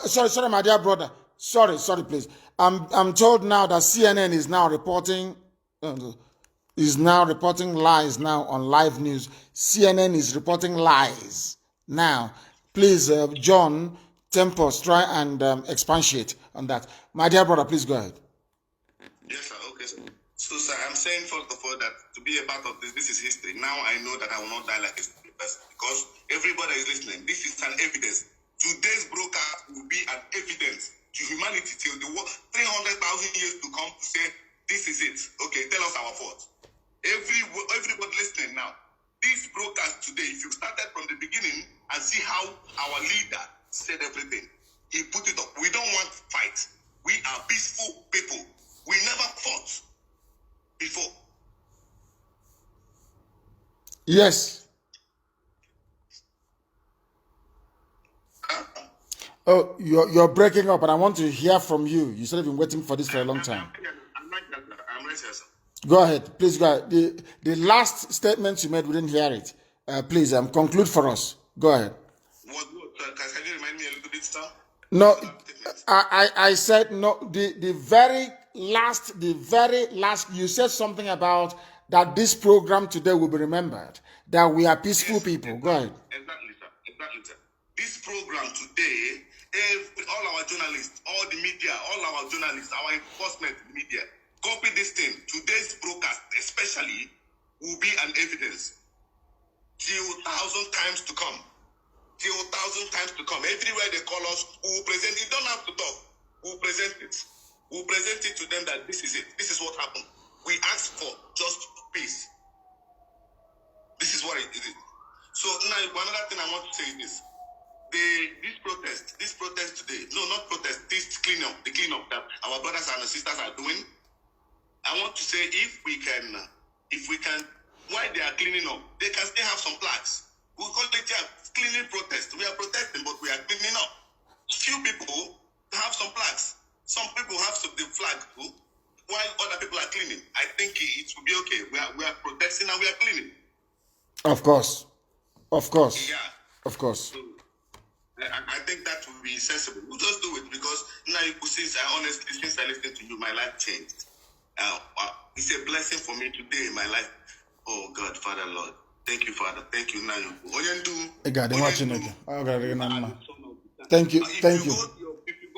Sorry, my dear brother. Sorry, please. I'm told now that CNN is now reporting lies now on live news. CNN is reporting lies now. Please, John Tempest, try and expatiate on that. My dear brother, please go ahead. Yes, sir. Okay, sir. So, sir, I'm saying first of all that to be a part of this is history. Now I know that I will not die like a stupid person because everybody is listening. This is an evidence. Today's broadcast will be an evidence to humanity till the world 300,000 years to come to say this is it. Okay, tell us our fault. Everybody listening now. This broadcast today, if you started from the beginning and see how our leader said everything, he put it up. We don't want fight. We are peaceful people. We never fought before. Yes. Oh, you're breaking up, and I want to hear from you. You said you've been waiting for this for a long time. I'm ready, sir. Go ahead, please. Go ahead. The last statement you made, we didn't hear it. Please, conclude for us. Go ahead. Can you remind me a little bit, sir? No, I said no. The very last. You said something about that this program today will be remembered. That we are peaceful people. Exactly. Go ahead. Exactly, sir. This program today, all our journalists, all the media, all our journalists, our enforcement media, copy this thing. Today's broadcast, especially, will be an evidence till 1,000 times to come. Till 1,000 times to come. Everywhere they call us, we will present it. You don't have to talk. We will present it. We will present it to them that this is it. This is what happened. We asked for just peace. This is what it is. So now, another thing I want to say is this. This protest today, no, not protest, this cleanup, the cleanup that our brothers and sisters are doing, I want to say if we can, while they are cleaning up, they can still have some flags. We call it cleaning protest. We are protesting, but we are cleaning up. Few people have some flags. Some people have the flag too, while other people are cleaning. I think it will be okay. We are protesting and we are cleaning. Of course. Yeah. Of course. So, I think that will be sensible. We'll just do it because now, since I listened to you, my life changed. It's a blessing for me today in my life. Oh God, Father, Lord. Thank you, Father. Thank you. Now, thank you. If you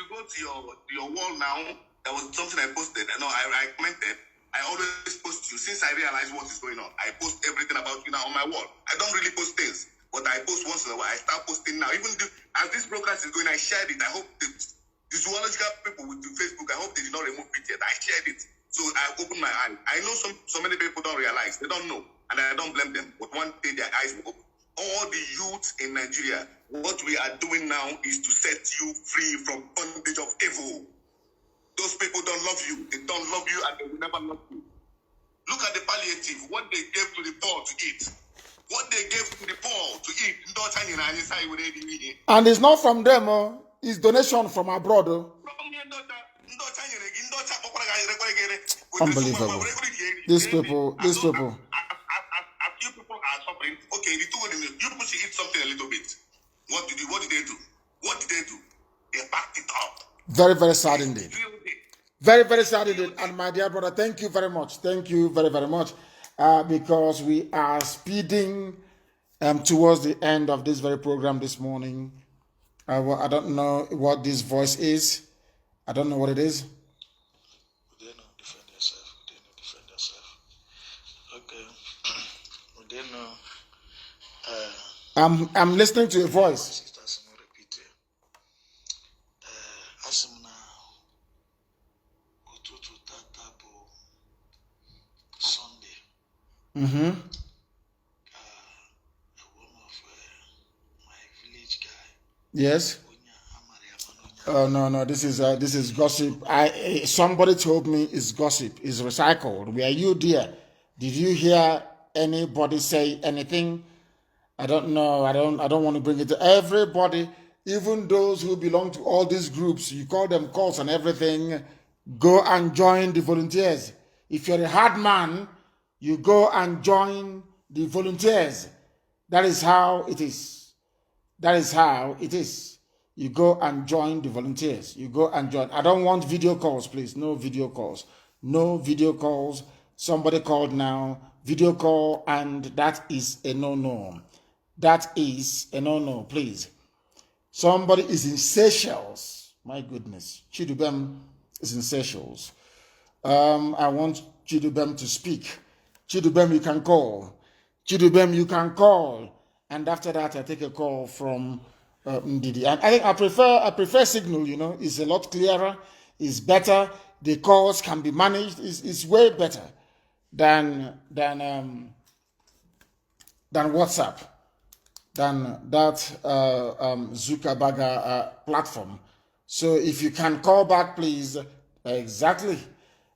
go to your wall now, there was something I posted. I commented. I always post you. Since I realized what is going on, I post everything about you now on my wall. I don't really post things, but I post once in a while. I start posting now. Even as this broadcast is going, I shared it. I hope the zoological people with the Facebook, I hope they did not remove it yet. I shared it. So I opened my eyes. I know so many people don't realize. They don't know. And I don't blame them. But one day their eyes will open. All the youth in Nigeria, what we are doing now is to set you free from bondage of evil. Those people don't love you. They don't love you and they will never love you. Look at the palliative, what they gave to the poor to eat. What they gave to the poor to eat. And it's not from them, it's donation from abroad. Unbelievable. These people. As you people are suffering, okay, the two of them, you people should eat something a little bit. What did they do? They packed it up. Very, very sad indeed. Very, very sad indeed. And my dear brother, thank you very much. Thank you very, very much. Because we are speeding towards the end of this very program this morning. I don't know what this voice is. I don't know what it is. Defend yourself. Okay. I'm listening to a voice. Mm-hmm. One of my village guy. Yes. Oh no! This is gossip. Somebody told me it's gossip. It's recycled. Were you there? Did you hear anybody say anything? I don't know. I don't want to bring it to everybody. Even those who belong to all these groups, you call them cults and everything. Go and join the volunteers. If you're a hard man, you go and join the volunteers. That is how it is. You go and join the volunteers. You go and join. I don't want video calls, please. No video calls. Somebody called now. Video call, and that is a no-no. Please. Somebody is in Seychelles. My goodness. Chidubem is in Seychelles. I want Chidubem to speak. Chidubem, you can call. And after that, I take a call from Ndidi. And I think I prefer Signal, it's a lot clearer, it's better. The calls can be managed, it's way better. than WhatsApp, than that Zuckerberg platform. So if you can call back, please. Exactly.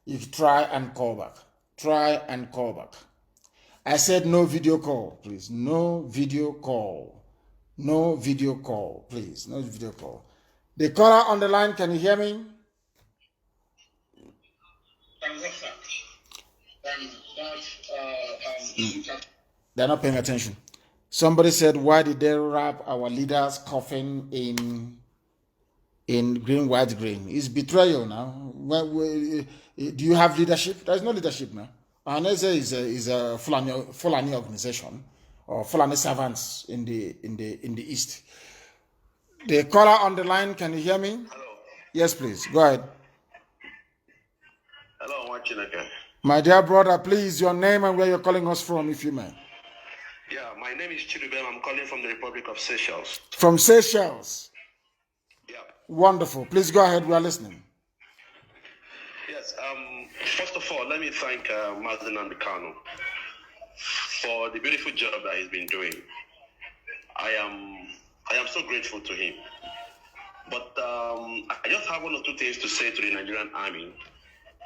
You try and call back. Try and call back. I said no video call, please. No video call. No video call, please. No video call. The caller on the line, can you hear me? They're not paying attention. Somebody said, why did they wrap our leaders' coffin in green, white, green? It's betrayal now. Do you have leadership? There's no leadership now. Anese is a Fulani organization, or Fulani servants in the east. The caller on the line, can you hear me? Hello. Yes, please. Go ahead. Hello, watching again. My dear brother, please, your name and where you're calling us from, if you may. Yeah, my name is Chidubem. I'm calling from the Republic of Seychelles. From Seychelles. Yeah. Wonderful. Please go ahead. We are listening. Yes. First of all, let me thank Nnamdi Kanu for the beautiful job that he's been doing. I am so grateful to him. But I just have one or two things to say to the Nigerian army,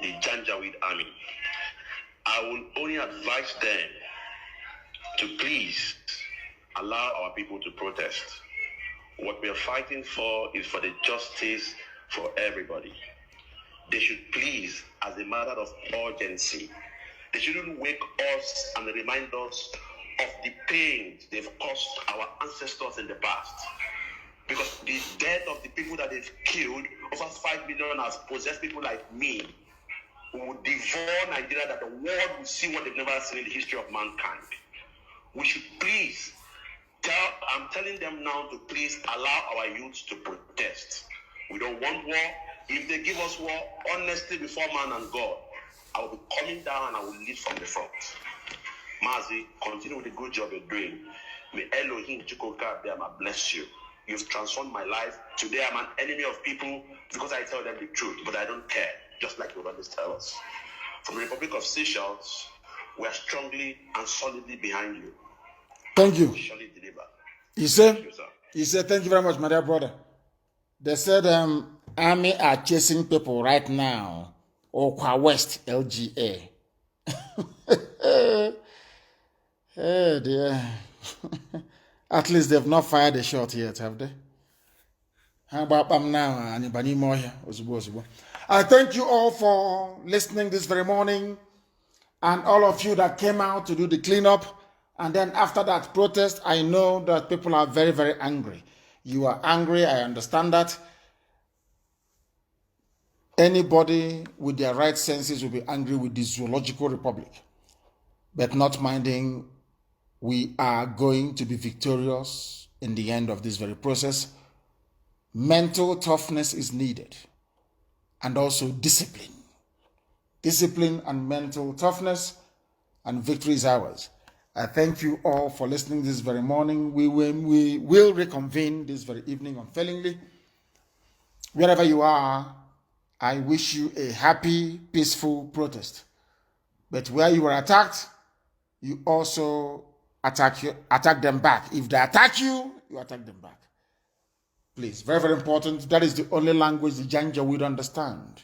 the Janjaweed army. I will only advise them to please allow our people to protest. What we are fighting for is for the justice for everybody. They should please, as a matter of urgency, they shouldn't wake us and remind us of the pain they've caused our ancestors in the past. Because the death of the people that they've killed, over 5 million, has possessed people like me, who would devour Nigeria, that the world will see what they've never seen in the history of mankind. We should please I'm telling them now to please allow our youth to protest. We don't want war. If they give us war, honestly, before man and God, I will be coming down and I will lead from the front. Mazi, continue with the good job you're doing. May Elohim Chukwuka bless you. You've transformed my life. Today I'm an enemy of people because I tell them the truth, but I don't care, just like you always tell us. From the Republic of Seychelles, we are strongly and solidly behind you. Thank you. Surely deliver. He said, Thank you, sir. he said, thank you very much, my dear brother. They said army are chasing people right now. Okwa West, LGA. Hey dear. At least they've not fired a shot yet, have they? How about now? Anybody more here? I thank you all for listening this very morning, and all of you that came out to do the cleanup. And then after that protest, I know that people are very, very angry. You are angry, I understand that. Anybody with their right senses will be angry with the Zoological Republic. But not minding, we are going to be victorious in the end of this very process. Mental toughness is needed. And also discipline. Discipline and mental toughness, and victory is ours. I thank you all for listening this very morning. We will reconvene this very evening unfailingly. Wherever you are, I wish you a happy, peaceful protest. But where you were attacked, you also attack them back. If they attack you, you attack them back. Please, very, very important. That is the only language the Janja would understand.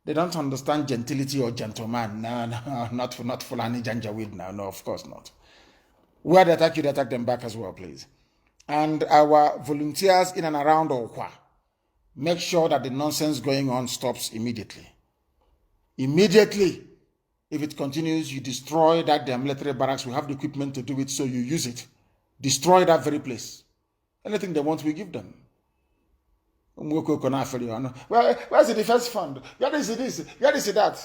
They don't understand gentility or gentleman. No, not Fulani Janjaweed now. No, of course not. Where they attack you, they attack them back as well, please. And our volunteers in and around Okwa, make sure that the nonsense going on stops immediately. Immediately. If it continues, you destroy that their military barracks. We have the equipment to do it, so you use it. Destroy that very place. Anything they want, we give them. Well, where's the defense fund? Where is this? Where is that?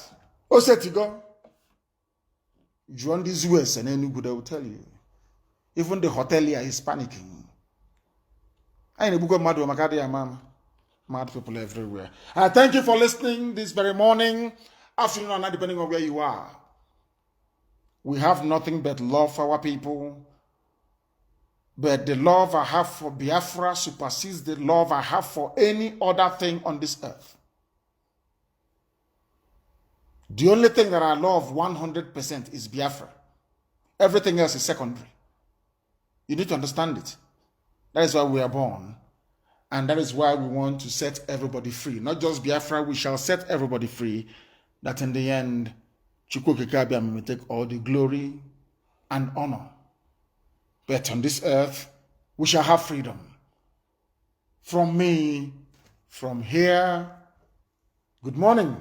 Oh, set to go. Join these US and any good I will tell you. Even the hotelier is panicking. I ain't a mad people everywhere. I thank you for listening this very morning, afternoon, or night, depending on where you are. We have nothing but love for our people. But the love I have for Biafra supersedes the love I have for any other thing on this earth. The only thing that I love 100% is Biafra. Everything else is secondary. You need to understand it. That is why we are born. And that is why we want to set everybody free. Not just Biafra, we shall set everybody free. That in the end, Chukwukikabiam will take all the glory and honor. But on this earth, we shall have freedom. From me, from here, good morning.